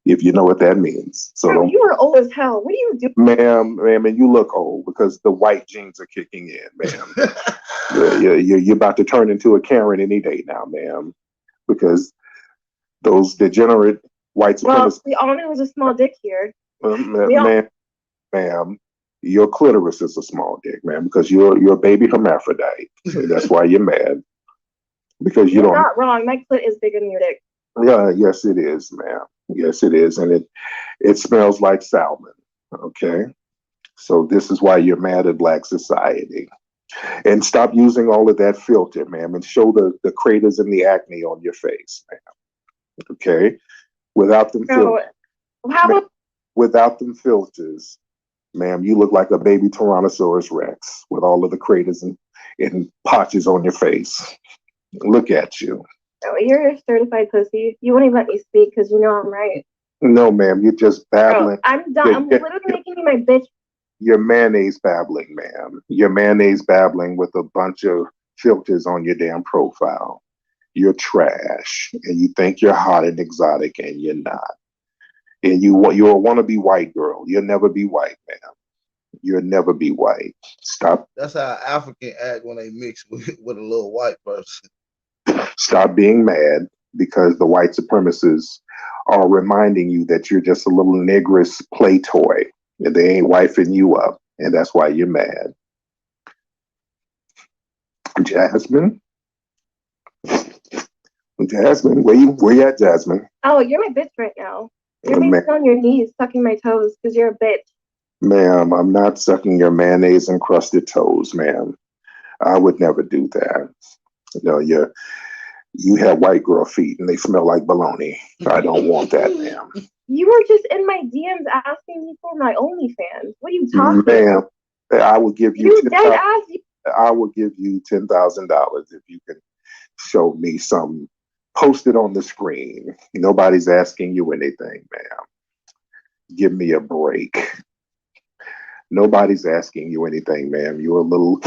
if you know what that means. So you are old as hell. What do you do? Ma'am, and you look old because the white genes are kicking in, ma'am. You're about to turn into a Karen any day now, ma'am, because those degenerate white supremacists. Well, we all knew it was a small dick here. Ma'am, your clitoris is a small dick, ma'am, because you're a baby hermaphrodite. That's why you're mad. Because you're not wrong. My clit is bigger than your dick. Yeah, yes, it is, ma'am. Yes, it is, and it smells like salmon. Okay, so this is why you're mad at black society. And stop using all of that filter, ma'am, and show the craters and the acne on your face, ma'am. Okay, without them without them filters, ma'am, you look like a baby Tyrannosaurus Rex with all of the craters and patches on your face. Look at you. Oh, you're a certified pussy. You won't even let me speak because you know I'm right. No, ma'am, you're just babbling. I'm done. I'm literally making you my bitch. You're mayonnaise babbling, ma'am. You're mayonnaise babbling with a bunch of filters on your damn profile. You're trash, and you think you're hot and exotic, and you're not. And you're a wannabe white girl. You'll never be white, ma'am. You'll never be white. Stop. That's how African act when they mix with a little white person. Stop being mad because the white supremacists are reminding you that you're just a little negress play toy and they ain't wifing you up, and that's why you're mad. Jasmine, where you at, Jasmine? Oh, you're my bitch right now. You're basically on your knees sucking my toes because you're a bitch. Ma'am, I'm not sucking your mayonnaise encrusted toes, ma'am. I would never do that. No, you have white girl feet and they smell like bologna. I don't want that, ma'am. You were just in my DMs asking me for my OnlyFans. What are you talking about? Ma'am, I will give you. You dead ass. I will give you $10,000 if you can show me some. Post it on the screen. Nobody's asking you anything, ma'am. Give me a break. Nobody's asking you anything, ma'am. You're a little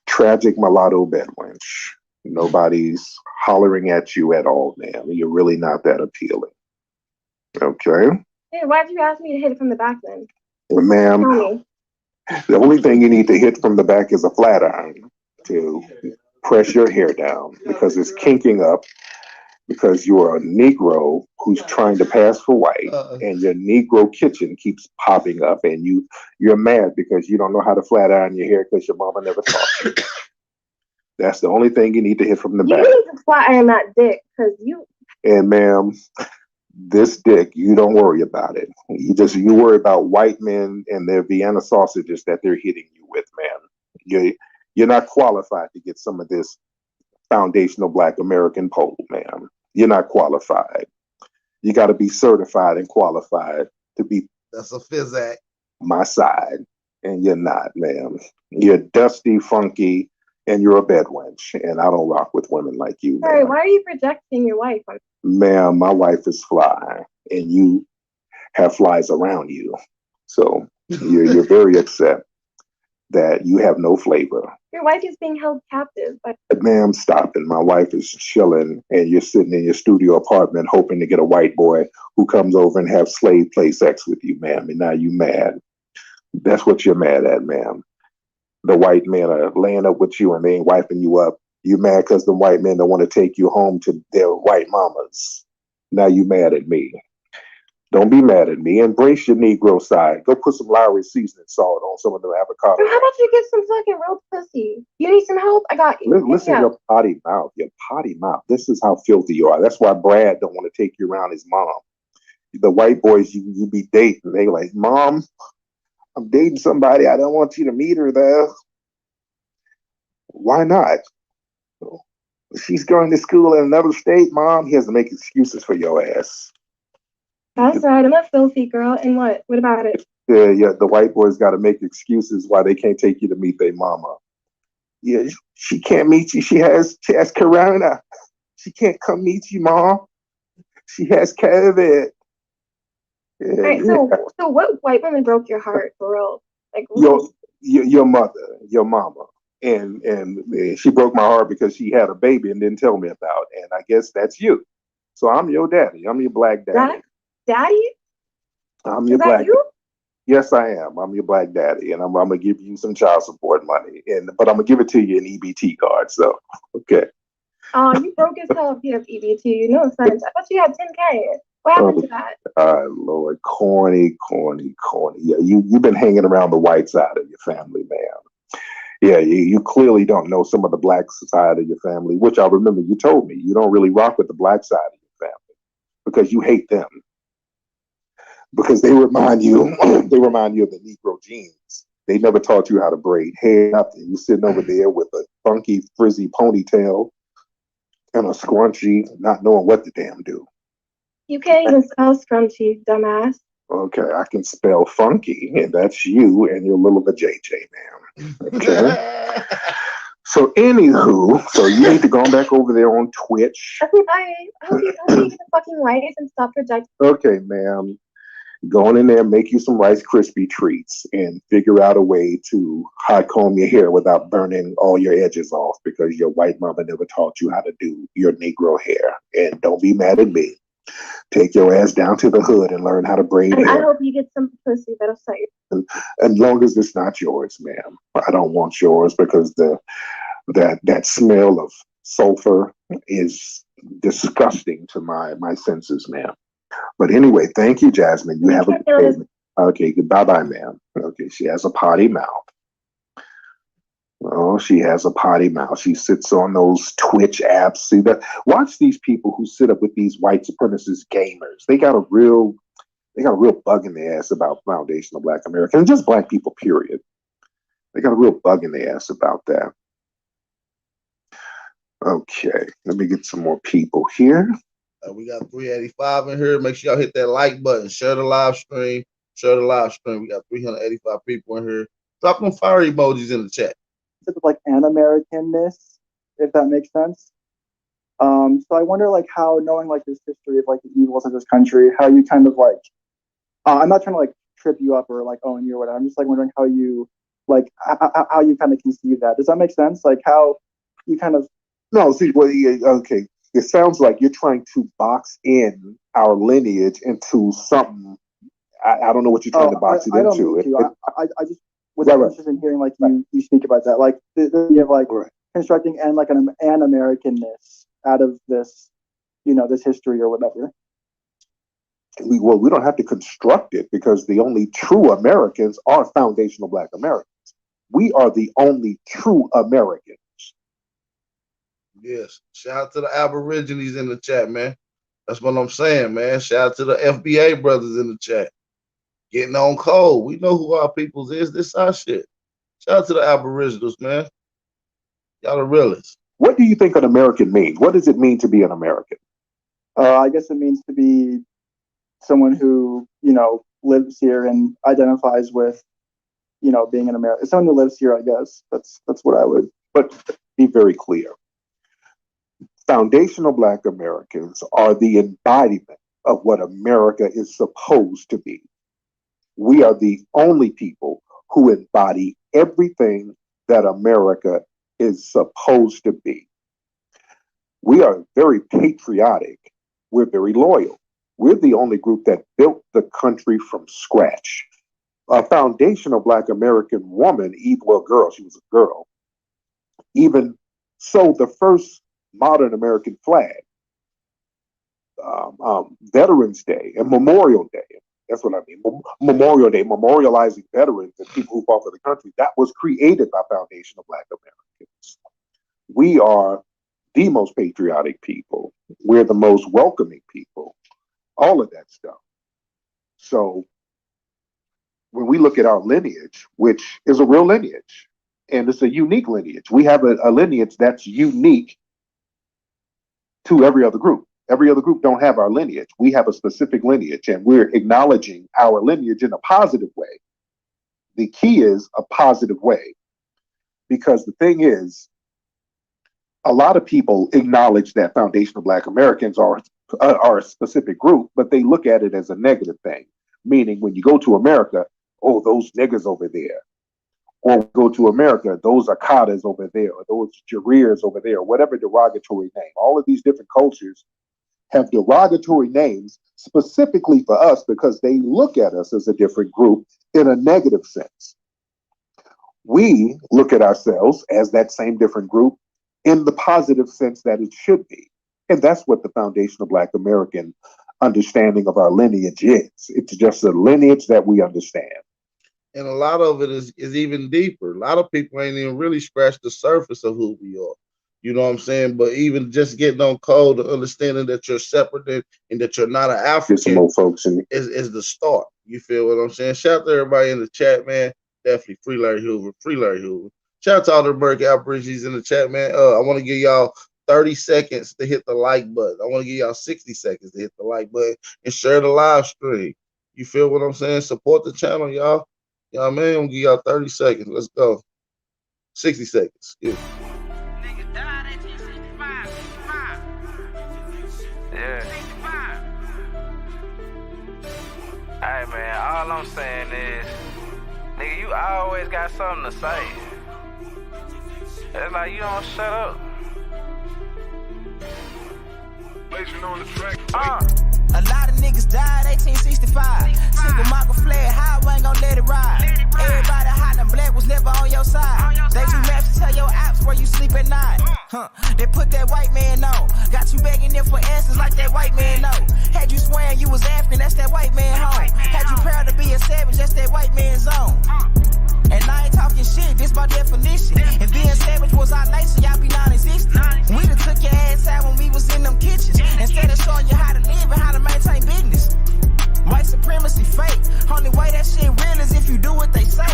tragic mulatto bedwench. Nobody's hollering at you at all, ma'am. You're really not that appealing. Okay? Hey, why'd you ask me to hit it from the back then? Well, ma'am, the only thing you need to hit from the back is a flat iron to press your hair down because it's kinking up because you're a Negro who's trying to pass for white and your Negro kitchen keeps popping up and you're mad because you don't know how to flat iron your hair because your mama never taught you. That's the only thing you need to hit from the back. You need to flat iron that dick because you. And ma'am, this dick, you don't worry about it. You worry about white men and their Vienna sausages that they're hitting you with, ma'am. You're not qualified to get some of this foundational Black American pole, ma'am. You're not qualified. You got to be certified and qualified to be. That's a physic. My side, and you're not, ma'am. You're dusty, funky, and you're a bed wench, and I don't rock with women like you, Sorry, ma'am. why are you projecting your wife? Ma'am, my wife is fly, and you have flies around you. So you're very upset that you have no flavor. Your wife is being held captive. But Ma'am, stop it. My wife is chilling, and you're sitting in your studio apartment hoping to get a white boy who comes over and have slave play sex with you, ma'am, and now you mad. That's what you're mad at, ma'am. The white men are laying up with you and they ain't wiping you up. You mad because the white men don't want to take you home to their white mamas. Now you mad at me. Don't be mad at me. Embrace your Negro side. Go put some Lowry seasoning salt on some of the avocado. how about you get some fucking real pussy? You need some help? I got you. Listen to your potty mouth. Your potty mouth. This is how filthy you are. That's why Brad don't want to take you around his mom. The white boys you be dating, they like, Mom, I'm dating somebody. I don't want you to meet her though. Why not? She's going to school in another state, Mom. He has to make excuses for your ass. That's right. I'm a filthy girl. And what? What about it? Yeah. The white boys got to make excuses why they can't take you to meet their mama. Yeah, she can't meet you. She has corona. She can't come meet you, Mom. She has COVID. Yeah, All right. So what white woman broke your heart for real? Like your mother, your mama. And she broke my heart because she had a baby and didn't tell me about it. And I guess that's you. So I'm your daddy. I'm your black daddy. Daddy? I'm your black. You? Yes, I am. I'm your black daddy, and I'm gonna give you some child support money. But I'm gonna give it to you in EBT card. So okay. Oh, you broke as hell if you have EBT. You know, sense. I thought you had 10K. What happened to that? Lord, corny. Yeah, you've been hanging around the white side of your family, man. Yeah, you clearly don't know some of the black side of your family, which I remember you told me. You don't really rock with the black side of your family because you hate them. Because they remind you of the Negro genes. They never taught you how to braid hair, nothing. You're sitting over there with a funky, frizzy ponytail and a scrunchie, not knowing what to damn do. You can't even spell scrunchy, dumbass. Okay, I can spell funky, and that's you and your little JJ, ma'am. Okay. So anywho, so you need to go back over there on Twitch. Okay, bye. I hope you get the fucking rice and stop projecting. Okay, ma'am. Go on in there, make you some Rice Krispie treats, and figure out a way to hot comb your hair without burning all your edges off because your white mama never taught you how to do your Negro hair. And don't be mad at me. Take your ass down to the hood and learn how to braid hair. I hope you get some pussy that'll set you. As long as it's not yours, ma'am. I don't want yours because that smell of sulfur is disgusting to my senses, ma'am. But anyway, thank you, Jasmine. You have a good day. Okay, bye, ma'am. Okay, she has a potty mouth. Oh, she has a potty mouth. She sits on those Twitch apps. See that? Watch these people who sit up with these white supremacist gamers. They got a real bug in their ass about foundational Black America, and just Black people, period. They got a real bug in their ass about that. Okay, let me get some more people here. We got 385 in here. Make sure y'all hit that like button. Share the live stream. We got 385 people in here. Drop them fire emojis in the chat. Sort of like an-Americanness, if that makes sense. So I wonder like how, knowing like this history of like the evils of this country, how you kind of like, I'm not trying to like trip you up or like own you or whatever. I'm just like wondering how you like how you kind of conceive that. Does that make sense? Like how you kind of okay. It sounds like you're trying to box in our lineage into something. I don't know what you're trying to box it I into. I just was interested in hearing like you speak about that, like the idea of like constructing and like an Americanness out of this, this history or whatever. We don't have to construct it because the only true Americans are foundational Black Americans. We are the only true Americans. Yes. Shout out to the Aborigines in the chat, man. That's what I'm saying, man. Shout out to the FBA brothers in the chat. Getting on cold. We know who our peoples is. This our shit. Shout out to the Aboriginals, man. Y'all the realest. What do you think an American means? What does it mean to be an American? I guess it means to be someone who, lives here and identifies with, being an American. Someone who lives here, I guess. That's what I would But be very clear. Foundational Black Americans are the embodiment of what America is supposed to be. We are the only people who embody everything that America is supposed to be. We are very patriotic. We're very loyal. We're the only group that built the country from scratch. A foundational Black American woman, well, girl, she was a girl, even sewed the first modern American flag. Veterans Day and Memorial Day. That's what I mean. Memorial Day, memorializing veterans and people who fought for the country. That was created by foundational Black Americans. We are the most patriotic people. We're the most welcoming people. All of that stuff. So when we look at our lineage, which is a real lineage, and it's a unique lineage, we have a lineage that's unique to every other group. Every other group don't have our lineage. We have a specific lineage, and we're acknowledging our lineage in a positive way. The key is a positive way, because the thing is, a lot of people acknowledge that foundational Black Americans are a specific group, but they look at it as a negative thing. Meaning, when you go to America, oh, those niggas over there. Or go to America, those Akadas over there, or those Jarirs over there, whatever derogatory name. All of these different cultures have derogatory names specifically for us because they look at us as a different group in a negative sense. We look at ourselves as that same different group in the positive sense that it should be. And that's what the foundational Black American understanding of our lineage is. It's just a lineage that we understand. And a lot of it is even deeper. A lot of people ain't even really scratched the surface of who we are. You know what I'm saying? But even just getting on code to understanding that you're separate and that you're not an African some more folks in is the start. You feel what I'm saying? Shout out to everybody in the chat, man. Definitely free Larry Hoover. Free Larry Hoover. Shout out to all the American Aborigines in the chat, man. I want to give y'all 30 seconds to hit the like button. I want to give y'all 60 seconds to hit the like button and share the live stream. You feel what I'm saying? Support the channel, y'all. Y'all, man, I'm going to give y'all 30 seconds. Let's go. 60 seconds. Excuse me. Yeah. Hey, man, all I'm saying is, nigga, you always got something to say. It's like you don't shut up. On the track. A lot of niggas died 1865. Single Michael fled, how I ain't gon' let it ride. Everybody hollering black was never on your side. They do maps to tell your apps where you sleep at night. They put that white man on. Got you begging them for answers like that white man know. Had you swearing you was African, that's that white man home. Had you proud to be a savage, that's that white man's zone. And I ain't talking shit, this by definition. And being savage was our nature, y'all be non-existent. We done took your ass out when we was in them kitchens. Instead of showing you how to live and how to maintain business. White supremacy fake. Only way that shit real is if you do what they say.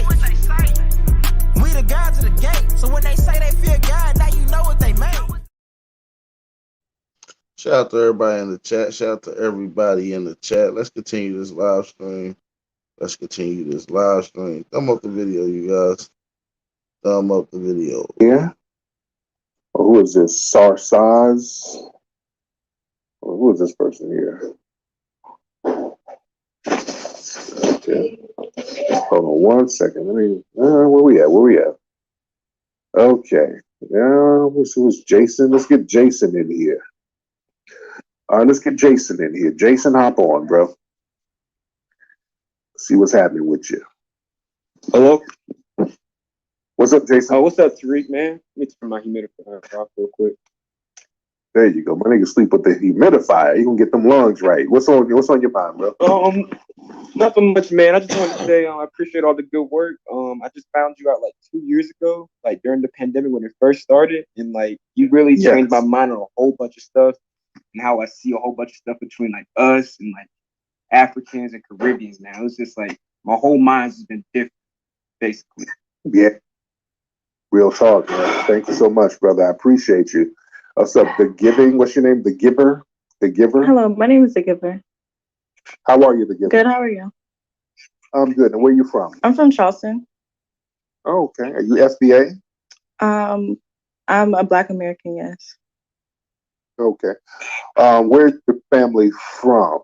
We the gods of the gate, so when they say they fear God, now you know what they made. Shout out to everybody in the chat. Shout out to everybody in the chat. Let's continue this live stream. Let's continue this live stream. Thumb up the video, you guys. Thumb up the video. Yeah. Who is this? Sarsaz? Who is this person here? Okay. Hold on 1 second. Let me. Where we at? Okay. Yeah. Who's Jason? Let's get Jason in here. All right. Let's get Jason in here. Jason, hop on, bro. See what's happening with you. Hello. What's up, Jason? Oh, what's up, Tariq, man? Let me turn my humidifier off real quick. There you go. My nigga sleep with the humidifier. You gonna get them lungs right. What's on your mind, bro? Nothing much, man. I just wanted to say I appreciate all the good work. I just found you out like 2 years ago, like during the pandemic when it first started, and like you really changed my mind on a whole bunch of stuff and how I see a whole bunch of stuff between like us and like Africans and Caribbeans, man. It was just like my whole mind's has been different, basically. Yeah. Real talk, man. Thank you so much, brother. I appreciate you. What's up? The Giving? What's your name? The Giver? The Giver? Hello, my name is The Giver. How are you, The Giver? Good, how are you? I'm good. And where are you from? I'm from Charleston. Oh, okay. Are you FBA? I'm a Black American, yes. Okay. Where's your family from?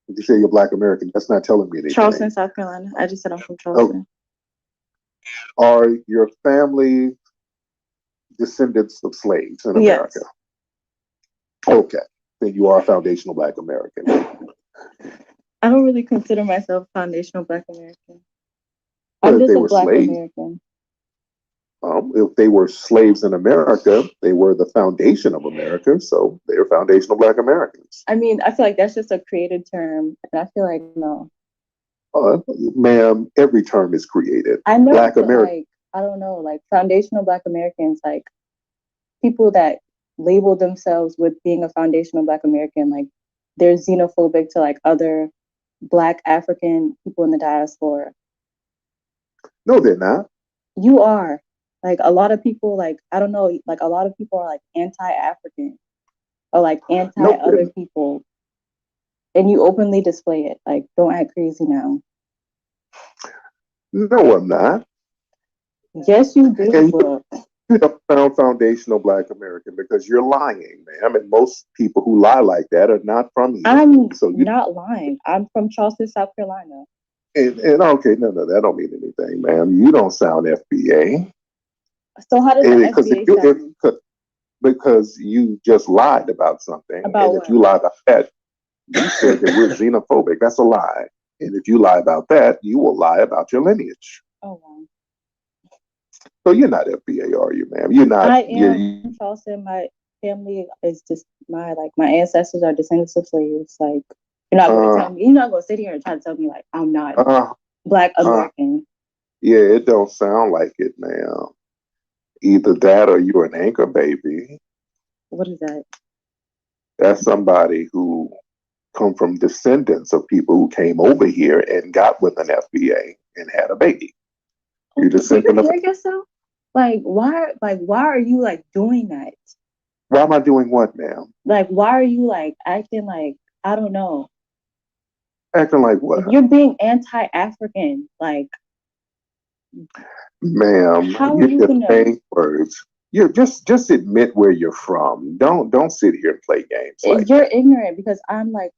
If you say you're Black American, that's not telling me anything. Charleston, South Carolina. I just said I'm from Charleston. Are your family descendants of slaves in America? Yes. Okay. Then you are a foundational Black American. I don't really consider myself foundational Black American. But I'm if just they a were Black slaves, American. if they were slaves in America, they were the foundation of America, so they're foundational Black Americans. I mean, I feel like that's just a created term, and I feel like no. Ma'am, every term is created. I know, Black but American. like I don't know, like foundational Black Americans, like people that label themselves with being a foundational Black American, like they're xenophobic to like other Black African people in the diaspora. No, they're not. You are. Like a lot of people, like I don't know, like a lot of people are like anti-African or like anti-other people, and you openly display it. Like, don't act crazy now. No, I'm not. Yes, you do. And you're a foundational Black American because you're lying, ma'am. And most people who lie like that are not from here. I'm not lying. I'm from Charleston, South Carolina. And okay, no, that don't mean anything, ma'am. You don't sound FBA. So how does the FBA sound? Because you just lied about something. About and what? if you lie about that, you said that we're xenophobic. That's a lie. And if you lie about that, you will lie about your lineage. Oh, wow. So you're not FBA, are you, ma'am? You're not. I am from Charleston. My family is just my ancestors are descendants of slaves. Like you're not going to tell me. You're not going to sit here and try to tell me like I'm not Black American. Yeah, it don't sound like it, ma'am. Either that or you're an anchor baby. What is that? That's somebody who come from descendants of people who came over here and got with an FBA and had a baby. You descendant of yourself? Like why are you like doing that? Why am I doing what, ma'am? Like why are you like acting like I don't know? Acting like what? You're being anti-African, like ma'am. How You're you just gonna saying words. You just admit where you're from. Don't sit here and play games. Like you're ignorant because I'm not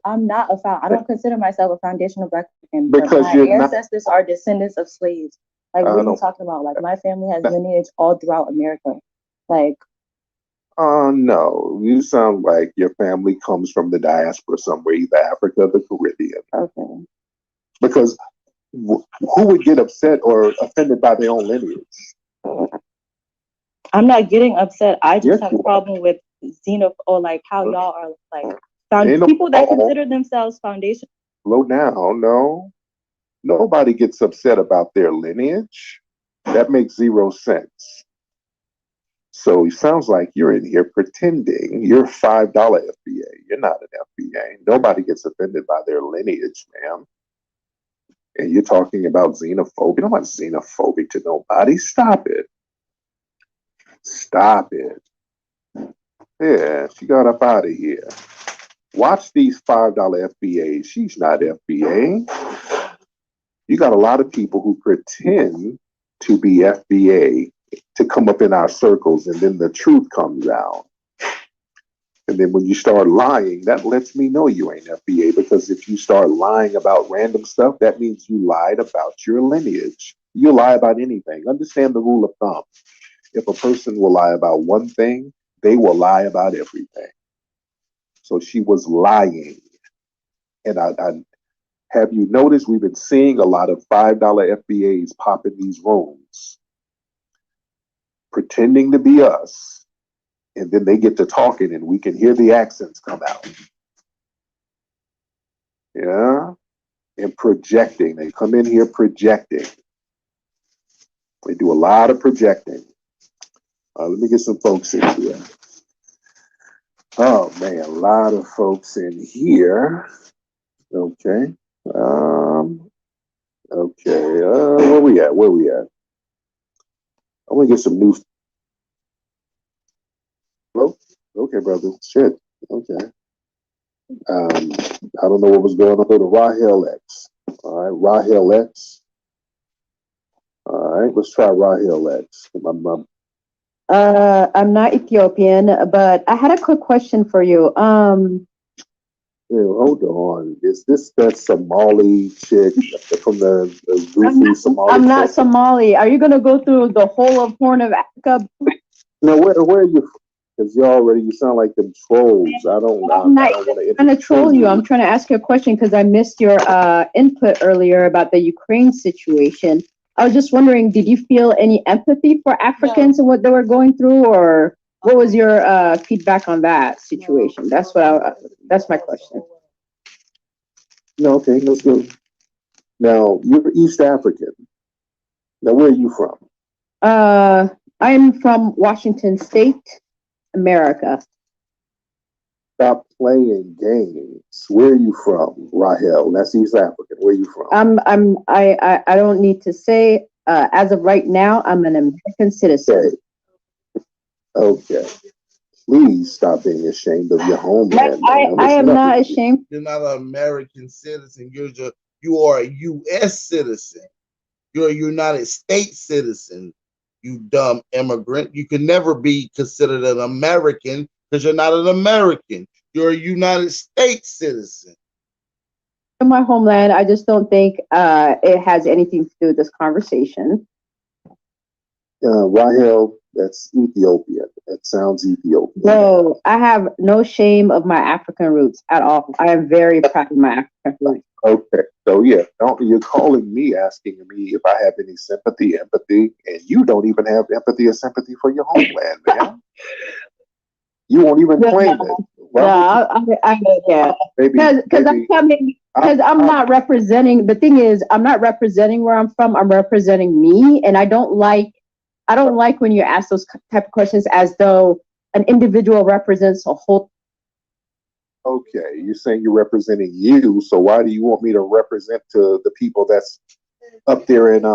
I don't consider myself a foundational Black American. Because my you're ancestors are descendants of slaves. Like what are you talking about? Like my family has lineage all throughout America. Like no. You sound like your family comes from the diaspora somewhere, either Africa or the Caribbean. Okay. Because who would get upset or offended by their own lineage? I'm not getting upset. I just have a problem with or like how y'all are like people that consider themselves foundation. Slow down, no. Nobody gets upset about their lineage. That makes zero sense. So it sounds like you're in here pretending you're $5 FBA. You're not an FBA. Nobody gets offended by their lineage, ma'am. And you're talking about xenophobia. Nobody's xenophobic to nobody. Stop it. Stop it. Yeah, she got up out of here. Watch these $5 FBAs. She's not FBA. You got a lot of people who pretend to be FBA to come up in our circles, and then the truth comes out. And then when you start lying, that lets me know you ain't FBA, because if you start lying about random stuff, that means you lied about your lineage. You lie about anything. Understand the rule of thumb. If a person will lie about one thing, they will lie about everything. So she was lying. And I have you noticed we've been seeing a lot of $5 FBAs pop in these rooms, pretending to be us. And then they get to talking and we can hear the accents come out. Yeah. And projecting. They come in here projecting. They do a lot of projecting. Let me get some folks in here. Oh man, a lot of folks in here. Okay. Okay. Where we at? I want to get some new. Hello? Okay, brother. Shit. Okay. I don't know what was going on. Go to Rahel X. All right, Rahel X. All right, let's try Rahel X. I'm not Ethiopian, but I had a quick question for you. Hold on. Is this that Somali chick from the I'm goofy not, Somali I'm not chick? Somali. Are you gonna go through the whole of Horn of Africa? No, where are you? Because you sound like them trolls. I don't I'm not want to trying to troll you. I'm trying to ask you a question because I missed your input earlier about the Ukraine situation. I was just wondering, did you feel any empathy for Africans and what they were going through, or what was your feedback on that situation? That's my question. No, okay, let's go. Now, you're East African. Now, where are you from? I'm from Washington State, America. Stop playing games. Where are you from, Rahel? That's East African. Where are you from? I don't need to say. As of right now, I'm an American citizen. Okay. Please stop being ashamed of your homeland. I am not ashamed. You're not an American citizen. You are a U.S. citizen. You're a United States citizen. You dumb immigrant. You can never be considered an American because you're not an American. You're a United States citizen. In my homeland, I just don't think it has anything to do with this conversation. Rahel, that's Ethiopian. That sounds Ethiopian. No, I have no shame of my African roots at all. I am very proud of my African roots. Okay, so yeah, you're calling me, asking me if I have any sympathy, empathy, and you don't even have empathy or sympathy for your homeland, man. You won't even claim it. Yeah, because I'm not representing. The thing is, I'm not representing where I'm from. I'm representing me, and I don't like when you ask those type of questions as though an individual represents a whole. Okay, you're saying you're representing you, so why do you want me to represent to the people that's up there in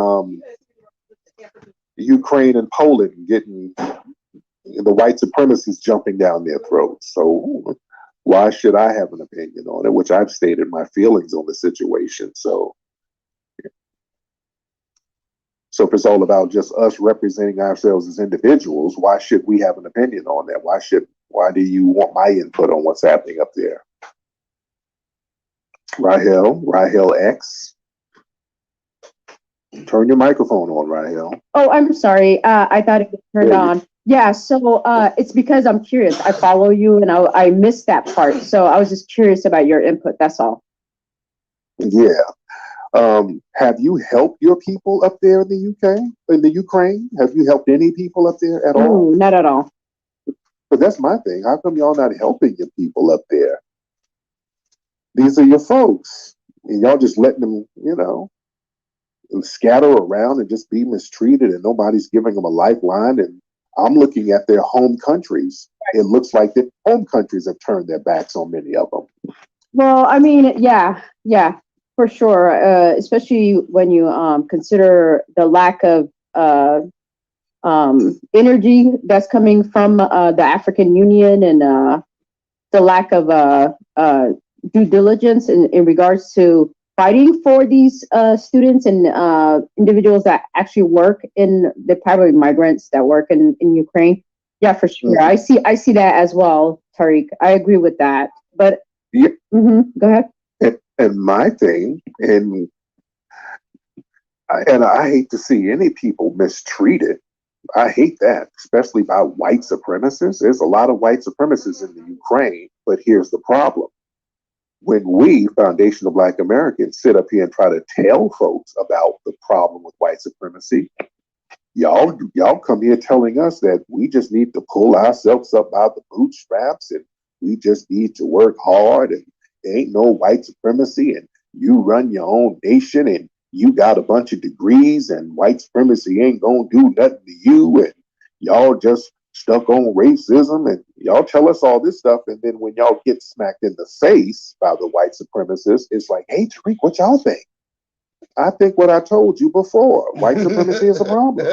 Ukraine and Poland getting the white supremacists jumping down their throats? So why should I have an opinion on it, which I've stated my feelings on the situation? So if it's all about just us representing ourselves as individuals, why should we have an opinion on that? Why do you want my input on what's happening up there? Rahel X. Turn your microphone on, Rahel. Oh, I'm sorry. I thought it was turned on. Yeah, so it's because I'm curious. I follow you and I missed that part. So I was just curious about your input. That's all. Yeah. Have you helped your people up there in the UK, in the Ukraine? Have you helped any people up there at all? Not at all. But that's my thing. How come y'all not helping your people up there? These are your folks. And y'all just letting them, scatter around and just be mistreated, and nobody's giving them a lifeline. And I'm looking at their home countries. It looks like their home countries have turned their backs on many of them. Well, I mean, yeah, for sure. Especially when you consider the lack of energy that's coming from the African Union and the lack of due diligence in regards to fighting for these students and individuals that actually work they're probably migrants that work in Ukraine. Yeah, for sure. Mm-hmm. I see that as well, Tariq. I agree with that. But yeah. Go ahead. And my thing, and I hate to see any people mistreated. I hate that, especially by white supremacists. There's a lot of white supremacists in the Ukraine, but here's the problem. When we, foundational Black Americans, sit up here and try to tell folks about the problem with white supremacy, y'all come here telling us that we just need to pull ourselves up by the bootstraps and we just need to work hard and there ain't no white supremacy and you run your own nation and you got a bunch of degrees and white supremacy ain't gonna do nothing to you and y'all just stuck on racism and y'all tell us all this stuff, and then when y'all get smacked in the face by the white supremacists, it's like, hey, Tariq, what y'all think? I think what I told you before. White supremacy is a problem.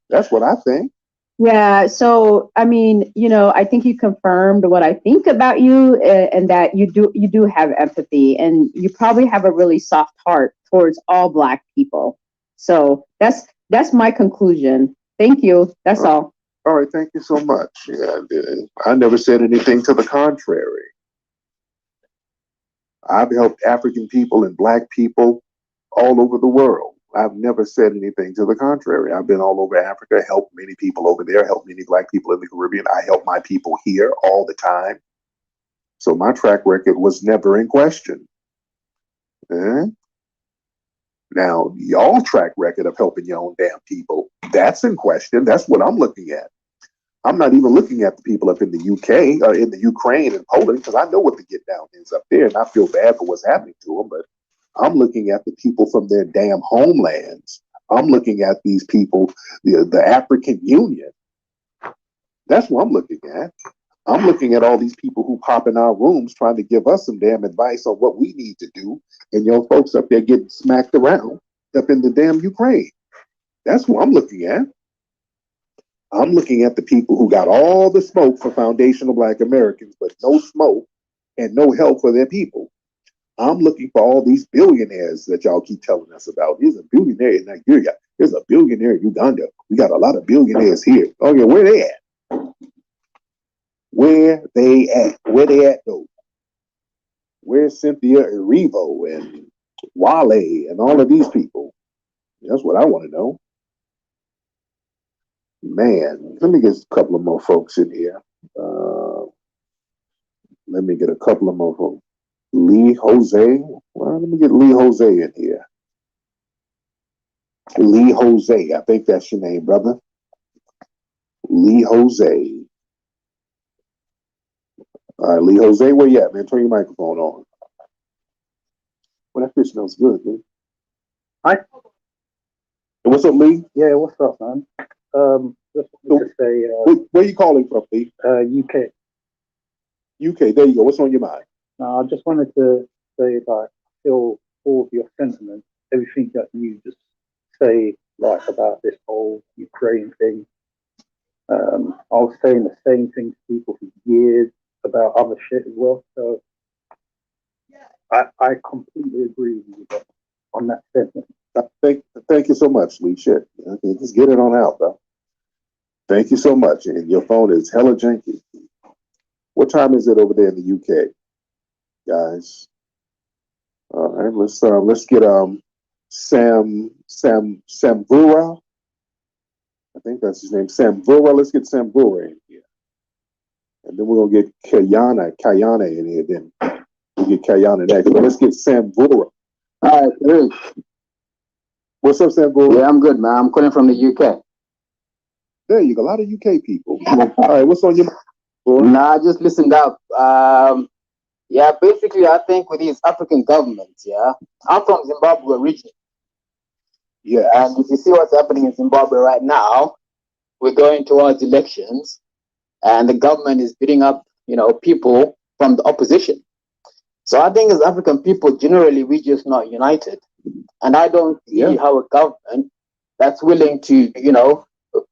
That's what I think. Yeah, so I mean, I think you confirmed what I think about you, and that you do have empathy, and you probably have a really soft heart towards all Black people. So that's my conclusion. Thank you. That's all. All right, thank you so much. Yeah, I never said anything to the contrary. I've helped African people and Black people all over the world. I've never said anything to the contrary. I've been all over Africa, helped many people over there, helped many Black people in the Caribbean. I help my people here all the time. So my track record was never in question. Now, y'all track record of helping your own damn people, that's in question. That's what I'm looking at. I'm not even looking at the people up in the UK or in the Ukraine and Poland because I know what the get down is up there and I feel bad for what's happening to them. But I'm looking at the people from their damn homelands. I'm looking at these people, the African Union. That's what I'm looking at. I'm looking at all these people who pop in our rooms trying to give us some damn advice on what we need to do. And your folks up there getting smacked around up in the damn Ukraine. That's what I'm looking at. I'm looking at the people who got all the smoke for foundational Black Americans, but no smoke and no help for their people. I'm looking for all these billionaires that y'all keep telling us about. There's a billionaire in Nigeria. There's a billionaire in Uganda. We got a lot of billionaires here. Oh yeah, where they at? Where they at? Where they at though? Where's Cynthia Erivo and Wale and all of these people? That's what I want to know. Man, let me get a couple of more folks in here. Let me get a couple of more folks. Lee Jose. Well, let me get Lee Jose in here. Lee Jose. I think that's your name, brother. Lee Jose. All right, Lee Jose, where you at, man? Turn your microphone on. Well, that fish smells good, man. Hi. What's up, Lee? Yeah, what's up, man? Just wanted to say, where you calling from, Lee? UK. UK, there you go. What's on your mind? I just wanted to say, like, I feel all of your sentiments, everything that you just say, like, about this whole Ukraine thing. I was saying the same thing to people for years about other shit as well. So I completely agree with you on that sentiment. Thank you so much, Lee. Shit. Okay, just get it on out, bro. Thank you so much. And your phone is hella janky. What time is it over there in the UK, guys? All right, let's get Samvura. I think that's his name, Samvura. Let's get Samvura in here, and then we're gonna get Kayana in here. Then we get Kayana next. But let's get Samvura. All right, Tariq. What's up, Samvura? Yeah, I'm good, man. I'm calling from the UK. There you go. A lot of UK people. All right, what's on your mind? Nah, I just listened up. Yeah, basically, I think with these African governments, yeah, I'm from Zimbabwe originally. Yeah. And if you see what's happening in Zimbabwe right now, we're going towards elections, and the government is beating up, people from the opposition. So I think as African people, generally, we're just not united. And I don't see how a government that's willing to,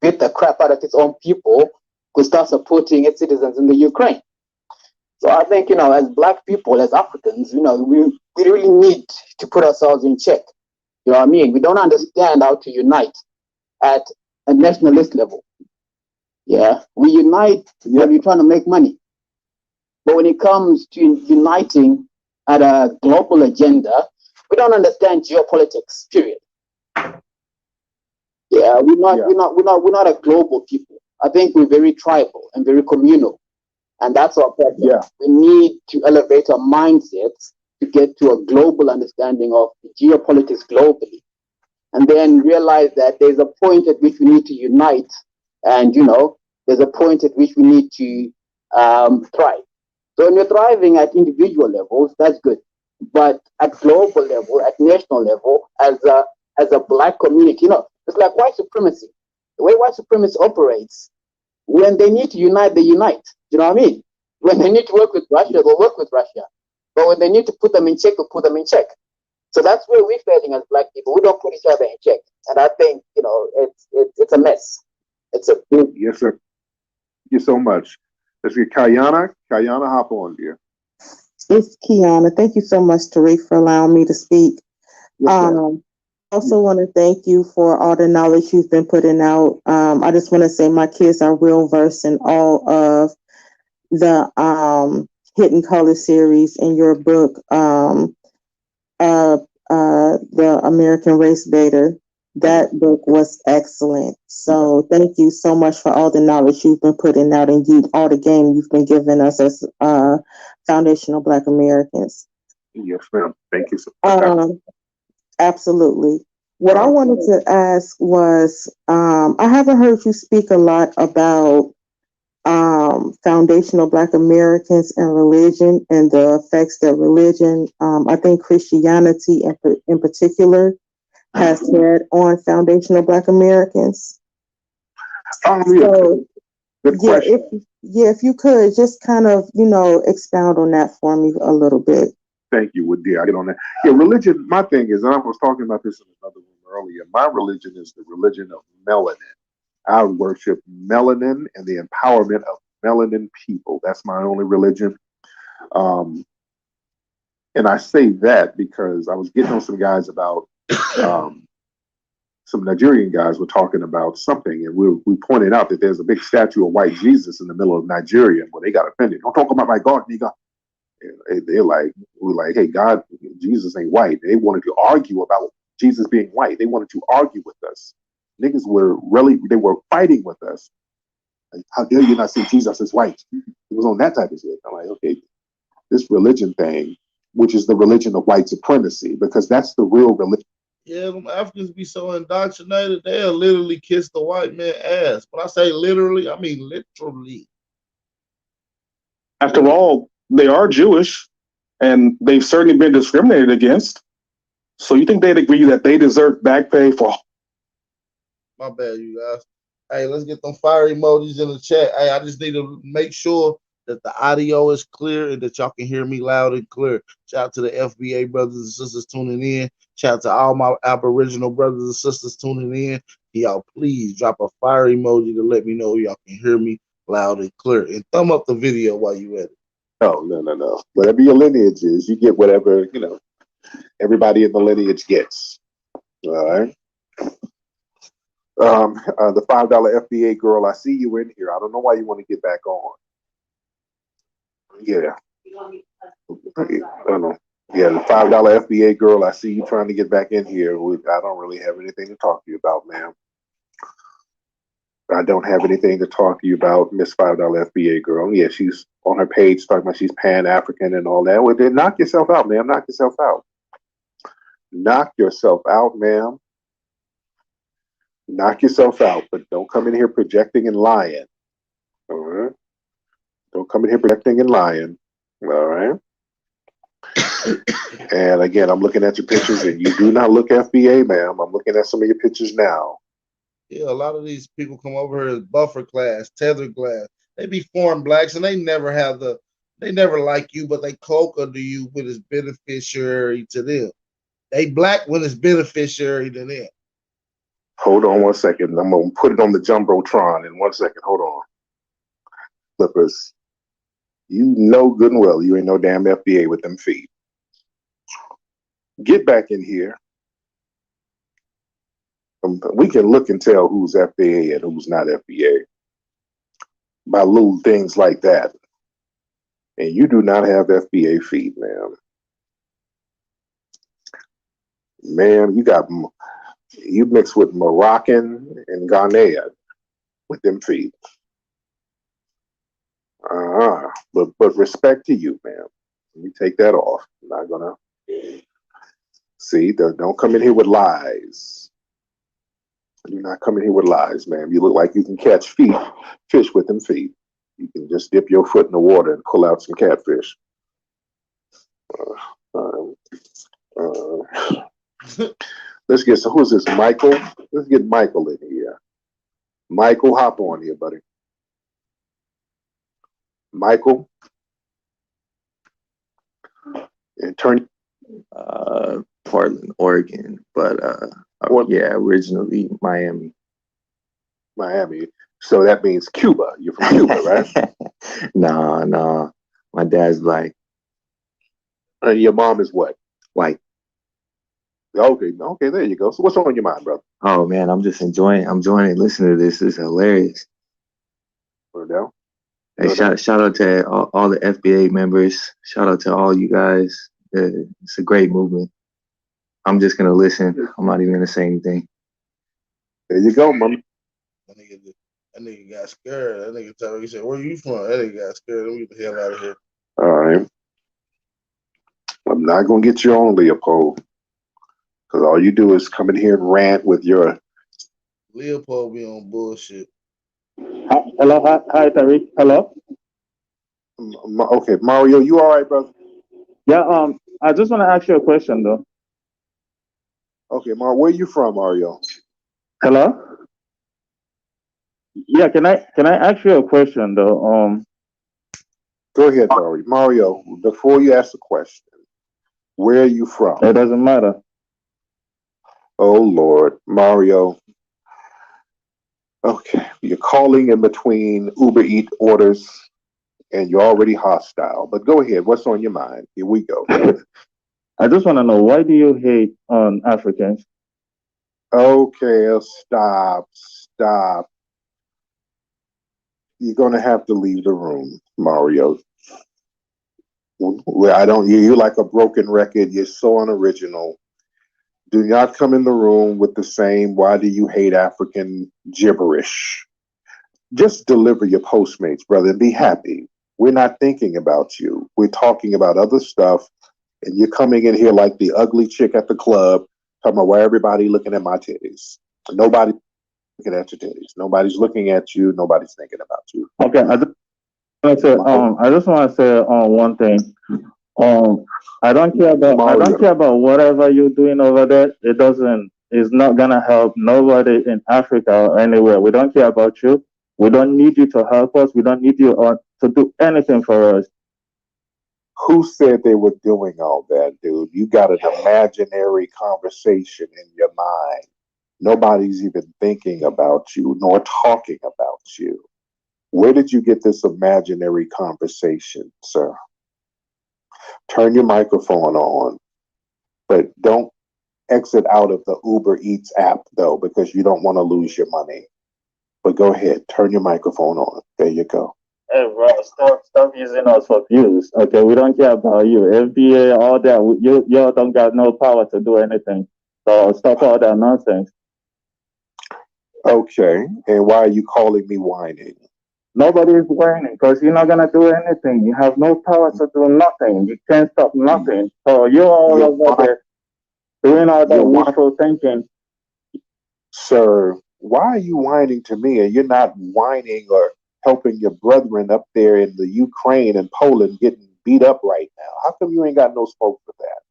beat the crap out of its own people could start supporting its citizens in the Ukraine. So I think, as Black people, as Africans, we really need to put ourselves in check. You know what I mean? We don't understand how to unite at a nationalist level. Yeah, we unite when we're trying to make money. But when it comes to uniting at a global agenda, we don't understand geopolitics, period. Yeah, we're not a global people. I think we're very tribal and very communal. And that's our problem. Yeah. We need to elevate our mindsets to get to a global understanding of geopolitics globally. And then realize that there's a point at which we need to unite. And, there's a point at which we need to thrive. So when you're thriving at individual levels, that's good. But at global level, at national level, as a Black community, it's like white supremacy. The way white supremacy operates, when they need to unite, they unite. You know what I mean? When they need to work with Russia, they'll work with Russia. But when they need to put them in check, they'll put them in check. So that's where we're failing as Black people. We don't put each other in check. And I think, it's a mess. It's a big... Yes, sir. Thank you so much. Let's get Kayana. Kayana, hop on, dear. It's Kiana. Thank you so much, Tariq, for allowing me to speak. Yes, also want to thank you for all the knowledge you've been putting out. I just want to say my kids are real versed in all of the Hidden Color series in your book, The American Race Data. That book was excellent. So thank you so much for all the knowledge you've been putting out and all the game you've been giving us as foundational Black Americans. Yes, ma'am. Thank you so much. Absolutely. What I wanted to ask was, I haven't heard you speak a lot about foundational Black Americans and religion and the effects that religion, I think Christianity in particular, has had on foundational Black Americans. So, good question. If you could just kind of, expound on that for me a little bit. Thank you, Woody. I get on that. Yeah, religion, my thing is, and I was talking about this in another room earlier, my religion is the religion of melanin. I worship melanin and the empowerment of melanin people. That's my only religion. And I say that because I was getting on some guys about, some Nigerian guys were talking about something, and we pointed out that there's a big statue of white Jesus in the middle of Nigeria, where they got offended. Don't talk about my God, nigga. We're like, hey, God, Jesus ain't white. They wanted to argue about Jesus being white. They wanted to argue with us. Niggas they were fighting with us. Like, how dare you not see Jesus as white? It was on that type of shit. I'm like, okay, this religion thing, which is the religion of white supremacy, because that's the real religion. Yeah, them Africans be so indoctrinated, they'll literally kiss the white man's ass. When I say literally, I mean literally. After all, they are Jewish, and they've certainly been discriminated against. So you think they'd agree that they deserve back pay for? My bad, you guys. Hey, let's get them fire emojis in the chat. Hey, I just need to make sure that the audio is clear and that y'all can hear me loud and clear. Shout out to the FBA brothers and sisters tuning in. Shout out to all my Aboriginal brothers and sisters tuning in. Y'all please drop a fire emoji to let me know y'all can hear me loud and clear. And thumb up the video while you at it. No. Whatever your lineage is, you get whatever, everybody in the lineage gets. All right. The $5 FBA girl, I see you in here. I don't know why you want to get back on. Yeah. I don't know. Yeah, the $5 FBA girl, I see you trying to get back in here. I don't really have anything to talk to you about, ma'am. I don't have anything to talk to you about, Miss $5 FBA girl. Yeah, she's on her page talking about she's Pan-African and all that. Well, then knock yourself out, ma'am. Knock yourself out. Knock yourself out, ma'am. Knock yourself out, but don't come in here projecting and lying. All right? Don't come in here projecting and lying. All right? And again, I'm looking at your pictures, and you do not look FBA, ma'am. I'm looking at some of your pictures now. Yeah, a lot of these people come over here as buffer class, tether class. They be foreign blacks, and they never like you, but they cloak under you when it's beneficiary to them. They black when it's beneficiary to them. Hold on 1 second. I'm going to put it on the Jumbotron in 1 second. Hold on. Flippers, you know good and well you ain't no damn FBA with them feet. Get back in here. We can look and tell who's FBA and who's not FBA by little things like that. And you do not have FBA feet, ma'am. Ma'am, you mix with Moroccan and Ghanaian with them feet. But respect to you, ma'am. Let me take that off. I'm not gonna see. Don't come in here with lies. You're not coming here with lies, ma'am. You look like you can catch fish with them feet. You can just dip your foot in the water and pull out some catfish. Let's get, so who's this, Michael? Let's get Michael in here. Michael, hop on here, buddy. Michael. Attorney. Portland, Oregon, but yeah, originally Miami. Miami. So that means Cuba. You're from Cuba, right? Nah. My dad's black. And your mom is what? White. Okay, there you go. So what's on your mind, brother? Oh man, I'm enjoying it. Listening to this is hilarious. Put it down. Hey, shout out to all the FBA members. Shout out to all you guys. It's a great movement. I'm just gonna listen. I'm not even gonna say anything. There you go, mama. That nigga got scared. That nigga Tariq said, "Where you from?" That nigga got scared. Let me get the hell out of here. All right. I'm not gonna get you on, Leopold, because all you do is come in here and rant with your. Leopold be on bullshit. Hello, hi, Tariq. Hello. Okay, Mario, you all right, brother? Yeah. I just want to ask you a question, though. Okay, Mario, where you from, Mario? Hello. Yeah. Can I ask you a question, though? Go ahead, Mario. Mario, before you ask the question, where are you from? It doesn't matter. Oh Lord, Mario. Okay, you're calling in between Uber Eat orders, and you're already hostile. But go ahead. What's on your mind? Here we go. I just want to know, why do you hate on Africans? Okay, stop. You're gonna have to leave the room, Mario. I don't. You're like a broken record. You're so unoriginal. Do not come in the room with the same "why do you hate African" gibberish. Just deliver your Postmates, brother, and be happy. We're not thinking about you. We're talking about other stuff, and you're coming in here like the ugly chick at the club, talking about why everybody looking at my titties. Nobody looking at your titties. Nobody's looking at you. Nobody's thinking about you. Okay, I just want to say one thing. I don't care about whatever you're doing over there. It's not gonna help nobody in Africa or anywhere. We don't care about you. We don't need you to help us. We don't need you to do anything for us. Who said they were doing all that, dude? You got an imaginary conversation in your mind. Nobody's even thinking about you nor talking about you. Where did you get this imaginary conversation, sir? Turn your microphone on, but don't exit out of the Uber Eats app, though, because you don't want to lose your money. But go ahead, turn your microphone on. There you go. Hey, bro, stop using us for views. Okay, we don't care about you. FBA, all that. You don't got no power to do anything. So stop all that nonsense. Okay, and why are you calling me whining? Nobody is whining because you're not gonna do anything. You have no power to do nothing. You can't stop nothing. So you're all over there doing all that wishful thinking. Sir, why are you whining to me and you're not whining or helping your brethren up there in the Ukraine and Poland getting beat up right now? How come you ain't got no smoke for that?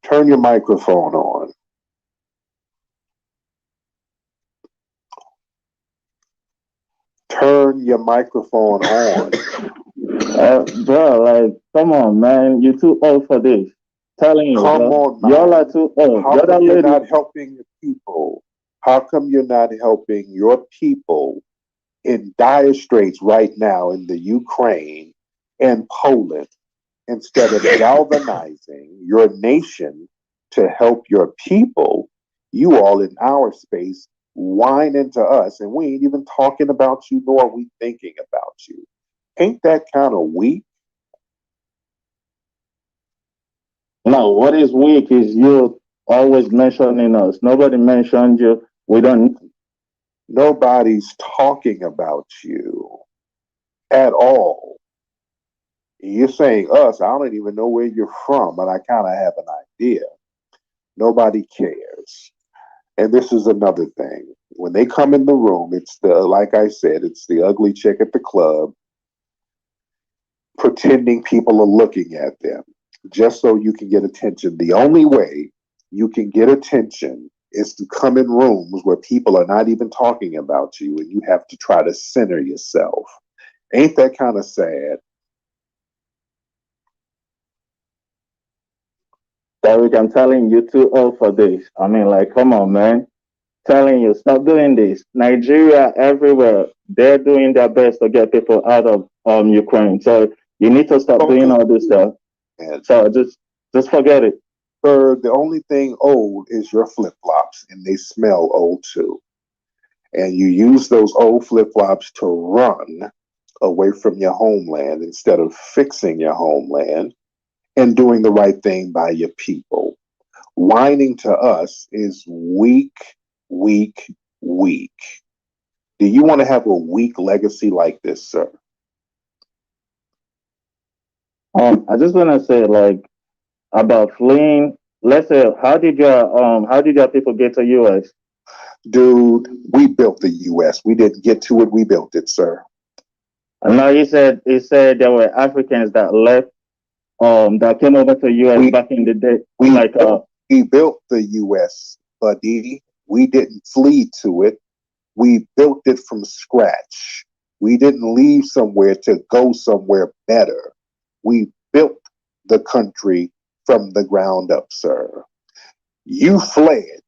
Turn your microphone on. Turn your microphone on. Bro, like, come on, man. You're too old for this. Telling you, Come bro. on, man. Y'all are too old. How come you're not helping the people? How come you're not helping your people in dire straits right now in the Ukraine and Poland instead of galvanizing your nation to help your people? You all in our space whining to us, and we ain't even talking about you, nor are we thinking about you. Ain't that kind of weak? No, what is weak is you always mentioning us. Nobody mentioned you. We don't. Nobody's talking about you at all. You're saying us. I don't even know where you're from, but I kind of have an idea. Nobody cares. And this is another thing. When they come in the room, it's like I said, it's the ugly chick at the club pretending people are looking at them just so you can get attention. The only way you can get attention is to come in rooms where people are not even talking about you and you have to try to center yourself. Ain't that kind of sad? Tariq, I'm telling you, too old for this. I mean, like, come on, man. Telling you, stop doing this. Nigeria, everywhere, they're doing their best to get people out of Ukraine. So you need to stop doing all this stuff. So just forget it. The only thing old is your flip flops, and they smell old too. And you use those old flip flops to run away from your homeland instead of fixing your homeland and doing the right thing by your people. Whining to us is weak, weak, weak. Do you want to have a weak legacy like this, sir? I just wanna say like about fleeing. Let's say how did your people get to US? Dude, we built the US. We didn't get to it, we built it, sir. No, he said there were Africans that left that came over to US back in the day. We built the US, buddy. We didn't flee to it. We built it from scratch. We didn't leave somewhere to go somewhere better. We built the country from the ground up, sir. You fled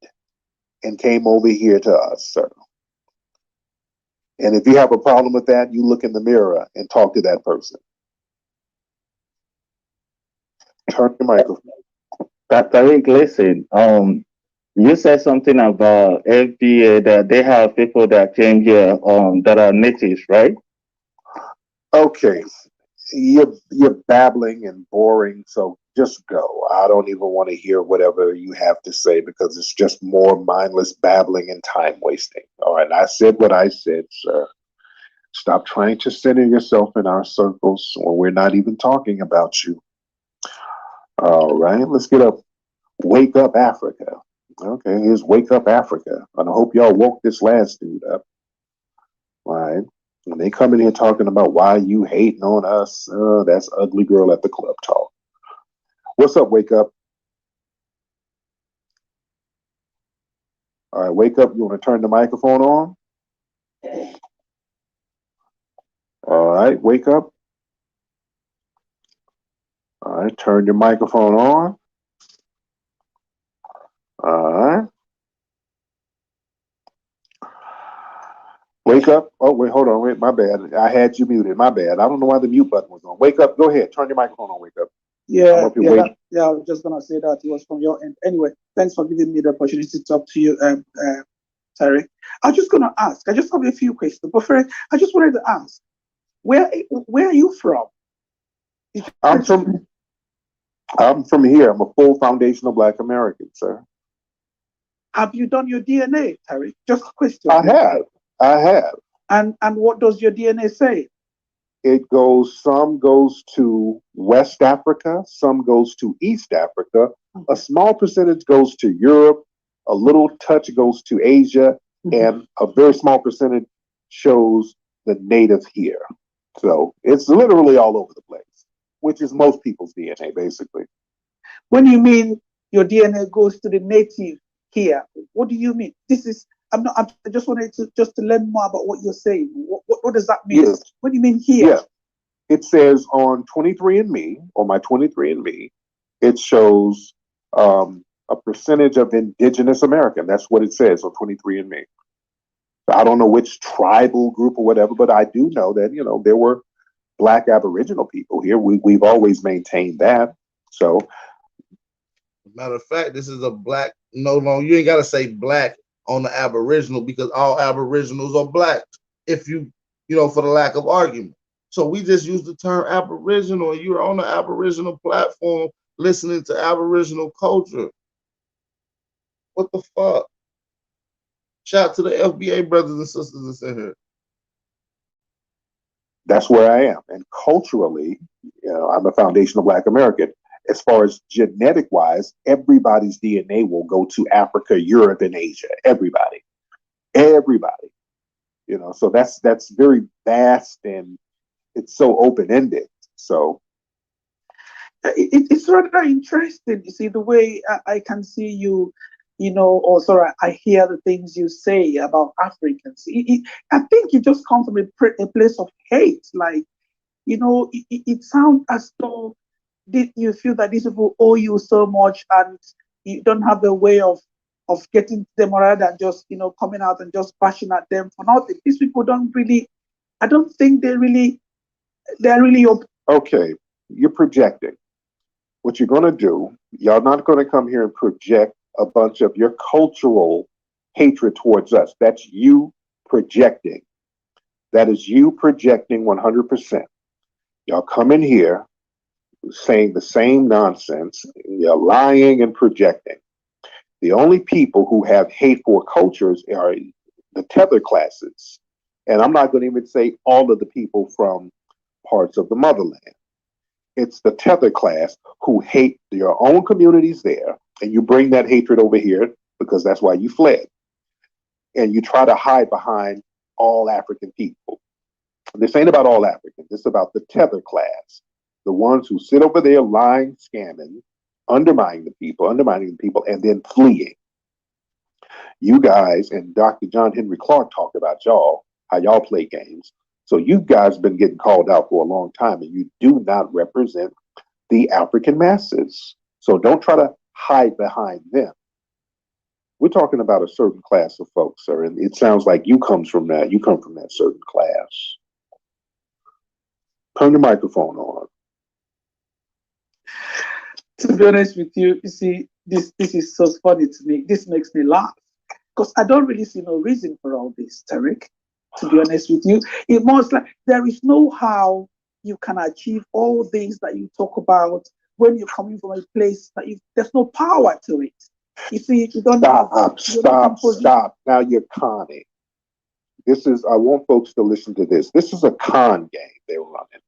and came over here to us, sir. And if you have a problem with that, you look in the mirror and talk to that person. Turn your microphone. Tariq, listen. You said something about FBA that they have people that came here that are natives, right? Okay, you're babbling and boring, so just go. I don't even want to hear whatever you have to say because it's just more mindless babbling and time wasting. All right, I said what I said, sir. Stop trying to center yourself in our circles when we're not even talking about you. All right, let's get up. Wake up, Africa. Okay, here's Wake Up Africa. And I hope y'all woke this last dude up. All right. When they come in here talking about why you hating on us, that's ugly girl at the club talk. What's up, Wake Up? All right, Wake Up. You want to turn the microphone on? All right, Wake Up. All right, turn your microphone on. All right. Wake Up. Oh, wait, hold on. Wait, my bad. I had you muted. My bad. I don't know why the mute button was on. Wake Up. Go ahead. Turn your microphone on, Wake Up. Yeah, I was just gonna say that it was from your end. Anyway, thanks for giving me the opportunity to talk to you, Tariq. I was just gonna ask. I just have a few questions, but first, I just wanted to ask, where are you from? I'm from here. I'm a full foundational Black American, sir. Have you done your DNA, Tariq? Just a question. I have. And what does your DNA say? Some goes to West Africa, some goes to East Africa, a small percentage goes to Europe, a little touch goes to Asia, and a very small percentage shows the native here. So it's literally all over the place, which is most people's DNA, basically. When you mean your DNA goes to the native here, what do you mean? I just wanted to learn more about what you're saying. What does that mean? Yes. What do you mean here? Yeah. It says on 23andMe, on my 23andMe, it shows a percentage of indigenous American. That's what it says on 23andMe. So I don't know which tribal group or whatever, but I do know that, there were Black Aboriginal people here. We've always maintained that. So. Matter of fact, this is a Black, no longer, you ain't got to say Black on the Aboriginal because all Aboriginals are Black, if you for the lack of argument. So we just use the term Aboriginal, and you're on the Aboriginal platform listening to Aboriginal culture. What the fuck? Shout out to the FBA brothers and sisters that's in here. That's where I am. And culturally, I'm a foundational Black American. As far as genetic wise, everybody's DNA will go to Africa, Europe, and Asia. Everybody. So that's very vast and it's so open-ended. So it's rather interesting. You see the way I can see you, also I hear the things you say about Africans. I think you just come from a place of hate. Like, it sounds as though you feel that these people owe you so much and you don't have a way of getting them rather than just, coming out and just bashing at them for nothing. These people I don't think they're really okay, you're projecting. what you're going to do, y'all not going to come here and project a bunch of your cultural hatred towards us. That's you projecting. That is you projecting 100%. Y'all come in here saying the same nonsense. You're lying and projecting. The only people who have hate for cultures are the tether classes. And I'm not going to even say all of the people from parts of the motherland. It's the tether class who hate your own communities there, and you bring that hatred over here because that's why you fled. And you try to hide behind all African people. This ain't about all Africans. This is about the tether class, the ones who sit over there lying, scamming, undermining the people, and then fleeing. You guys and Dr. John Henry Clark talked about y'all, how y'all play games. So you guys been getting called out for a long time, and you do not represent the African masses. So don't try to hide behind them. We're talking about a certain class of folks, sir, and it sounds like you come from that certain class. Turn your microphone on. To be honest with you, you see, this is so funny to me. This makes me laugh because I don't really see no reason for all this, Tariq. To be honest with you, it must like there is no how you can achieve all things that you talk about when you're coming from a place that there's no power to it. You see, you don't stop. Now you're conning. This is, I want folks to listen to this. This is a con game they're running.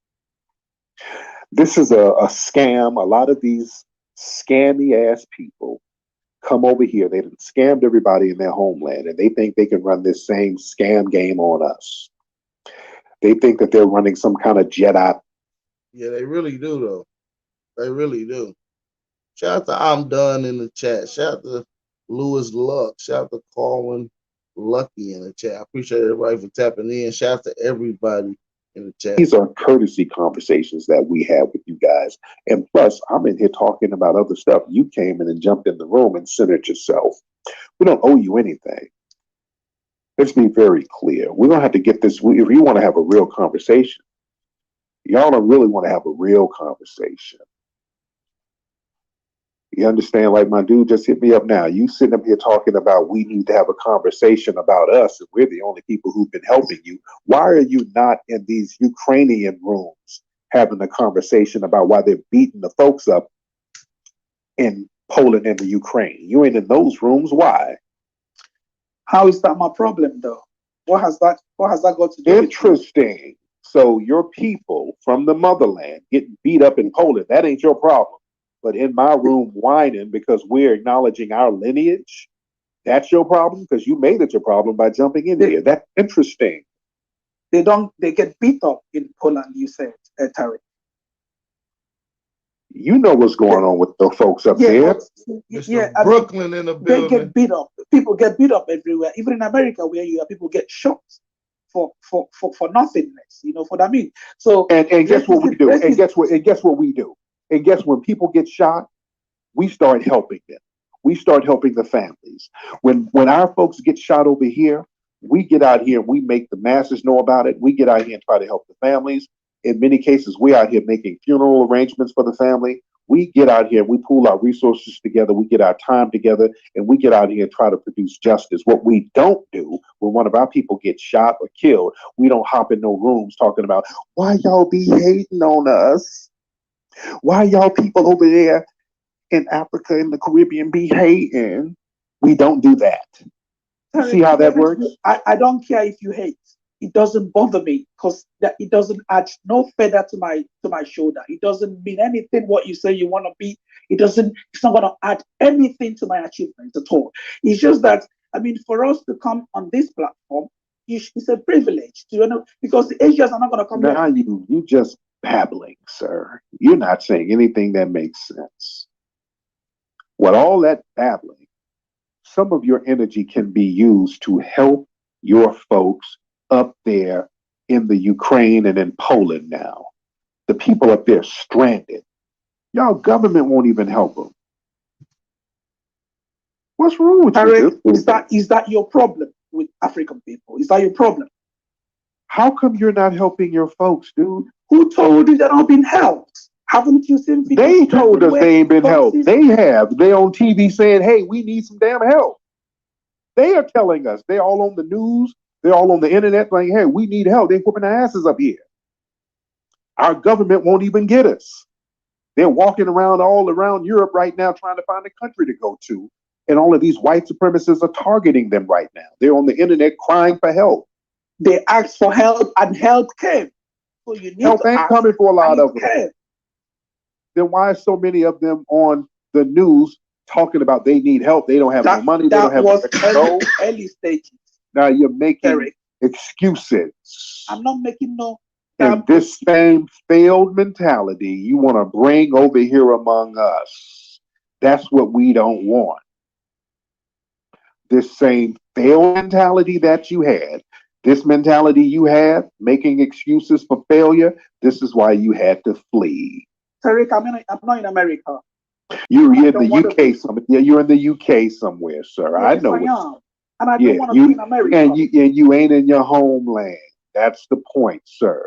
This is a scam. A lot of these scammy ass people come over here. They've scammed everybody in their homeland, and they think they can run this same scam game on us. They think that they're running some kind of Jedi. Yeah, they really do, though. They really do. Shout out to I'm Done in the chat. Shout out to Lewis Luck. Shout out to Carwin Lucky in the chat. I appreciate everybody for tapping in. Shout out to everybody in the chat. These are courtesy conversations that we have with you guys. And plus, I'm in here talking about other stuff. You came in and jumped in the room and centered yourself. We don't owe you anything. Let's be very clear. We're going to have to get this. If you want to have a real conversation, y'all don't really want to have a real conversation. You understand? Like my dude just hit me up now. You sitting up here talking about we need to have a conversation about us, and we're the only people who've been helping you. Why are you not in these Ukrainian rooms having a conversation about why they're beating the folks up in Poland and the Ukraine? You ain't in those rooms. Why? How is that my problem, though? What has that got to do? Interesting. So your people from the motherland getting beat up in Poland, that ain't your problem. But in my room whining because we're acknowledging our lineage, that's your problem? Because you made it your problem by jumping in here. That's interesting. They get beat up in Poland, you said, Tariq. You know what's going on with the folks up there. Brooklyn in the building. They get beat up. People get beat up everywhere. Even in America, where you have people get shot for nothingness. You know what I mean? So and guess what we do? And guess what we do? And guess when people get shot, we start helping them. We start helping the families. When our folks get shot over here, we get out here and we make the masses know about it. We get out here and try to help the families. In many cases, we're out here making funeral arrangements for the family. We get out here, we pool our resources together, we get our time together, and we get out here and try to produce justice. What we don't do when one of our people gets shot or killed, we don't hop in no rooms talking about why y'all be hating on us. Why y'all people over there in Africa and the Caribbean be hating? We don't do that. See how that works? I don't care if you hate. It doesn't bother me because it doesn't add no feather to my shoulder. It doesn't mean anything what you say you want to be. It's not going to add anything to my achievements at all. It's just that, I mean, for us to come on this platform, it's a privilege, because the Asians are not going to come now here. You just babbling, sir. You're not saying anything that makes sense. With all that babbling, some of your energy can be used to help your folks up there in the Ukraine and in Poland now. The people up there stranded. Y'all government won't even help them. What's wrong with you? Is that your problem with African people? Is that your problem? How come you're not helping your folks, dude? Who told you they're not being helped? Haven't you seen videos? They told us they ain't been helped. They have. They on TV saying, hey, we need some damn help. They are telling us. They're all on the news. They're all on the internet saying, hey, we need help. They're whooping their asses up here. Our government won't even get us. They're walking around all around Europe right now trying to find a country to go to. And all of these white supremacists are targeting them right now. They're on the internet crying for help. They asked for help and help came. So you need help to ain't ask coming for a lot of them. came. Then why are so many of them on the news talking about they need help? They don't have no money. They don't have early stages. Now you're making Tariq. excuses. I'm not making no. And this same failed mentality you want to bring over here among us. That's what we don't want. This same failed mentality that you had, this mentality you had, making excuses for failure, this is why you had to flee. Tariq, I'm not in America. You're in the UK somewhere. Yeah, you're in the UK somewhere, sir. Yes, I know. I am. And I don't want to be in America. And you ain't in your homeland. That's the point, sir.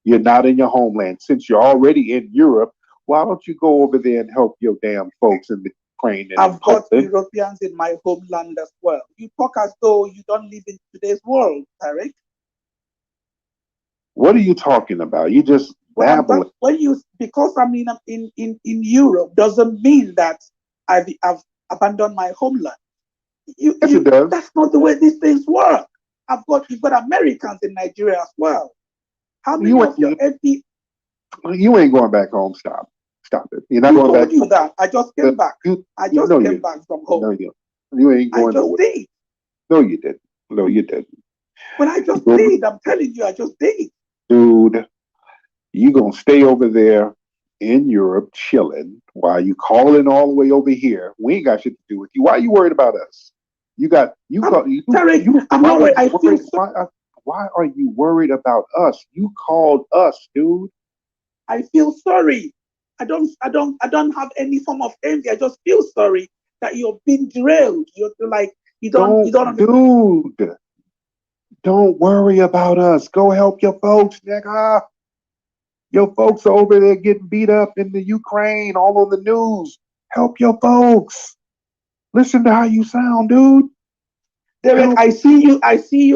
You're not in your homeland. Since you're already in Europe, why don't you go over there and help your damn folks in the Ukraine? I've got Europeans in my homeland as well. You talk as though you don't live in today's world, Tariq. What are you talking about? You just babbling. Because I'm in Europe doesn't mean that I've abandoned my homeland. Yes, it does. That's not the way these things work. You've got Americans in Nigeria as well. How many of your FBA? You ain't going back home. Stop it. You're not going back. You that. I just came back. I just came back from home. No, you ain't going nowhere. Did. No, you didn't. No, you didn't. But I just did. I'm telling you, I just did. Dude, you gonna stay over there in Europe chilling while you calling all the way over here. We ain't got shit to do with you. Why are you worried about us? Tariq, I'm not worried. I feel why are you worried about us? You called us, dude. I feel sorry. I don't have any form of envy. I just feel sorry that you're being derailed. You're like you don't dude. Don't worry about us. Go help your folks, nigga. Your folks are over there getting beat up in the Ukraine, all on the news. Help your folks. Listen to how you sound, dude. Derek, I see you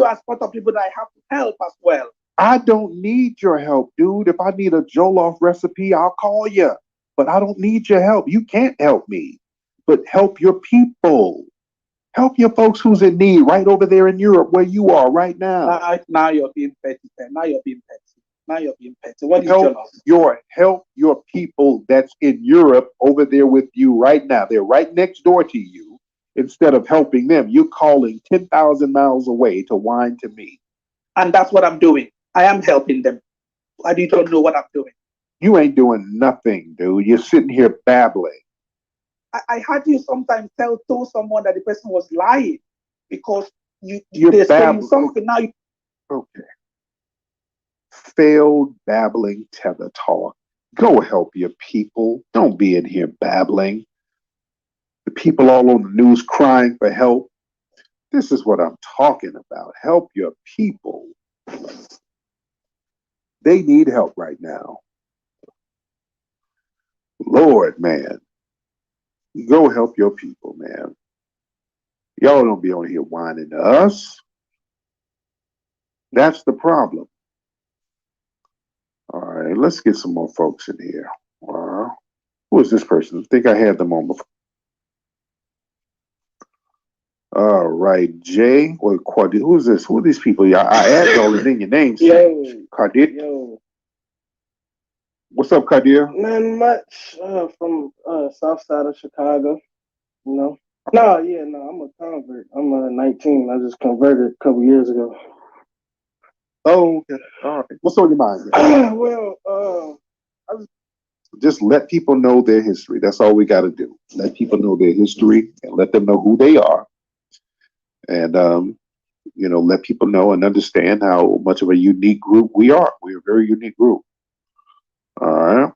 as part of people that I have to help as well. I don't need your help, dude. If I need a Jollof recipe, I'll call you. But I don't need your help. You can't help me. But help your people. Help your folks who's in need right over there in Europe where you are right now. Now you're being petty. Now you're being petty. What is Jollof? Help your people that's in Europe over there with you right now. They're right next door to you. Instead of helping them, you're calling 10,000 miles away to whine to me. And that's what I'm doing. I am helping them. I don't know what I'm doing. You ain't doing nothing, dude. You're sitting here babbling. I had you sometimes tell someone that the person was lying because they're saying something now. Okay. Failed babbling tether talk. Go help your people. Don't be in here babbling. The people all on the news crying for help. This is what I'm talking about. Help your people. They need help right now. Lord, man. Go help your people, man. Y'all don't be on here whining to us. That's the problem. All right, let's get some more folks in here. Who is this person? I think I had them on before. All right, Jay or Quad. Who is this? Who are these people? I added all in your names. Kadir. Yo. What's up, Kadir? Not much. From south side of Chicago. You know. No, I'm a convert. I'm 19. I just converted a couple years ago. Oh, okay. All right. What's on your mind? Just let people know their history. That's all we got to do. Let people know their history and let them know who they are. And, let people know and understand how much of a unique group we are. We're a very unique group. All right.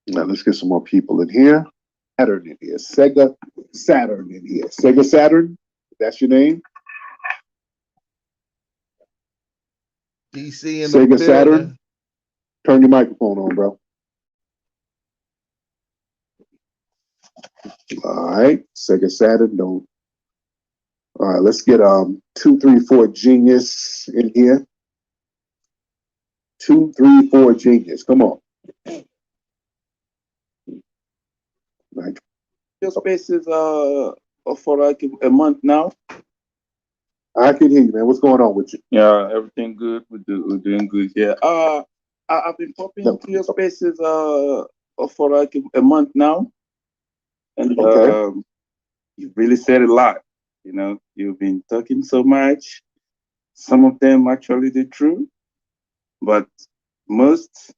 Now let's get some more people in here. Saturn in here. Sega Saturn in here. Sega Saturn. That's your name? DC in the Sega building. Saturn. Turn your microphone on, bro. All right, second Saturn, don't. All right, let's get 234 Genius in here. 234 Genius, come on. Right. Your space is for like a month now. I can hear you, man. What's going on with you? Yeah, everything good. We're doing good. Yeah. I've been popping into your spaces for like a month now, and Okay. you really said a lot. You know, you've been talking so much. Some of them actually the truth, but most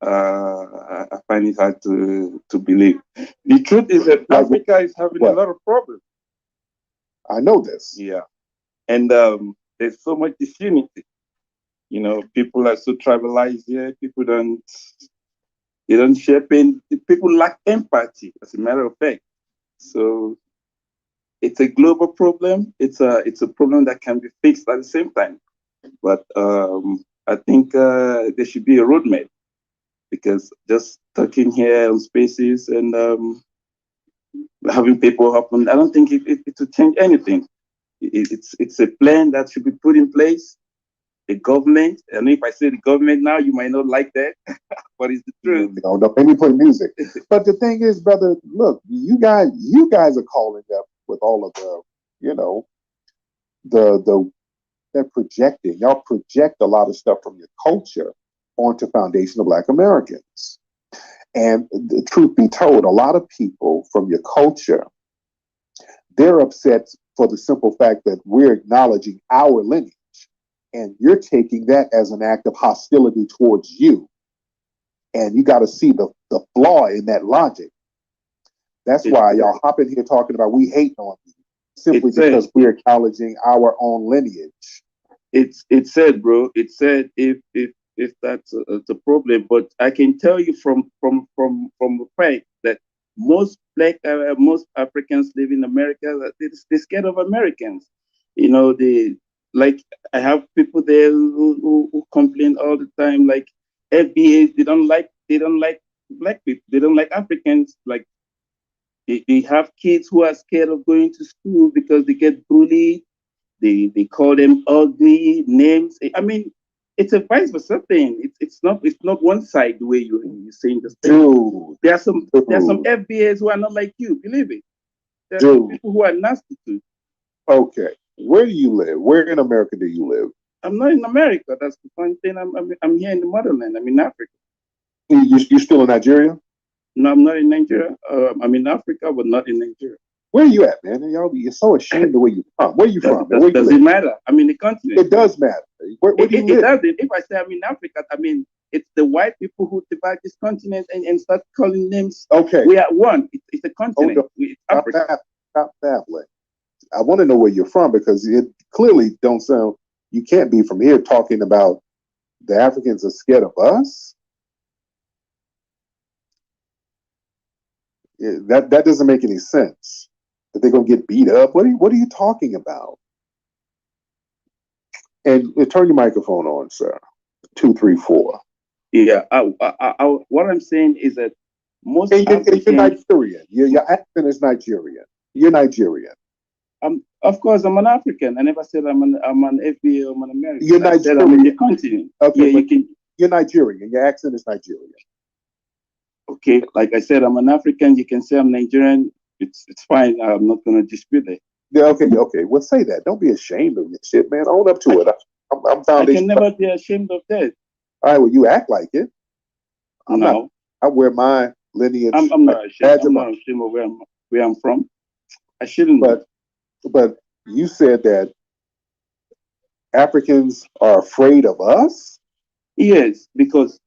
I find it hard to believe. The truth is that Africa is having a lot of problems. I know this. Yeah, and there's so much disunity. You know, people are so tribalized here. People don't share pain. People lack empathy, as a matter of fact. So it's a global problem. It's a problem that can be fixed at the same time. But I think there should be a roadmap, because just talking here on spaces and having people happen, I don't think it will change anything. It's a plan that should be put in place. The government, and if I say the government now, you might not like that, but it's the truth. No, don't make me play music. But the thing is, brother, look, you guys are calling up with all of the, you know, they're projecting. Y'all project a lot of stuff from your culture onto foundational Black Americans. And the truth be told, a lot of people from your culture, they're upset for the simple fact that we're acknowledging our lineage. And you're taking that as an act of hostility towards you. And you got to see the flaw in that logic. That's why y'all hopping here talking about we hate on you, simply because we're acknowledging our own lineage. It said, bro. It said if that's a problem, but I can tell you from the fact that most most Africans live in America, they're scared of Americans. You know, like I have people there who complain all the time, like FBA, they don't like Black people, they don't like Africans. Like they have kids who are scared of going to school because they get bullied. They call them ugly names. I mean, it's a vice versa thing. It's not one side the way you're saying this thing. Dude, there are some FBAs who are not like you. Believe it. There are some people who are nasty too. Okay, where do you live? Where in America do you live? I'm not in America. That's the fun thing. I'm here in the motherland. I'm in Africa. You're still in Nigeria? No, I'm not in Nigeria. I'm in Africa, but not in Nigeria. Where are you at, man? You're so ashamed of where you're from. Where are you from? Does it matter? I mean, the continent. It does matter. Where do you live? It doesn't. If I say I'm in Africa, I mean, it's the white people who divide this continent and start calling names. Okay. We are one. It's a continent. It's Africa. Stop babbling. I want to know where you're from, because it clearly don't sound, you can't be from here talking about the Africans are scared of us. Yeah, that doesn't make any sense. That they're gonna get beat up. What are you talking about? And turn your microphone on, sir. 234. Yeah. What I'm saying is that most Africans, you're Nigerian. Your accent is Nigerian. You're Nigerian. Of course, I'm an African. I never said I'm an FBA or I'm an American. You're Nigerian. I said I'm in the continent. Okay, yeah, you're Nigerian. Your accent is Nigerian. Okay, like I said, I'm an African. You can say I'm Nigerian. It's fine. I'm not going to dispute it. Yeah, okay. Well, say that. Don't be ashamed of your shit, man. Own up to it. I'm I can never be ashamed of that. All right, well, you act like it. I wear my lineage. I'm not ashamed. I'm not ashamed of where I'm from. I shouldn't. But you said that Africans are afraid of us? Yes, because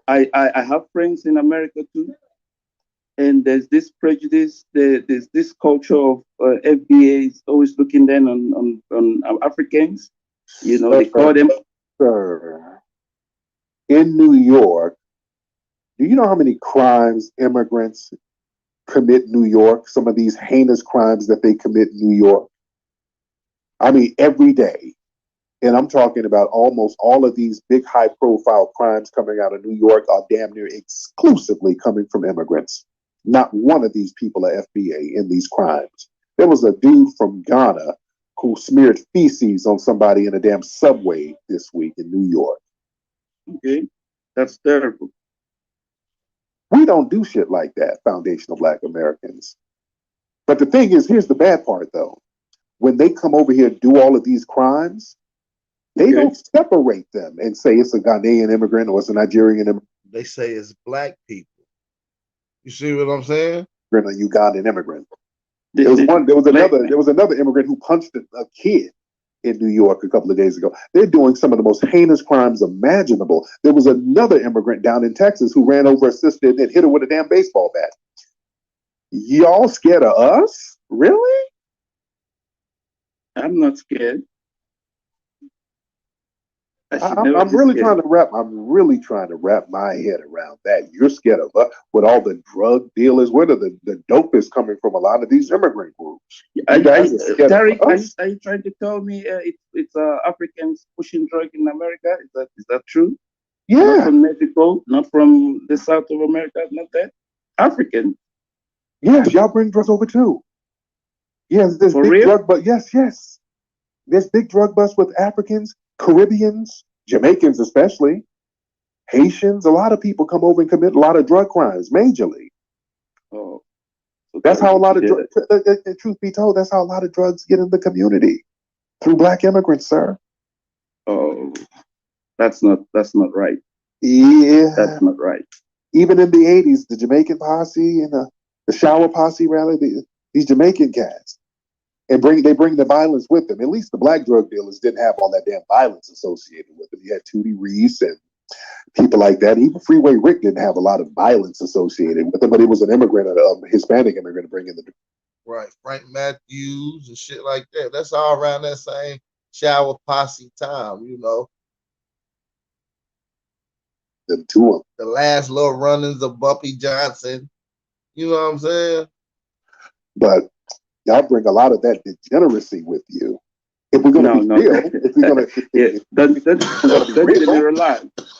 I have friends in America too. And there's this prejudice, there's this culture of FBAs always looking down on Africans. You know, they call them. Sir, in New York, do you know how many crimes immigrants commit in New York? Some of these heinous crimes that they commit in New York. I mean, every day. And I'm talking about almost all of these big high-profile crimes coming out of New York are damn near exclusively coming from immigrants. Not one of these people are FBA in these crimes. There was a dude from Ghana who smeared feces on somebody in a damn subway this week in New York. Okay, that's terrible. We don't do shit like that, foundational Black Americans. But the thing is, here's the bad part though. When they come over here and do all of these crimes, they don't separate them and say it's a Ghanaian immigrant or it's a Nigerian immigrant. They say it's black people. You see what I'm saying? A Ugandan immigrant. There was another immigrant who punched a kid in New York a couple of days ago. They're doing some of the most heinous crimes imaginable. There was another immigrant down in Texas who ran over a sister and hit her with a damn baseball bat. Y'all scared of us? Really? I'm not scared. I'm really trying to wrap my head around that. You're scared of us with all the drug dealers. Where are the dope is coming from? A lot of these immigrant groups. Tariq, are you trying to tell me it's Africans pushing drug in America? Is that true? Yeah. Not from Mexico, not from the south of America, not that. African. Yes, y'all bring drugs over too. Yes, there's For big real? drug bust. Yes. There's big drug bust with Africans, Caribbeans, Jamaicans especially, Haitians. A lot of people come over and commit a lot of drug crimes, majorly. Oh, so that's how a lot of truth be told, that's how a lot of drugs get in the community through Black immigrants, sir. Oh, that's not right. Yeah, that's not right. Even in the '80s, the Jamaican posse and the shower posse, rather, these Jamaican cats. And they bring the violence with them. At least the Black drug dealers didn't have all that damn violence associated with them. You had Tootie Reese and people like that. Even Freeway Rick didn't have a lot of violence associated with him, but he was an immigrant, a Hispanic immigrant to bring in the right. Frank Matthews and shit like that. That's all around that same shower posse time, you know. Them two of them. The last little run-ins of Bumpy Johnson. You know what I'm saying? But y'all bring a lot of that degeneracy with you. If we're going to be real, if we're going to,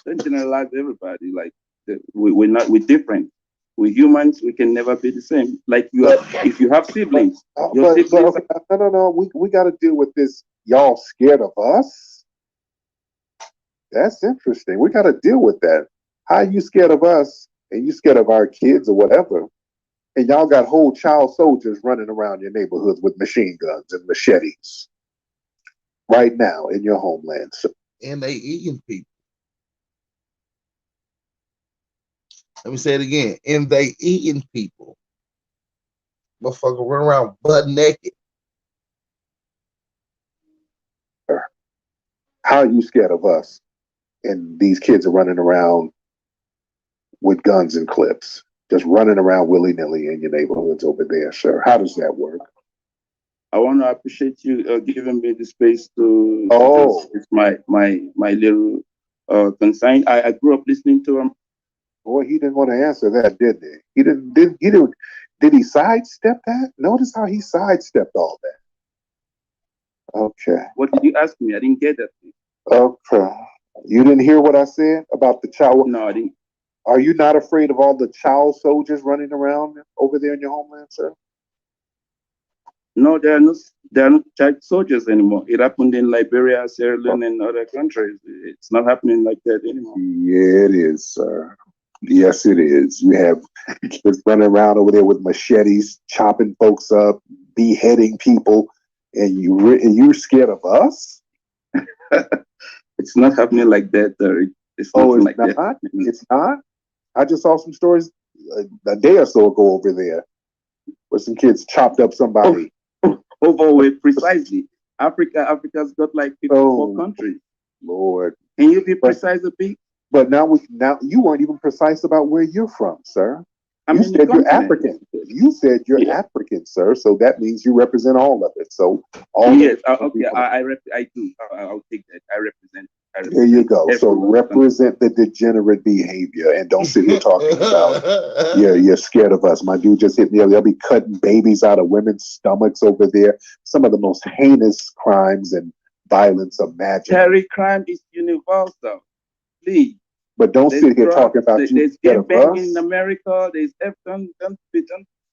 don't generalize everybody. Like we're different. We're humans. We can never be the same. Like if you have siblings, no. We got to deal with this. Y'all scared of us? That's interesting. We got to deal with that. How you scared of us and you scared of our kids or whatever? And y'all got whole child soldiers running around your neighborhoods with machine guns and machetes right now in your homeland. And they eating people. Let me say it again. And they eating people. Motherfucker run around butt naked. How are you scared of us? And these kids are running around with guns and clips. Just running around willy-nilly in your neighborhoods over there, sir. How does that work? I want to appreciate you giving me the space to. It's my little concern. I grew up listening to him. Boy, he didn't want to answer that, did he? Did he sidestep that? Notice how he sidestepped all that. Okay. What did you ask me? I didn't get that. Okay. You didn't hear what I said about the child? No, I didn't. Are you not afraid of all the child soldiers running around over there in your homeland, sir? No, they are not child soldiers anymore. It happened in Liberia, Sierra Leone, and other countries. It's not happening like that anymore. Yeah, it is, sir. Yes, it is. You have kids running around over there with machetes, chopping folks up, beheading people, and you're scared of us? It's not happening like that. It's like that. It's not? I just saw some stories a day or so ago over there where some kids chopped up somebody. Overweight, precisely. Africa's got like 54 countries. Lord. Can you be precise a bit? But now you weren't even precise about where you're from, sir. You said you're African. You said you're African, sir. So that means you represent all of it. So all yes, okay, I do. I'll take that. I represent. There you go. So represent the degenerate behavior and don't sit here talking about you're scared of us. My dude just hit me up. They'll be cutting babies out of women's stomachs over there. Some of the most heinous crimes and violence imaginable. Terry, crime is universal. Please. But don't sit here talking about there's game banging in America. There's don't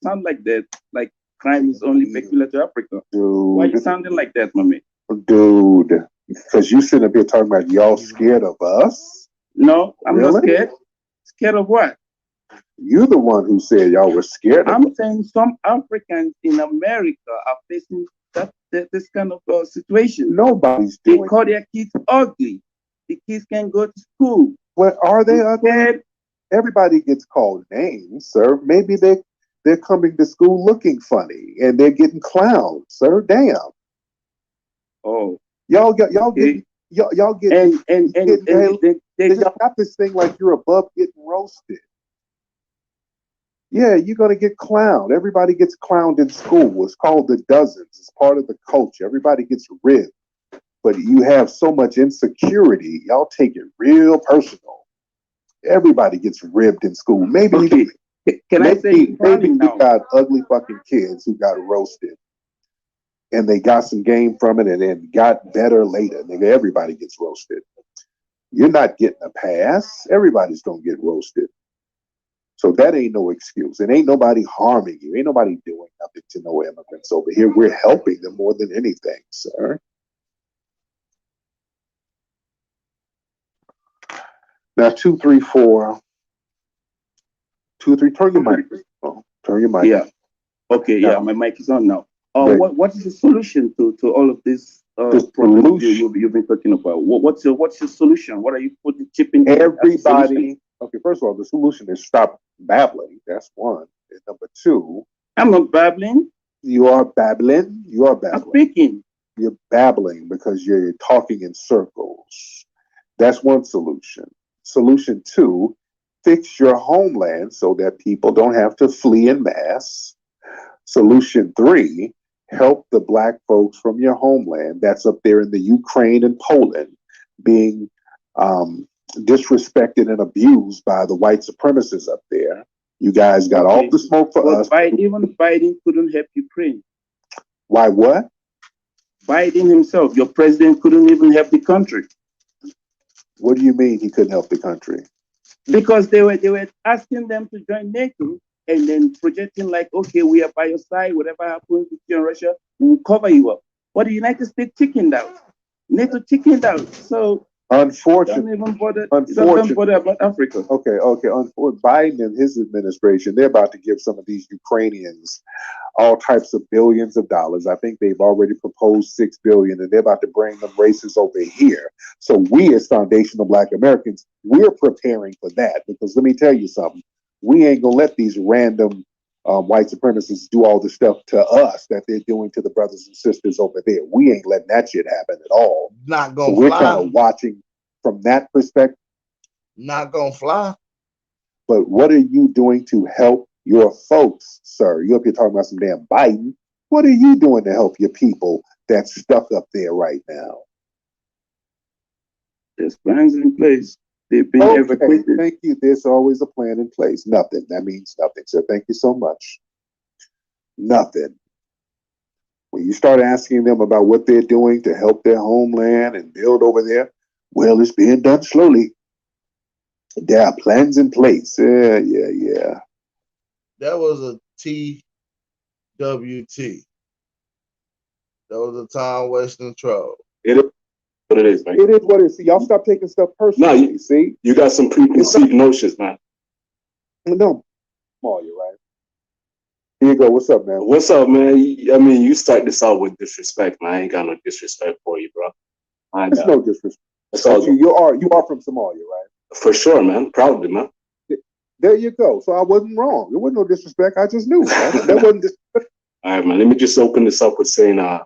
sound like that. Like crime is only peculiar to Africa. Dude, why you sounding like that, my man? Dude, because you sitting up here talking about y'all scared of us. No, I'm not scared. Scared of what? You're the one who said y'all were scared. I'm saying some Africans in America are facing this kind of situation. Nobody's doing. They call their kids ugly. The kids can't go to school. Well, are they ugly? Everybody gets called names, sir. Maybe they're coming to school looking funny and they're getting clowned, sir. Damn. Oh, y'all get they got this thing like you're above getting roasted. Yeah, you're gonna get clowned. Everybody gets clowned in school. It's called the dozens. It's part of the culture. Everybody gets ribbed. But you have so much insecurity, y'all take it real personal. Everybody gets ribbed in school. Maybe you got ugly fucking kids who got roasted, and they got some game from it, and then got better later. Nigga, everybody gets roasted. You're not getting a pass. Everybody's gonna get roasted. So that ain't no excuse. And ain't nobody harming you. Ain't nobody doing nothing to no immigrants over here. We're helping them more than anything, sir. Now, 234. 2-3. Turn your mic. Oh, turn your mic. Yeah. Okay. Yeah, my mic is on now. What is the solution to all of this problems you've been talking about? What's your solution? What are you chipping? Everybody. Okay. First of all, the solution is stop babbling. That's one. And number two. I'm not babbling. You are babbling. You are babbling. I'm speaking. You're babbling because you're talking in circles. That's one solution. Solution two, fix your homeland so that people don't have to flee in mass. Solution three, help the Black folks from your homeland that's up there in the Ukraine and Poland being disrespected and abused by the white supremacists up there. You guys got all the smoke for us. Even Biden couldn't help Ukraine. Why what? Biden himself, your president, couldn't even help the country. What do you mean he couldn't help the country? Because they were asking them to join NATO and then projecting like, okay, we are by your side, whatever happens with you and Russia, we'll cover you up. But the United States chickened out. NATO chickened out. So unfortunately, don't even bother about Africa. Okay. Biden and his administration, they're about to give some of these Ukrainians all types of billions of dollars. I think they've already proposed $6 billion, and they're about to bring them races over here. So we, as foundational Black Americans, we're preparing for that, because let me tell you something. We ain't gonna let these random white supremacists do all the stuff to us that they're doing to the brothers and sisters over there. We ain't letting that shit happen at all. Not gonna so we're fly. kind of watching from that perspective. Not gonna fly. But what are you doing to help your folks, sir? You're up here talking about some damn Biden. What are you doing to help your people that's stuck up there right now? There's plans in place. They've been evacuated. Thank you. There's always a plan in place. Nothing. That means nothing. So thank you so much. Nothing. When you start asking them about what they're doing to help their homeland and build over there, well, it's being done slowly. There are plans in place. Yeah. That was a TWT. That was a time wasting troll. It is what it is, man. It is what it is. See, y'all stop taking stuff personally. No, see? You got some preconceived notions, man. No. Small, you're right. Here you go. What's up, man? What's up, man? I mean, you start this out with disrespect, man. I ain't got no disrespect for you, bro. There's no disrespect. You are from Somalia, right? For sure, man. Proudly, man. There you go. So I wasn't wrong. It wasn't no disrespect. I just knew. That wasn't disrespect. All right, man. Let me just open this up with saying, no,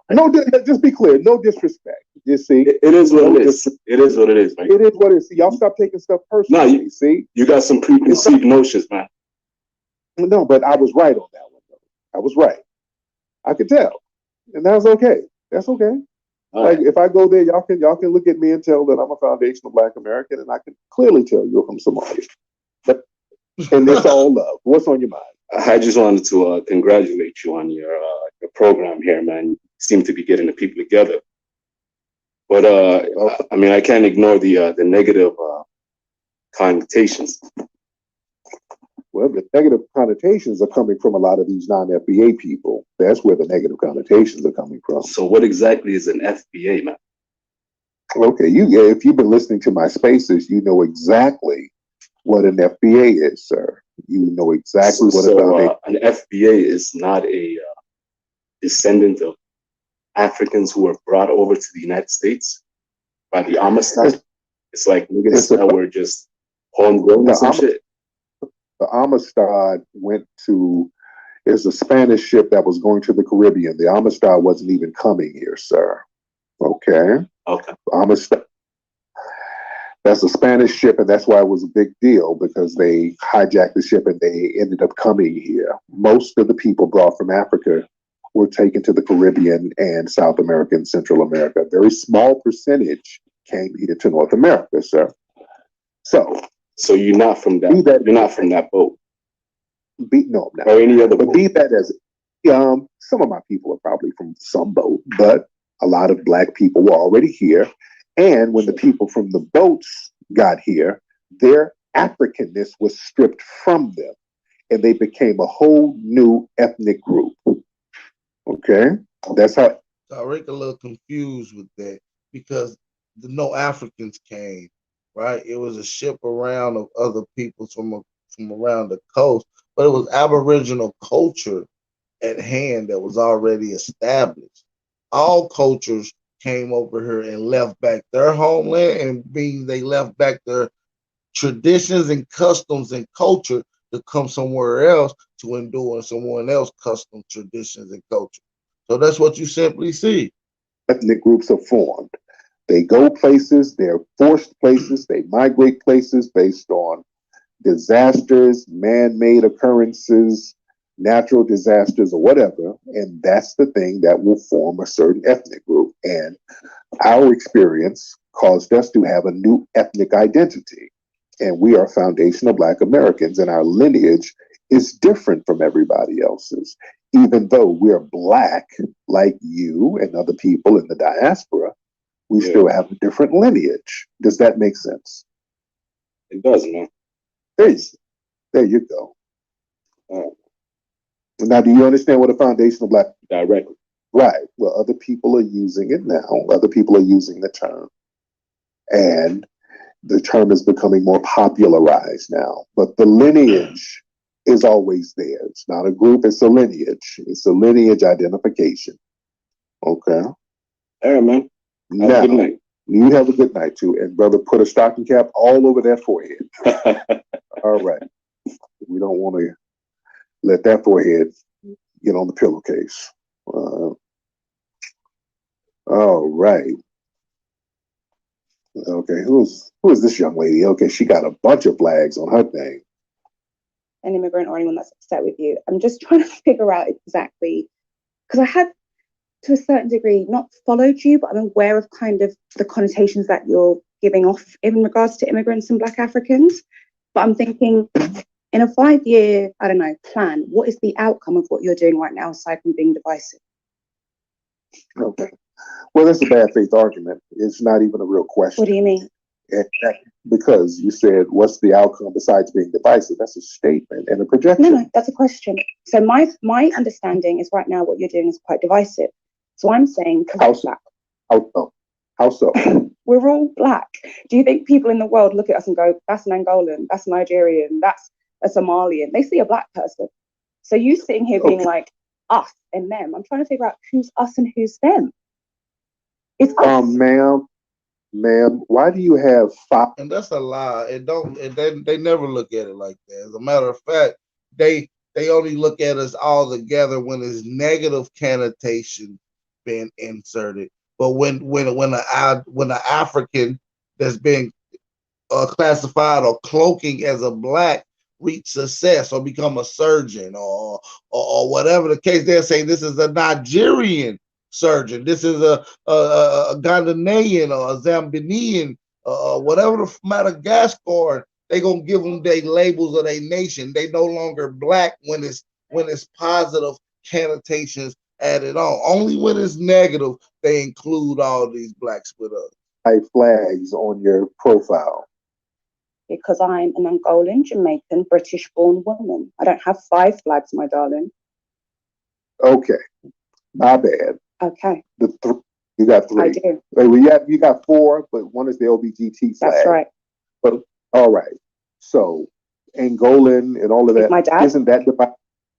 just be clear. No disrespect. You see, it is what it is. It is what it is, man. It is what it is. See, y'all stop taking stuff personally. No, see, you got some preconceived notions, man. No, but I was right on that one, though. I was right. I could tell, and that's okay. That's okay. Like if I go there, y'all can look at me and tell that I'm a foundational Black American, and I can clearly tell you're from Somalia. But and it's all love. What's on your mind? I just wanted to congratulate you on your program here, man. You seem to be getting the people together. But I mean, I can't ignore the negative connotations. Well, the negative connotations are coming from a lot of these non-FBA people. That's where the negative connotations are coming from. So what exactly is an FBA, man? Okay, if you've been listening to my spaces, you know exactly what an FBA is, sir. You know exactly what an FBA is not a descendant of Africans who were brought over to the United States by the Amistad. It's like niggas that were just homegrown or some shit. The Amistad is a Spanish ship that was going to the Caribbean. The Amistad wasn't even coming here, sir. Okay. Amistad. That's a Spanish ship, and that's why it was a big deal, because they hijacked the ship and they ended up coming here. Most of the people brought from Africa were taken to the Caribbean and South America and Central America. A very small percentage came here to North America, sir. So you're not from that. You're not from that boat. No, I'm not. Or any other boat. Be that as some of my people are probably from some boat, but a lot of Black people were already here. And when the people from the boats got here, their Africanness was stripped from them, and they became a whole new ethnic group. Okay, that's how. Tariq a little confused with that, because no Africans came, right? It was a ship around of other people from around the coast, but it was Aboriginal culture at hand that was already established. All cultures came over here and left back their homeland, and being they left back their traditions and customs and culture to come somewhere else to endure someone else's custom, traditions, and culture. So that's what you simply see. Ethnic groups are formed. They go places, they're forced places, they migrate places based on disasters, man-made occurrences, natural disasters, or whatever. And that's the thing that will form a certain ethnic group. And our experience caused us to have a new ethnic identity. And we are foundational Black Americans, and our lineage is different from everybody else's. Even though we're Black, like you and other people in the diaspora, we still have a different lineage. Does that make sense? It does, man. There you go. Now, do you understand what a foundational Black? Directly. Right. Well, other people are using it now. Other people are using the term. And the term is becoming more popularized now. But the lineage is always there. It's not a group, it's a lineage. It's a lineage identification. Okay. All right, man. Have a good night. You have a good night too. And brother, put a stocking cap all over that forehead. All right. We don't want to let that forehead get on the pillowcase. All right. Okay, who is this young lady? Okay, she got a bunch of flags on her thing. An immigrant or anyone that's upset with you. I'm just trying to figure out exactly, because I had, to a certain degree, not followed you, but I'm aware of kind of the connotations that you're giving off in regards to immigrants and Black Africans. But I'm thinking, in a 5-year, I don't know, plan, what is the outcome of what you're doing right now, aside from being divisive? Okay. Well, that's a bad faith argument. It's not even a real question. What do you mean? Because you said, what's the outcome besides being divisive? That's a statement and a projection. No, that's a question. So my understanding is right now what you're doing is quite divisive. So I'm saying, how so? We're all Black. Do you think people in the world look at us and go, that's an Angolan, that's a Nigerian, that's a Somalian? They see a Black person. So you sitting here being like us and them. I'm trying to figure out who's us and who's them. It's us. Ma'am, why do you have five? And that's a lie. They never look at it like that. As a matter of fact, they only look at us all together when there's negative connotation being inserted. But when an African that's being classified or cloaking as a Black reach success or become a surgeon or whatever the case, they'll say this is a Nigerian surgeon, this is a Ghanaian or a Zambian, whatever the Madagascar. They gonna give them their labels of their nation. They no longer Black when it's positive connotations added on. Only when it's negative they include all these Blacks with us. Flags on your profile. because I'm an Angolan, Jamaican, British-born woman. I don't have 5 flags, my darling. Okay, my bad. Okay. You got 3. I do. Well, you got 4, but one is the LBGT flag. That's right. But all right. So Angolan and all of that. My dad?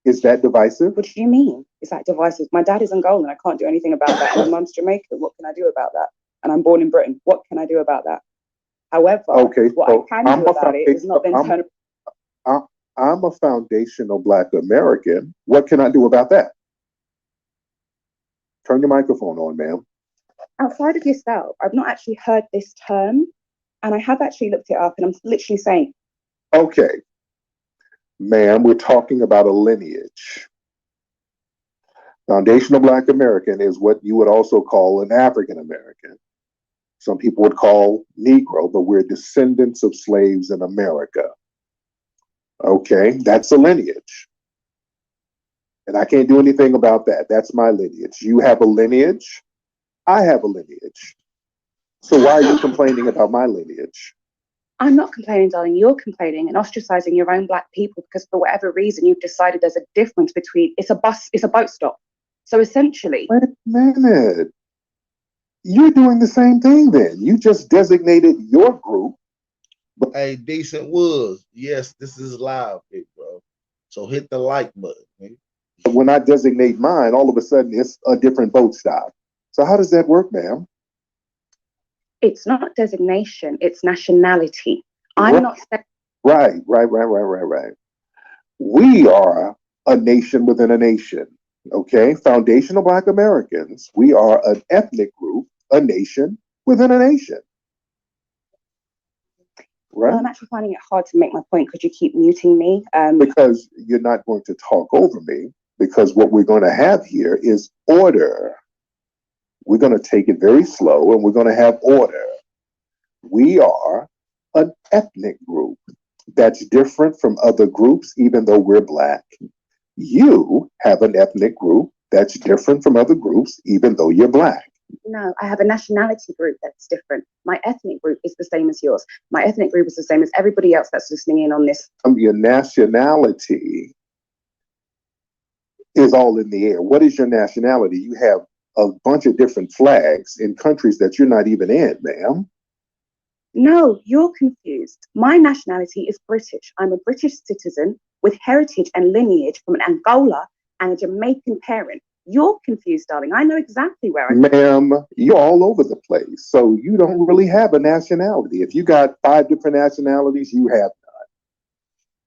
Is that divisive? What do you mean? Is that divisive? My dad is Angolan. I can't do anything about that. And my mum's Jamaican. What can I do about that? And I'm born in Britain. What can I do about that? However, what I can do about it is not then turn. I'm a foundational Black American. What can I do about that? Turn your microphone on, ma'am. Outside of yourself, I've not actually heard this term, and I have actually looked it up, and I'm literally saying. Okay, ma'am, we're talking about a lineage. Foundational Black American is what you would also call an African American. Some people would call Negro, but we're descendants of slaves in America. Okay, that's a lineage. And I can't do anything about that. That's my lineage. You have a lineage. I have a lineage. So why are you complaining about my lineage? I'm not complaining, darling. You're complaining and ostracizing your own Black people because for whatever reason you've decided there's a difference between it's a boat stop. So essentially. Wait a minute. You're doing the same thing then. You just designated your group. Hey, Decent Woods. Yes, this is live, big bro. So hit the like button. Man. When I designate mine, all of a sudden it's a different boat stop. So how does that work, ma'am? It's not designation, it's nationality. I'm not saying. Right. We are a nation within a nation. Okay, foundational Black Americans, we are an ethnic group, a nation within a nation. Right? Well, I'm actually finding it hard to make my point because you keep muting me. Because you're not going to talk over me, because what we're going to have here is order. We're going to take it very slow and we're going to have order. We are an ethnic group that's different from other groups, even though we're Black. You have an ethnic group that's different from other groups, even though you're Black. No, I have a nationality group that's different. My ethnic group is the same as yours. My ethnic group is the same as everybody else that's listening in on this. Your nationality is all in the air. What is your nationality? You have a bunch of different flags in countries that you're not even in, ma'am. No, you're confused. My nationality is British. I'm a British citizen with heritage and lineage from an Angola and a Jamaican parent. You're confused, darling. I know exactly where I'm Ma'am, you're all over the place. So you don't really have a nationality. If you got 5 different nationalities, you have none.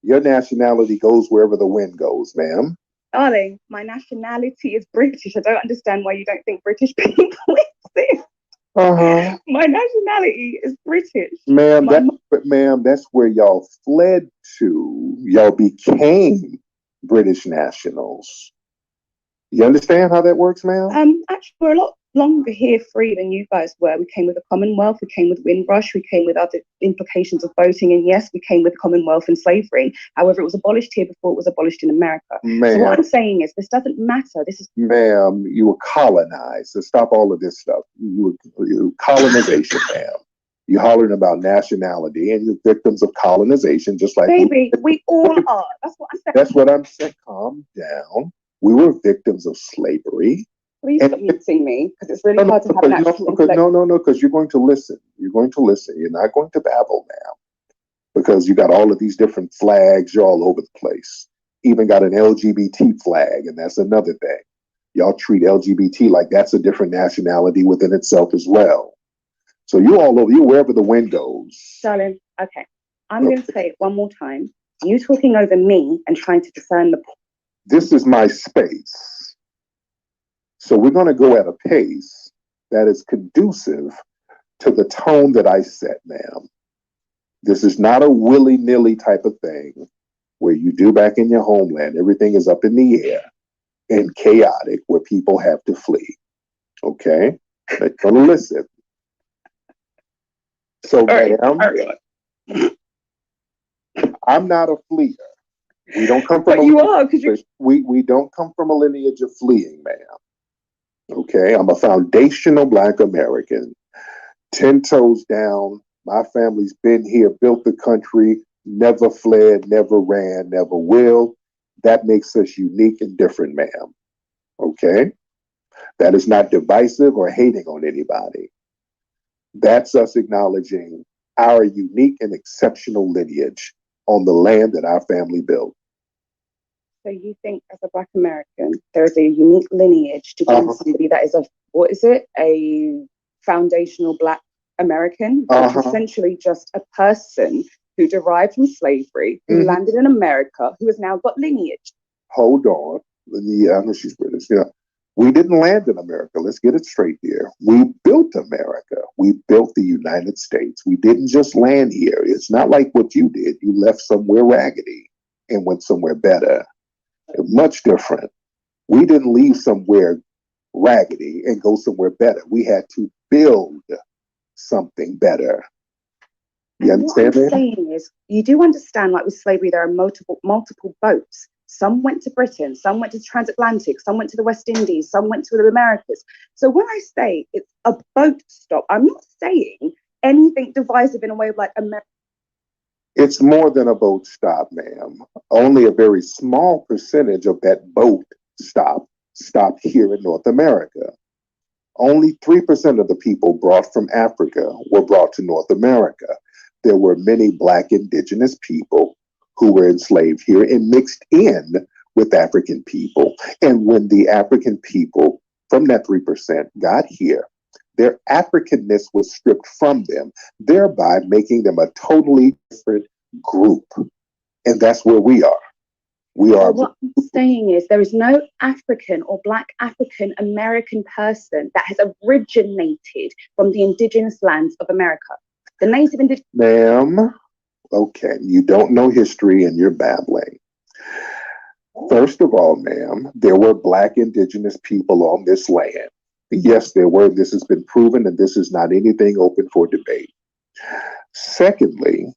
Your nationality goes wherever the wind goes, ma'am. Darling, my nationality is British. I don't understand why you don't think British people exist. Uh-huh. My nationality is British. Ma'am, that's where y'all fled to. Y'all became British nationals. You understand how that works, ma'am? Actually, we're a lot longer here free than you guys were. We came with the Commonwealth, we came with Windrush, we came with other implications of voting, and yes, we came with Commonwealth and slavery. However, it was abolished here before it was abolished in America. So what I'm saying is, this doesn't matter. This is. Ma'am, you were colonized. So stop all of this stuff. You were colonization, ma'am. You're hollering about nationality and you're victims of colonization, just like baby, we all are. That's what I'm saying. That's what I'm saying. Calm down. We were victims of slavery. Please stop muting me, because it's really hard to have an actual No, because you're going to listen. You're going to listen. You're not going to babble now. Because you got all of these different flags. You're all over the place. Even got an LGBT flag, and that's another thing. Y'all treat LGBT like that's a different nationality within itself as well. So you're all over. You're wherever the wind goes. Darling, okay. I'm going to say it one more time. You talking over me and trying to discern the point. This is my space. So we're going to go at a pace that is conducive to the tone that I set, ma'am. This is not a willy-nilly type of thing where you do back in your homeland. Everything is up in the air and chaotic where people have to flee. Okay? They're going to listen. So, ma'am, I'm not a fleer. We don't come from. But you are, because we don't come from a lineage of fleeing, ma'am. Okay, I'm a foundational Black American, 10 toes down, My family's been here, built the country, never fled, never ran, never will. That makes us unique and different, ma'am. Okay? That is not divisive or hating on anybody. That's us acknowledging our unique and exceptional lineage on the land that our family built. So you think, as a Black American, there is a unique lineage to being somebody that is a foundational Black American, which is essentially just a person who derived from slavery, who landed in America, who has now got lineage. Hold on. I know she's British. Yeah. We didn't land in America. Let's get it straight here. We built America. We built the United States. We didn't just land here. It's not like what you did. You left somewhere raggedy and went somewhere better. Much different. We didn't leave somewhere raggedy and go somewhere better. We had to build something better. You understand what I'm saying is, you do understand, like with slavery, there are multiple boats. Some went to Britain, some went to transatlantic, some went to the West Indies, some went to the Americas. So when I say it's a boat stop, I'm not saying anything divisive in a way of like America. It's more than a boat stop, ma'am. Only a very small percentage of that boat stop stopped here in North America. Only 3% of the people brought from Africa were brought to North America. There were many Black indigenous people who were enslaved here and mixed in with African people. And when the African people from that 3% got here, their Africanness was stripped from them, thereby making them a totally different group. And that's where we are. We are. What I'm saying is, there is no African or Black African American person that has originated from the indigenous lands of America. The native indigenous. Ma'am, okay, you don't know history and you're babbling. First of all, ma'am, there were Black indigenous people on this land. Yes, there were. This has been proven, and this is not anything open for debate. Secondly,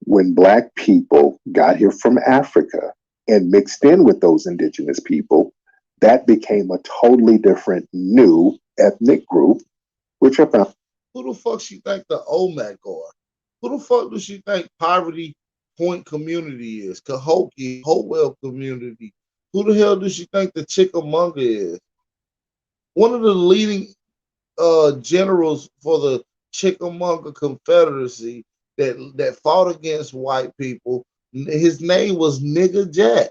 when Black people got here from Africa and mixed in with those indigenous people, that became a totally different new ethnic group, which are found. Who the fuck she think the OMAC are? Who the fuck does she think Poverty Point community is? Cahokia, Hopewell community. Who the hell does she think the Chickamauga is? One of the leading generals for the Chickamauga Confederacy that fought against white people, his name was Nigga Jack.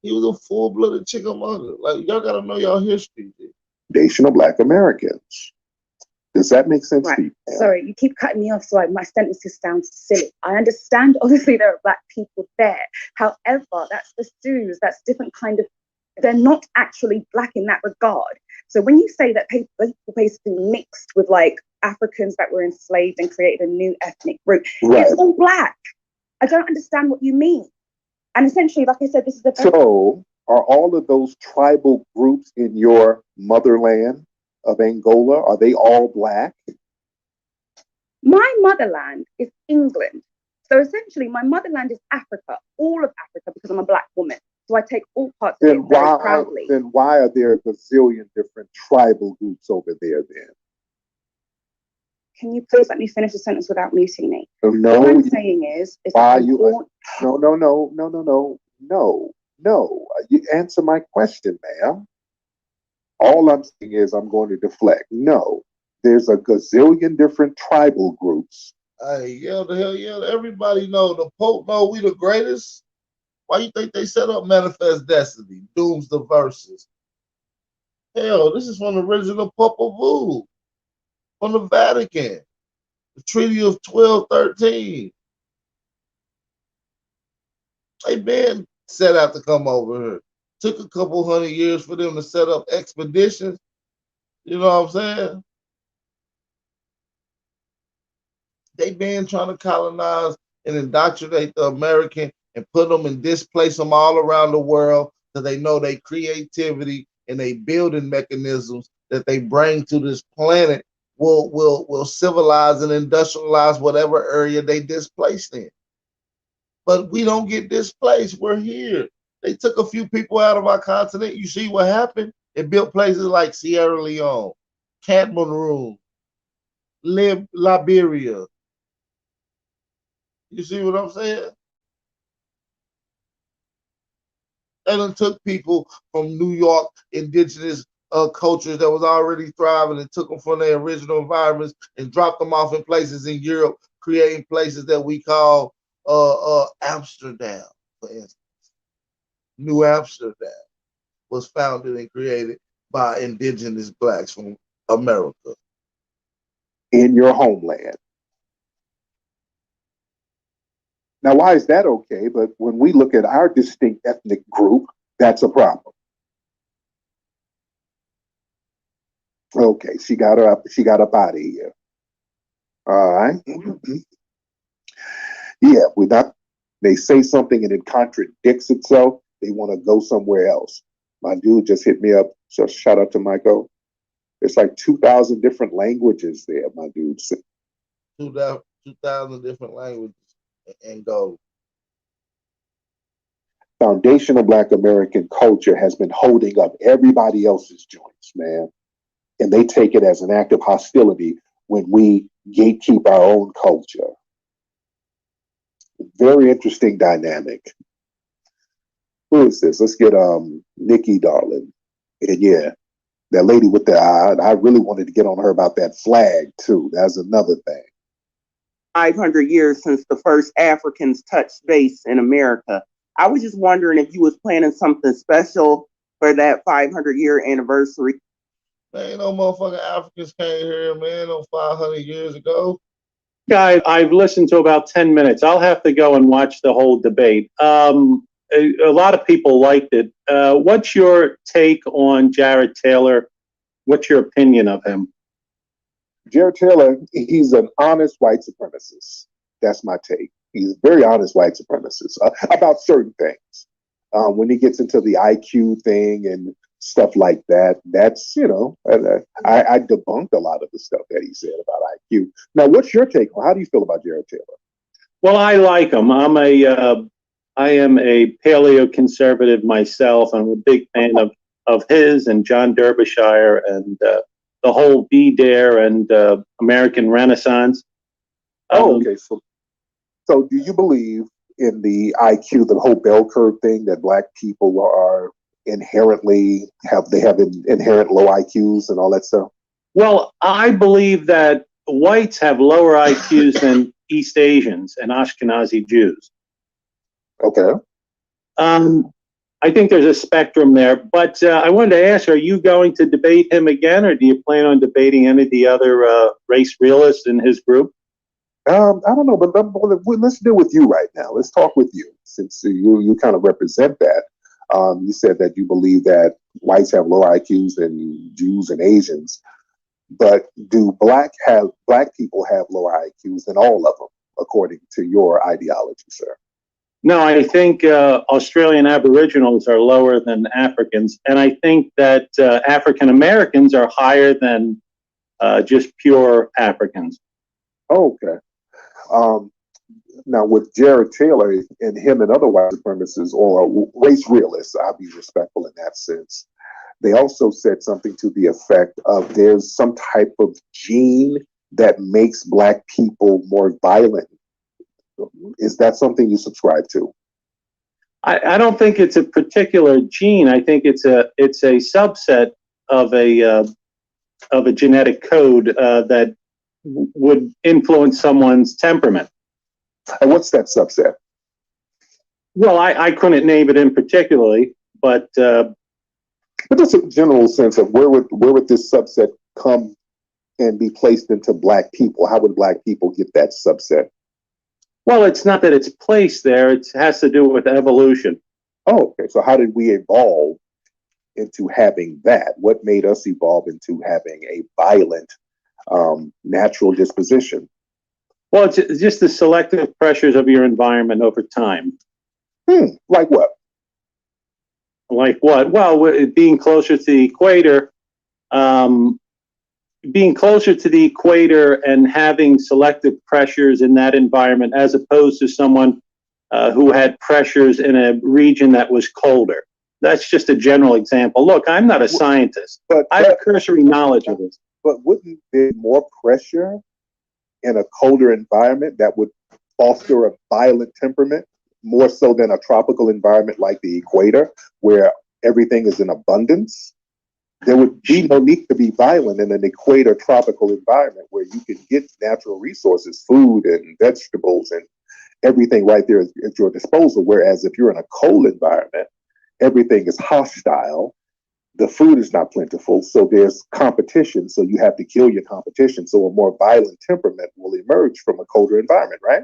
He was a full-blooded Chickamauga. Like, y'all gotta know y'all history. Foundational Black Americans. Does that make sense to you? Sorry, you keep cutting me off, so my sentences sound silly. I understand, obviously, there are Black people there. However, that's the Sioux, that's different kind of, they're not actually Black in that regard. So when you say that people basically mixed with like Africans that were enslaved and created a new ethnic group, it's all Black. I don't understand what you mean. And essentially, like I said, this is a So are all of those tribal groups in your motherland of Angola, are they all Black? My motherland is England. So essentially, my motherland is Africa, all of Africa, because I'm a Black woman. So I take all parts of it very proudly. Then why are there a gazillion different tribal groups over there then? Can you please let me finish the sentence without muting me? No. What I'm saying is why you? No. You answer my question, ma'am. All I'm saying is I'm going to deflect. No, there's a gazillion different tribal groups. Hey, yeah, the hell yeah. Everybody know the Pope know we the greatest. Why you think they set up Manifest Destiny, Dooms the Verses? Hell, this is from the original Popol Vuh, from the Vatican, the Treaty of 1213. They been set out to come over here. Took a couple 100 years for them to set up expeditions. You know what I'm saying? They been trying to colonize and indoctrinate the American and put them and displace them all around the world, so they know their creativity and they building mechanisms that they bring to this planet will civilize and industrialize whatever area they displaced in. But we don't get displaced. We're here. They took a few people out of our continent. You see what happened? It built places like Sierra Leone, Cameroon, Liberia, You see what I'm saying? They done took people from New York, indigenous cultures that was already thriving, and took them from their original environments and dropped them off in places in Europe, creating places that we call Amsterdam, for instance. New Amsterdam was founded and created by indigenous blacks from America. In your homeland. Now, why is that okay? But when we look at our distinct ethnic group, that's a problem. Okay, she got up out of here. All right. Yeah, they say something and it contradicts itself, they want to go somewhere else. My dude just hit me up. So shout out to Michael. It's like 2,000 different languages there, my dude. 2,000 different languages and go. Foundational Black American culture has been holding up everybody else's joints, man. And they take it as an act of hostility when we gatekeep our own culture. Very interesting dynamic. Who is this? Let's get Nikki, darling. And yeah, that lady with the eye. I really wanted to get on her about that flag too. That's another thing. 500 years since the first Africans touched base in America. I was just wondering if you was planning something special for that 500-year anniversary. Man, ain't no motherfucking Africans came here, man, no 500 years ago. Guy, I've listened to about 10 minutes. I'll have to go and watch the whole debate. A lot of people liked it. What's your take on Jared Taylor? What's your opinion of him? Jared Taylor, he's an honest white supremacist. That's my take. He's a very honest white supremacist about certain things. When he gets into the IQ thing and stuff like that, that's, I debunked a lot of the stuff that he said about IQ. Now, what's your take on how do you feel about Jared Taylor? Well, I like him. I am a paleo-conservative myself. I'm a big fan of his and John Derbyshire and the whole Be Dare and American Renaissance. Okay, so do you believe in the IQ, the whole bell curve thing, that Black people are inherently inherent low IQs and all that stuff? Well, I believe that whites have lower IQs than East Asians and Ashkenazi Jews. Okay. I think there's a spectrum there, but I wanted to ask, are you going to debate him again, or do you plan on debating any of the other race realists in his group? I don't know, but let's deal with you right now. Let's talk with you, since you kind of represent that. You said that you believe that whites have lower IQs than Jews and Asians, but do black people have lower IQs than all of them, according to your ideology, sir? No, I think Australian Aboriginals are lower than Africans, and I think that African Americans are higher than just pure Africans. Okay. Now, with Jared Taylor and him and other white supremacists or race realists, I'll be respectful in that sense. They also said something to the effect of there's some type of gene that makes Black people more violent. Is that something you subscribe to? I don't think it's a particular gene. I think it's a subset of a genetic code that would influence someone's temperament. And what's that subset? Well, I couldn't name it in particularly, but just a general sense of where would this subset come and be placed into Black people? How would Black people get that subset? Well, it's not that it's placed there. It has to do with evolution. Oh, okay. So how did we evolve into having that? What made us evolve into having a violent natural disposition? Well, it's just the selective pressures of your environment over time. Like what? Like what? Well, being closer to the equator, and having selective pressures in that environment, as opposed to someone who had pressures in a region that was colder. That's just a general example. Look, I'm not a scientist, but I have cursory knowledge of this. But wouldn't there be more pressure in a colder environment that would foster a violent temperament, more so than a tropical environment like the equator, where everything is in abundance. There would be no need to be violent in an equator tropical environment where you can get natural resources, food and vegetables and everything right there at your disposal. Whereas if you're in a cold environment, everything is hostile. The food is not plentiful, so there's competition. So you have to kill your competition. So a more violent temperament will emerge from a colder environment, right?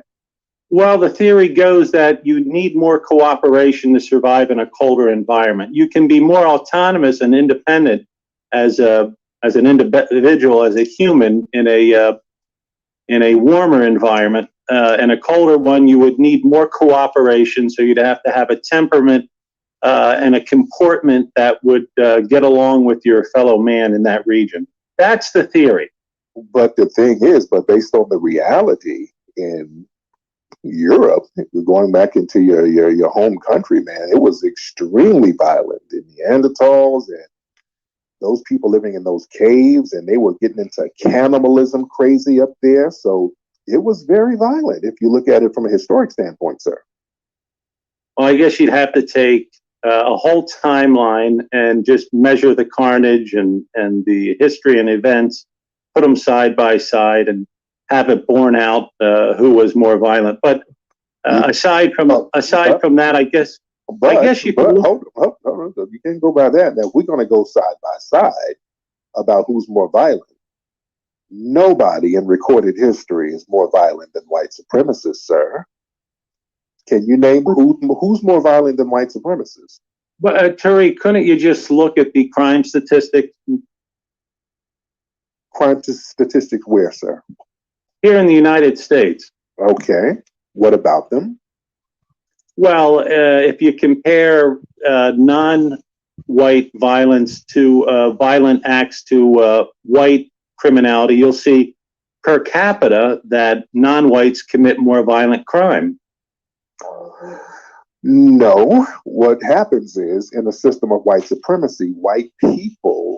Well, the theory goes that you need more cooperation to survive in a colder environment. You can be more autonomous and independent as an individual, as a human in a warmer environment. In a colder one, you would need more cooperation, so you'd have to have a temperament and a comportment that would get along with your fellow man in that region. That's the theory. But the thing is, based on the reality in Europe, going back into your home country, man, it was extremely violent. The Neanderthals and those people living in those caves, and they were getting into cannibalism crazy up there. So it was very violent if you look at it from a historic standpoint, sir. Well, I guess you'd have to take a whole timeline and just measure the carnage and the history and events, put them side by side, and have it borne out who was more violent. But aside from that, I guess you could hold on. You can't go by that. Now, if we're going to go side by side about who's more violent, nobody in recorded history is more violent than white supremacists, sir. Can you name who's more violent than white supremacists? But Tariq, couldn't you just look at the crime statistics? Crime statistics where, sir? Here in the United States. Okay. What about them? Well, if you compare non-white violence to violent acts to white criminality, you'll see per capita that non-whites commit more violent crime. No. What happens is, in a system of white supremacy, white people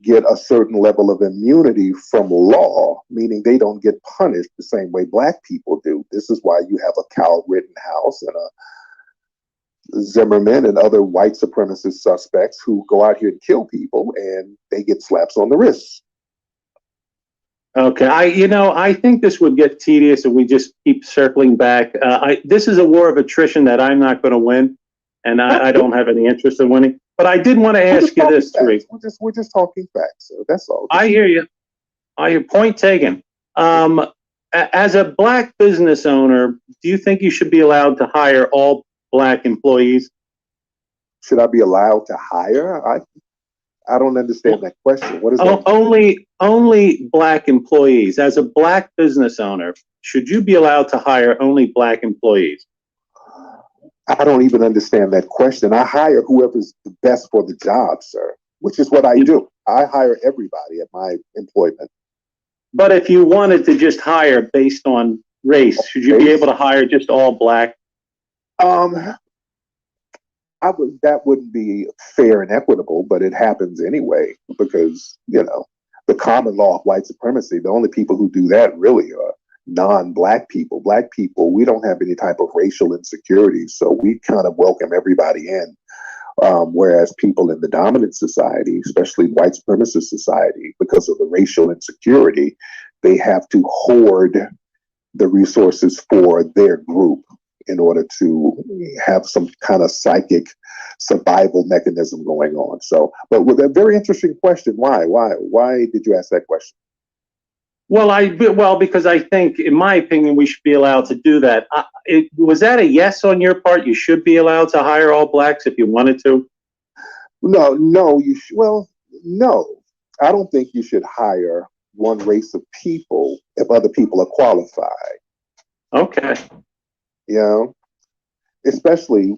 get a certain level of immunity from law, meaning they don't get punished the same way black people do. This is why you have a Kyle Rittenhouse and a Zimmerman and other white supremacist suspects who go out here and kill people, and they get slaps on the wrists. Okay, I think this would get tedious if we just keep circling back. This is a war of attrition that I'm not going to win, and I don't have any interest in winning. But I did want to ask you this, Tariq. We're just talking facts, so that's all. I hear you. Point taken. As a black business owner, do you think you should be allowed to hire all black employees? Should I be allowed to hire? I don't understand that question. What is that? Only black employees. As a black business owner, should you be allowed to hire only black employees? I don't even understand that question. I hire whoever's the best for the job, sir, which is what I do. I hire everybody at my employment. But if you wanted to just hire based on race, should you be able to hire just all black? That wouldn't be fair and equitable, but it happens anyway because, the common law of white supremacy, the only people who do that really are non-black people. Black people, we don't have any type of racial insecurity, so we kind of welcome everybody in. Whereas people in the dominant society, especially white supremacist society, because of the racial insecurity, they have to hoard the resources for their group in order to have some kind of psychic survival mechanism going on. So, but with a very interesting question, why did you ask that question? Well, because I think, in my opinion, we should be allowed to do that. Was that a yes on your part? You should be allowed to hire all blacks if you wanted to? No, no. I don't think you should hire one race of people if other people are qualified. Okay. Especially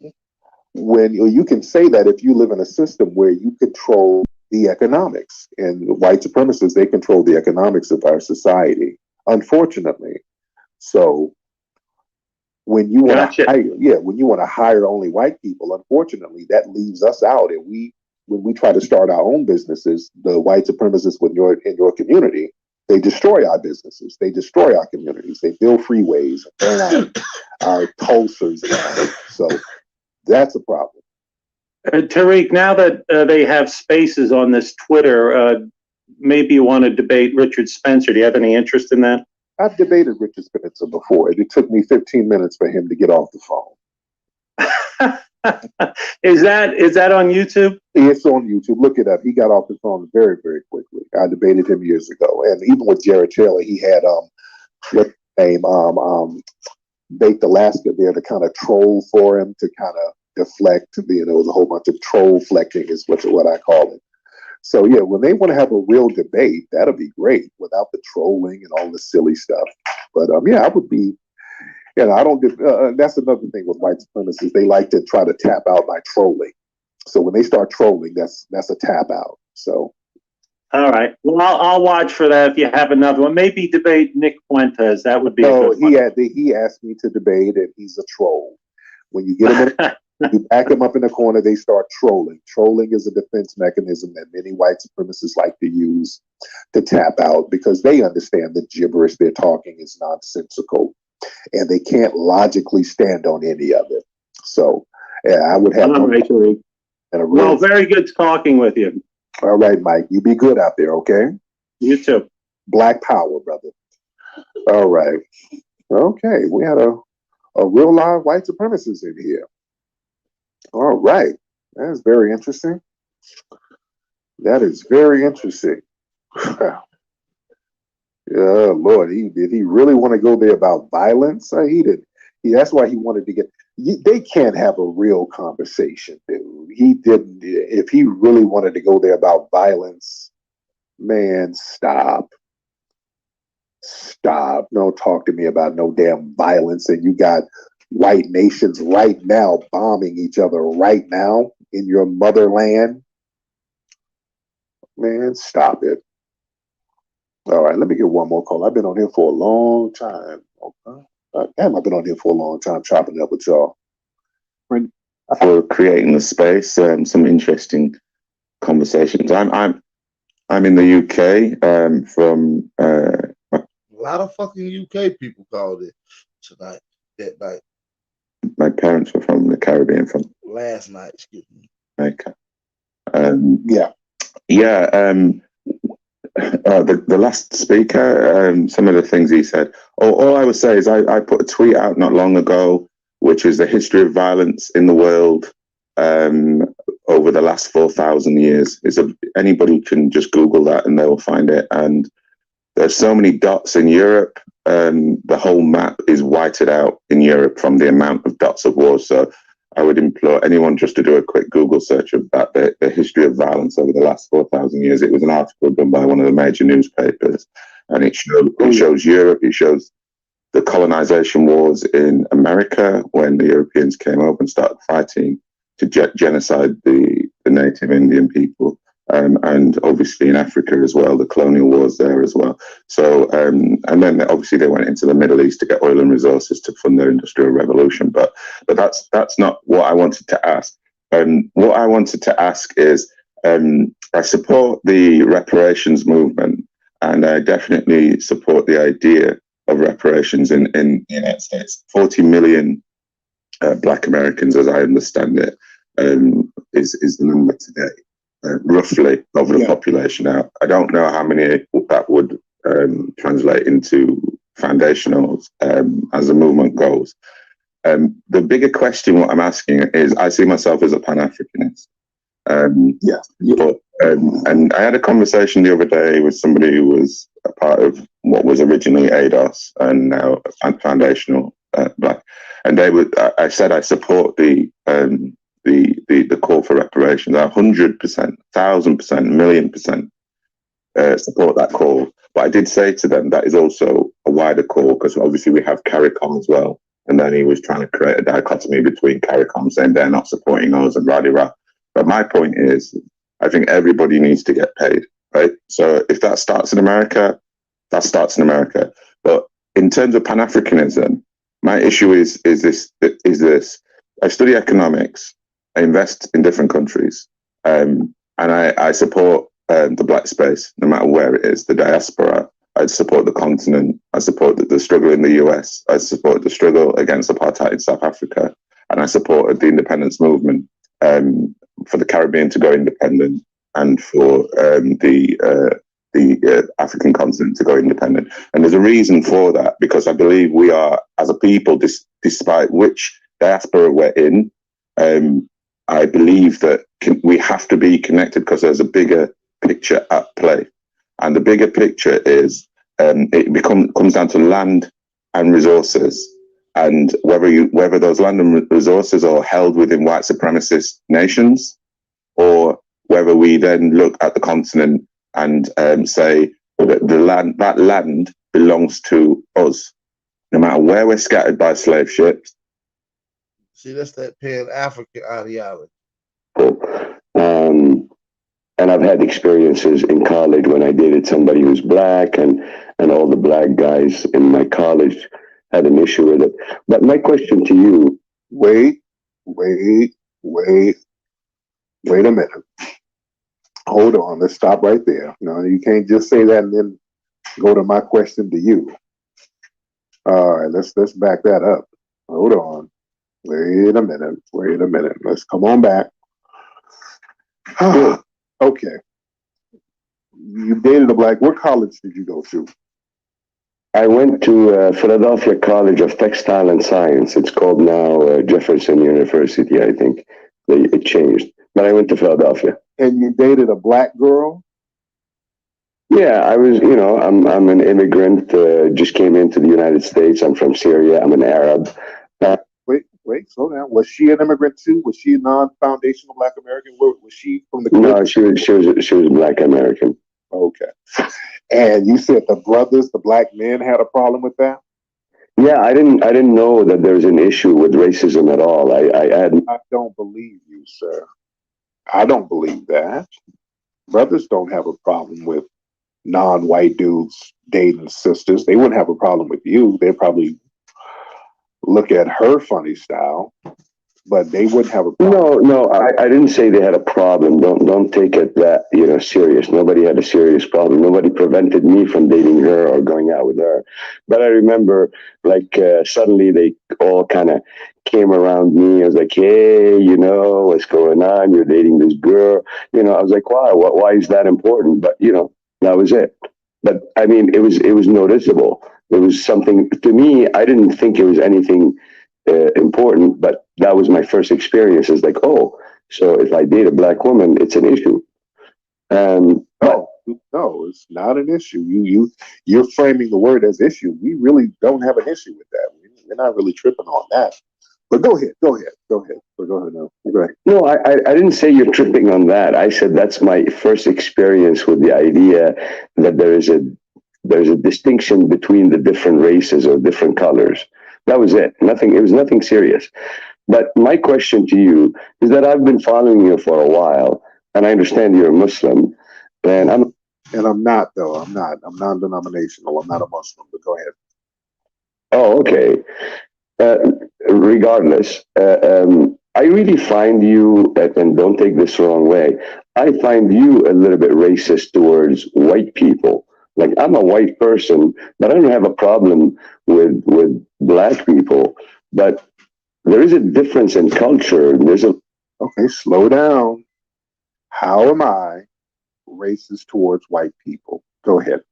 when you can say that if you live in a system where you control the economics, and white supremacists, they control the economics of our society, unfortunately. So when you want to hire only white people, unfortunately, that leaves us out. And when we try to start our own businesses, the white supremacists in your community, They destroy our businesses. They destroy our communities. They build freeways and burn our Tulsas down. So that's a problem. Tariq, now that they have spaces on this Twitter, maybe you want to debate Richard Spencer. Do you have any interest in that? I've debated Richard Spencer before. It took me 15 minutes for him to get off the phone. Is that on YouTube? It's on YouTube. Look it up. He got off the phone very, very quickly. I debated him years ago. And even with Jared Taylor, he had what's his name? Baked Alaska there to kind of troll for him, to kind of deflect. You know, it was a whole bunch of troll flecking is what I call it. So yeah, when they want to have a real debate, that'll be great without the trolling and all the silly stuff. But yeah, I would be. You know, I don't get. That's another thing with white supremacists. They like to try to tap out by trolling. So when they start trolling, that's a tap out. So. All right. Well, I'll watch for that if you have another one. Maybe debate Nick Fuentes. That would be. No, he asked me to debate, and he's a troll. When you get him, you back him up in the corner, they start trolling. Trolling is a defense mechanism that many white supremacists like to use to tap out because they understand the gibberish they're talking is nonsensical. And they can't logically stand on any of it. So, yeah, I would have. Well, very good talking with you. All right, Mike. You be good out there, okay? You too. Black power, brother. All right. Okay, we had a real live white supremacist in here. All right. That's very interesting. That is very interesting. Yeah, Lord, did he really want to go there about violence? He did. That's why he wanted to get. They can't have a real conversation, dude. He didn't. If he really wanted to go there about violence, man, stop. Don't talk to me about no damn violence. And you got white nations right now bombing each other right now in your motherland. Man, stop it. All right, let me get one more call. I've been on here for a long time. Damn, I've been on here for a long time chopping up with y'all. For creating the space, some interesting conversations. I'm in the UK from a lot of fucking UK people called it tonight, that night. My parents were from the Caribbean, from last night, excuse me. Okay. The last speaker, some of the things he said. All I would say is I put a tweet out not long ago, which is the history of violence in the world over the last 4,000 years. Anybody can just Google that and they will find it. And there's so many dots in Europe. The whole map is whited out in Europe from the amount of dots of war. So I would implore anyone just to do a quick Google search about the history of violence over the last 4,000 years. It was an article done by one of the major newspapers, and it shows Europe. It shows the colonization wars in America when the Europeans came over and started fighting to genocide the native Indian people. And obviously in Africa as well, the colonial wars there as well. So, and then obviously they went into the Middle East to get oil and resources to fund their industrial revolution. But that's not what I wanted to ask. What I wanted to ask is, I support the reparations movement, and I definitely support the idea of reparations in the United States. 40 million Black Americans, as I understand it, is the number today. Roughly of the population now. I don't know how many that would translate into foundationals as the movement goes. The bigger question, what I'm asking is, I see myself as a Pan-Africanist. And I had a conversation the other day with somebody who was a part of what was originally ADOS and now Foundational Black. And I said I support the call for reparations. 100%, 1,000%, 1,000,000% support that call. But I did say to them that is also a wider call, because obviously we have CARICOM as well. And then he was trying to create a dichotomy between CARICOM, saying they're not supporting us and rah-de-rah. But my point is, I think everybody needs to get paid, right? So if that starts in America, that starts in America. But in terms of Pan-Africanism, my issue is this. I study economics. I invest in different countries, and I support the Black space, no matter where it is, the diaspora, I support the continent. I support the struggle in the US. I support the struggle against apartheid in South Africa. And I supported the independence movement for the Caribbean to go independent and for the African continent to go independent. And there's a reason for that, because I believe we are, as a people, despite which diaspora we're in, I believe that we have to be connected because there's a bigger picture at play. And the bigger picture is it comes down to land and resources, and whether those land and resources are held within white supremacist nations, or whether we then look at the continent and say that that land belongs to us, no matter where we're scattered by slave ships. See, that's that Pan-African ideology. And I've had experiences in college when I dated somebody who's black, and all the black guys in my college had an issue with it. But my question to you... Wait a minute. Hold on, let's stop right there. No, you can't just say that and then go to my question to you. All right, let's back that up. Hold on. Wait a minute. Let's come on back. Okay. You dated a black. What college did you go to? I went to Philadelphia College of Textile and Science. It's called now Jefferson University, I think. It changed. But I went to Philadelphia. And you dated a black girl? Yeah, I was, I'm an immigrant, just came into the United States. I'm from Syria. I'm an Arab. Wait, slow down. Was she an immigrant too? Was she a non-foundational Black American? Was she from the Caribbean? No, she was Black American. Okay. And you said the black men had a problem with that? Yeah, I didn't know that there's an issue with racism at all. I don't believe you, sir. I don't believe that. Brothers don't have a problem with non-white dudes dating sisters. They wouldn't have a problem with you. They'd probably look at her funny style, but they wouldn't have a problem. No, I didn't say they had a problem. Don't take it that serious. Nobody had a serious problem. Nobody prevented me from dating her or going out with her. But I remember, suddenly they all kind of came around me. I was like, hey, what's going on? You're dating this girl. I was like, wow, why is that important? But that was it. But I mean, it was noticeable. It was something to me. I didn't think it was anything important, but that was my first experience. It's like, oh, so if I date a black woman, it's an issue. No, it's not an issue. You're framing the word as issue. We really don't have an issue with that. We're not really tripping on that. But go ahead. Go ahead now. Go ahead. No, I didn't say you're tripping on that. I said that's my first experience with the idea that there's a distinction between the different races or different colors. That was it. It was nothing serious. But my question to you is that I've been following you for a while, and I understand you're a Muslim, and I'm not, though. I'm not. I'm non-denominational. I'm not a Muslim. But go ahead. Oh, okay. Regardless, I really find you, and don't take this the wrong way, I find you a little bit racist towards white people. Like, I'm a white person, but I don't have a problem with black people. But there is a difference in culture. Okay, slow down. How am I racist towards white people? Go ahead.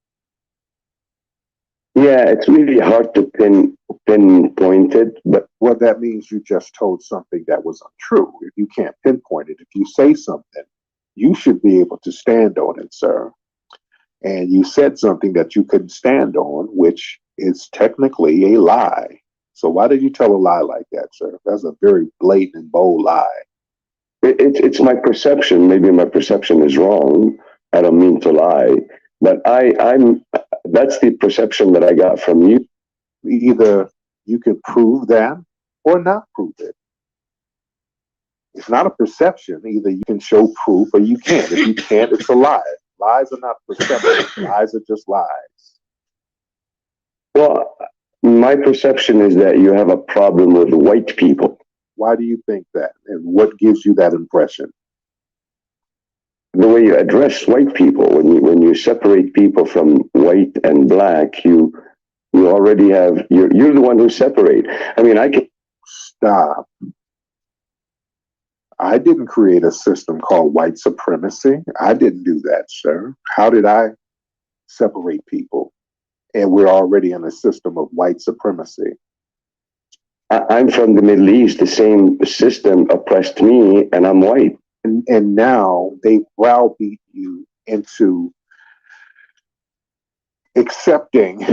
Yeah, it's really hard to pinpoint it, but well, that means you just told something that was untrue. If you can't pinpoint it, if you say something, you should be able to stand on it, sir. And you said something that you couldn't stand on, which is technically a lie. So why did you tell a lie like that, sir? That's a very blatant and bold lie. It's my perception. Maybe my perception is wrong. I don't mean to lie, but that's the perception that I got from you. Either you can prove that or not prove it. It's not a perception. Either you can show proof or you can't. If you can't, it's a lie. Lies are not perception. Lies are just lies. Well, my perception is that you have a problem with white people. Why do you think that? And what gives you that impression? the way you address white people. When you separate people from white and black, you already have you're the one who separate. I mean, I can stop. I didn't create a system called white supremacy. I didn't do that, sir. How did I separate people? And we're already in a system of white supremacy. I'm from the Middle East. The same system oppressed me, and I'm white. And now they browbeat you into accepting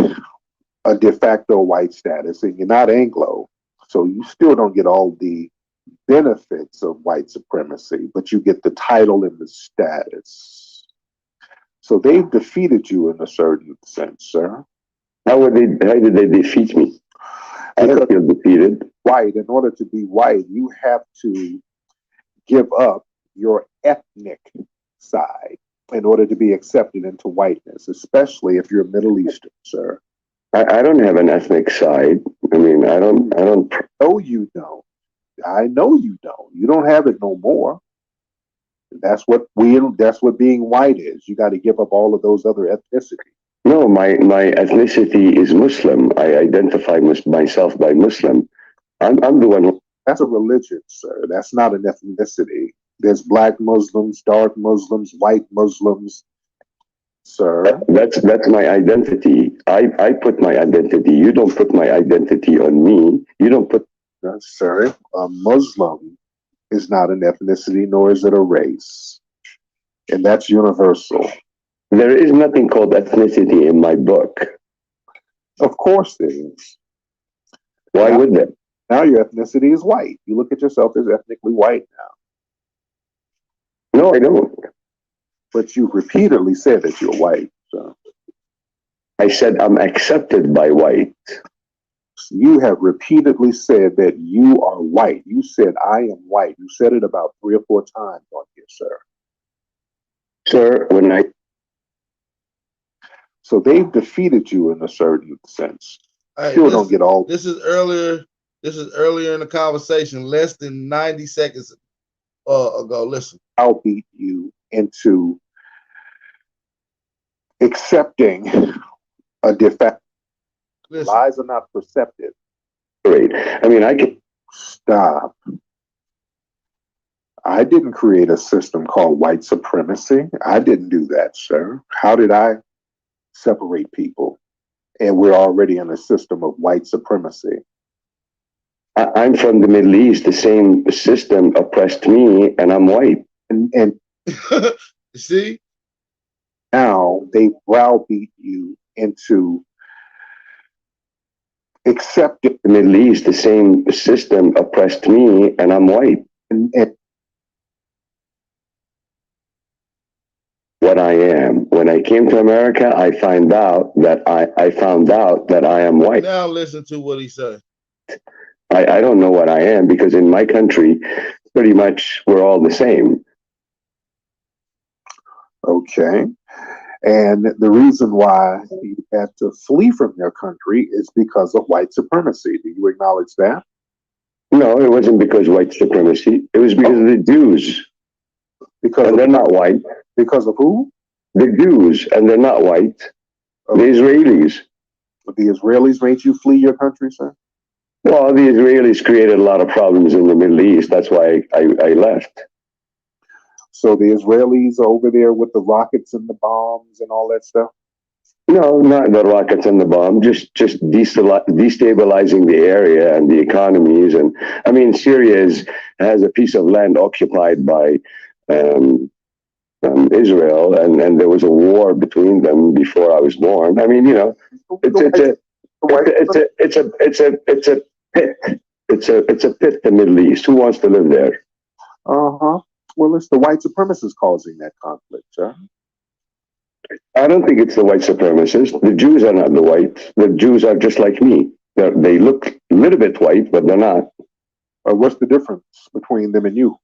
a de facto white status, and you're not Anglo, so you still don't get all the benefits of white supremacy, but you get the title and the status. So they've defeated you in a certain sense, sir. How did they defeat me? I don't feel defeated. White, in order to be white, you have to give up your ethnic side in order to be accepted into whiteness, especially if you're Middle Eastern, sir. I don't have an ethnic side. I mean, I don't. No, you don't. I know you don't. You don't have it no more. That's what being white is. You got to give up all of those other ethnicities. No, my ethnicity is Muslim. I identify myself by Muslim. I'm the one who. That's a religion, sir. That's not an ethnicity. There's black Muslims, dark Muslims, white Muslims, sir. That's my identity. I put my identity. You don't put my identity on me. You don't put. Sir, a Muslim is not an ethnicity, nor is it a race. And that's universal. There is nothing called ethnicity in my book. Of course there is. Why would there? Now your ethnicity is white. You look at yourself as ethnically white now. No, I don't. But you repeatedly said that you're white. So. I said I'm accepted by white. You have repeatedly said that you are white. You said, I am white. You said it about 3 or 4 times on here, sir. Sir, when I... So they've defeated you in a certain sense. Hey, Still don't get all... This is earlier in the conversation, less than 90 seconds ago. Listen. I'll beat you into accepting a defect. Lies are not perceptive. Great. I mean, I can stop. I didn't create a system called white supremacy. I didn't do that, sir. How did I separate people? And we're already in a system of white supremacy. I'm from the Middle East. The same system oppressed me, and I'm white. And see? Now they browbeat you into accepting the Middle East. The same system oppressed me, and I'm white. And what I am. When I came to America, I found out that I am white. Now listen to what he said. I don't know what I am, because in my country, pretty much we're all the same. Okay. And the reason why you had to flee from your country is because of white supremacy. Do you acknowledge that? No, it wasn't because of white supremacy. It was because of the Jews. And they're not white. Because of who? The Jews, and they're not white. Okay. The Israelis. The Israelis made you flee your country, sir? Well, the Israelis created a lot of problems in the Middle East. That's why I left. So the Israelis are over there with the rockets and the bombs and all that stuff? No, not the rockets and the bomb. Just destabilizing the area and the economies. And I mean, Syria has a piece of land occupied by Israel, and there was a war between them before I was born. I mean, you know, it's a pit. It's a pit. The Middle East. Who wants to live there? Well, it's the white supremacists causing that conflict, sir. I don't think it's the white supremacists. The Jews are not the whites. The Jews are just like me. They look a little bit white, but they're not. What's the difference between them and you?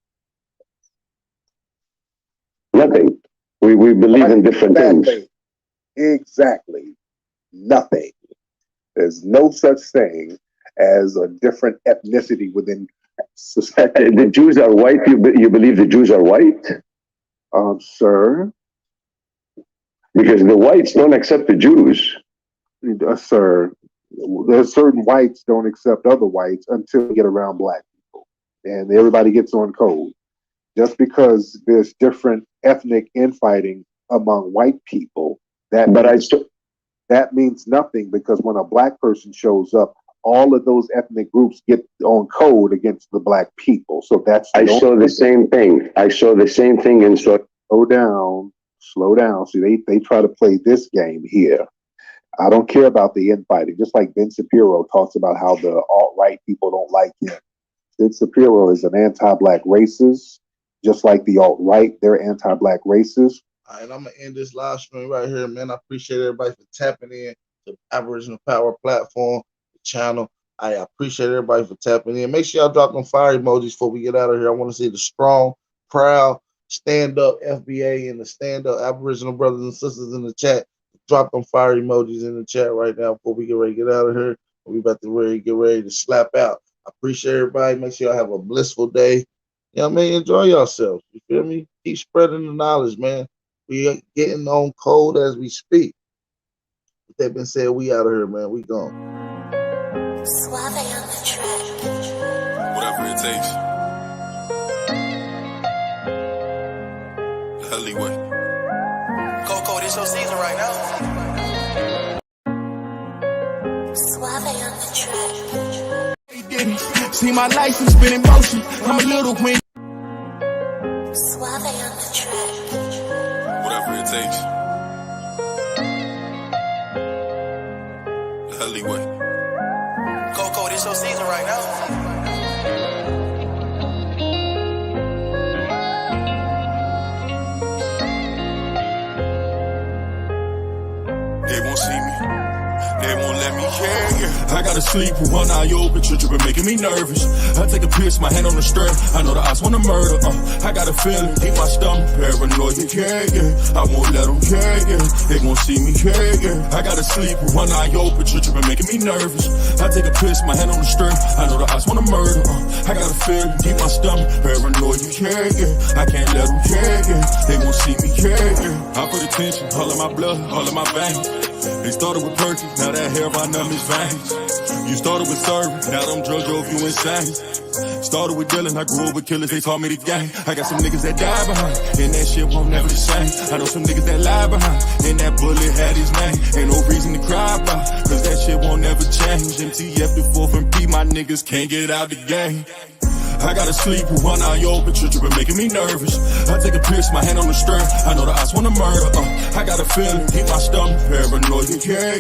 Nothing. We believe in different things. Exactly. Nothing. There's no such thing as a different ethnicity within society. The Jews are white. You believe the Jews are white? Sir? Because the whites don't accept the Jews. Sir, there's certain whites don't accept other whites until they get around black people. And everybody gets on code. Just because there's different ethnic infighting among white people, that means nothing, because when a black person shows up, all of those ethnic groups get on code against the black people. So that's I saw the same thing. I saw the same thing, and so slow down. See, they try to play this game here. I don't care about the infighting. Just like Ben Shapiro talks about how the alt-right people don't like him. Ben Shapiro is an anti-black racist, just like the alt-right, they're anti-black racist. All right, I'm going to end this live stream right here, man. I appreciate everybody for tapping in to Aboriginal Power platform, the channel. I appreciate everybody for tapping in. Make sure y'all drop them fire emojis before we get out of here. I want to see the strong, proud, stand-up FBA and the stand-up Aboriginal brothers and sisters in the chat. Drop them fire emojis in the chat right now before we get ready to get out of here. We about to get ready to slap out. I appreciate everybody. Make sure y'all have a blissful day. You know what I mean? Enjoy yourselves. You feel me? Keep spreading the knowledge, man. We are getting on code as we speak. With that being said, we out of here, man. We gone. Suave on the track. Whatever it takes. The alleyway. Coco, this your season right now. Suave on the track. See my license been in motion. I'm a little queen. Suave on the track. Whatever it takes. The alleyway. Coco, this your season right now. They won't see me. They won't let me hear. I gotta sleep with one eye open, tripping, making me nervous. I take a piss, my hand on the strap. I know the odds wanna murder. I got a feeling, keep my stomach paranoid. Yeah. I won't let them, yeah. They won't see me, yeah. I gotta sleep with one eye open, tripping, making me nervous. I take a piss, my hand on the strap. I know the odds wanna murder. I got a feeling, keep my stomach paranoid. Yeah. I can't let them, yeah. They won't see me, yeah. I put attention, all of my blood, all of my veins. They started with Perky, now that hair on them is veins. You started with serving, now them drugs drove you insane. Started with dealing, I grew up with killers, they taught me the game. I got some niggas that die behind, and that shit won't never the same. I know some niggas that lie behind, and that bullet had his name. Ain't no reason to cry about, cause that shit won't never change. MTF the 4th and P, my niggas can't get out the game. I gotta sleep with one eye open, tripping, making me nervous. I take a piss, my hand on the strap. I know the odds wanna murder. I got a feeling, keep my stomach paranoid. Yeah.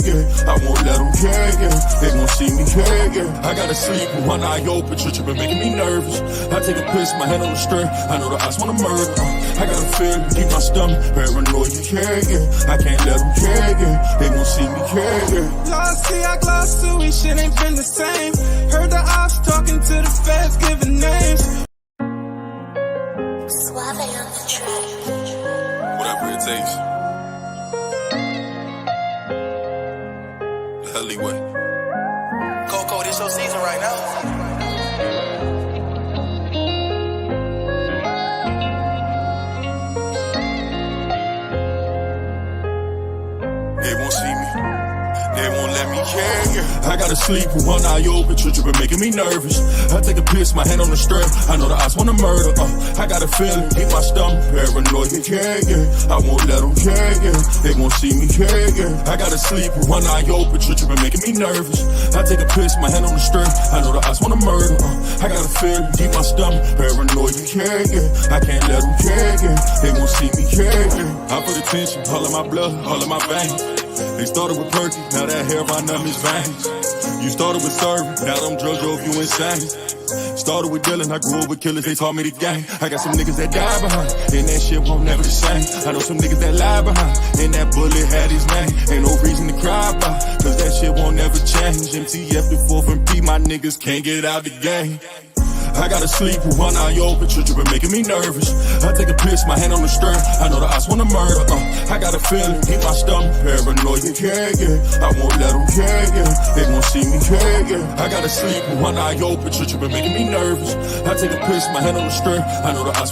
I won't let them, yeah. They won't see me, yeah. I gotta sleep with one eye open, tripping, making me nervous. I take a piss, my hand on the strap. I know the odds wanna murder. I got a feeling, keep my stomach paranoid. Yeah. I can't let them, yeah. They won't see me, yeah. Lost, see, I glossed to it, shit ain't been the same. Heard the ops talking to the feds, giving names. Suave on the track. Whatever it takes. The alleyway. Coco, this your season right now. They won't see me. They won't let me, yeah. I gotta sleep with one eye open, tripping, making me nervous. I take a piss, my hand on the strap. I know the odds wanna murder. I got a feeling, keep my stomach paranoid. Yeah. I won't let them, yeah. They won't see me, yeah. I gotta sleep with one eye open, tripping, making me nervous. I take a piss, my hand on the strap. I know the odds wanna murder. I got a feeling, keep my stomach paranoid. Yeah. I can't let them, yeah. They won't see me, yeah. I put attention, all of my blood, all of my veins. They started with Perky, now that hair on them is veins. You started with serving, now them drugs drove you insane. Started with dealing, I grew up with killers, they taught me the game. I got some niggas that die behind, and that shit won't never the same. I know some niggas that lie behind, and that bullet had his name. Ain't no reason to cry about, cause that shit won't never change. MTF the 4th and P, my niggas can't get out the game. I gotta sleep with one eye open, tripping, making me nervous. I take a piss, my hand on the strap. I know the odds wanna murder. I got a feeling, keep my stomach paranoid. Yeah. I won't let them, yeah. They won't see me, yeah. I gotta sleep with one eye open, tripping, making me nervous. I take a piss, my hand on the strap. I know the odds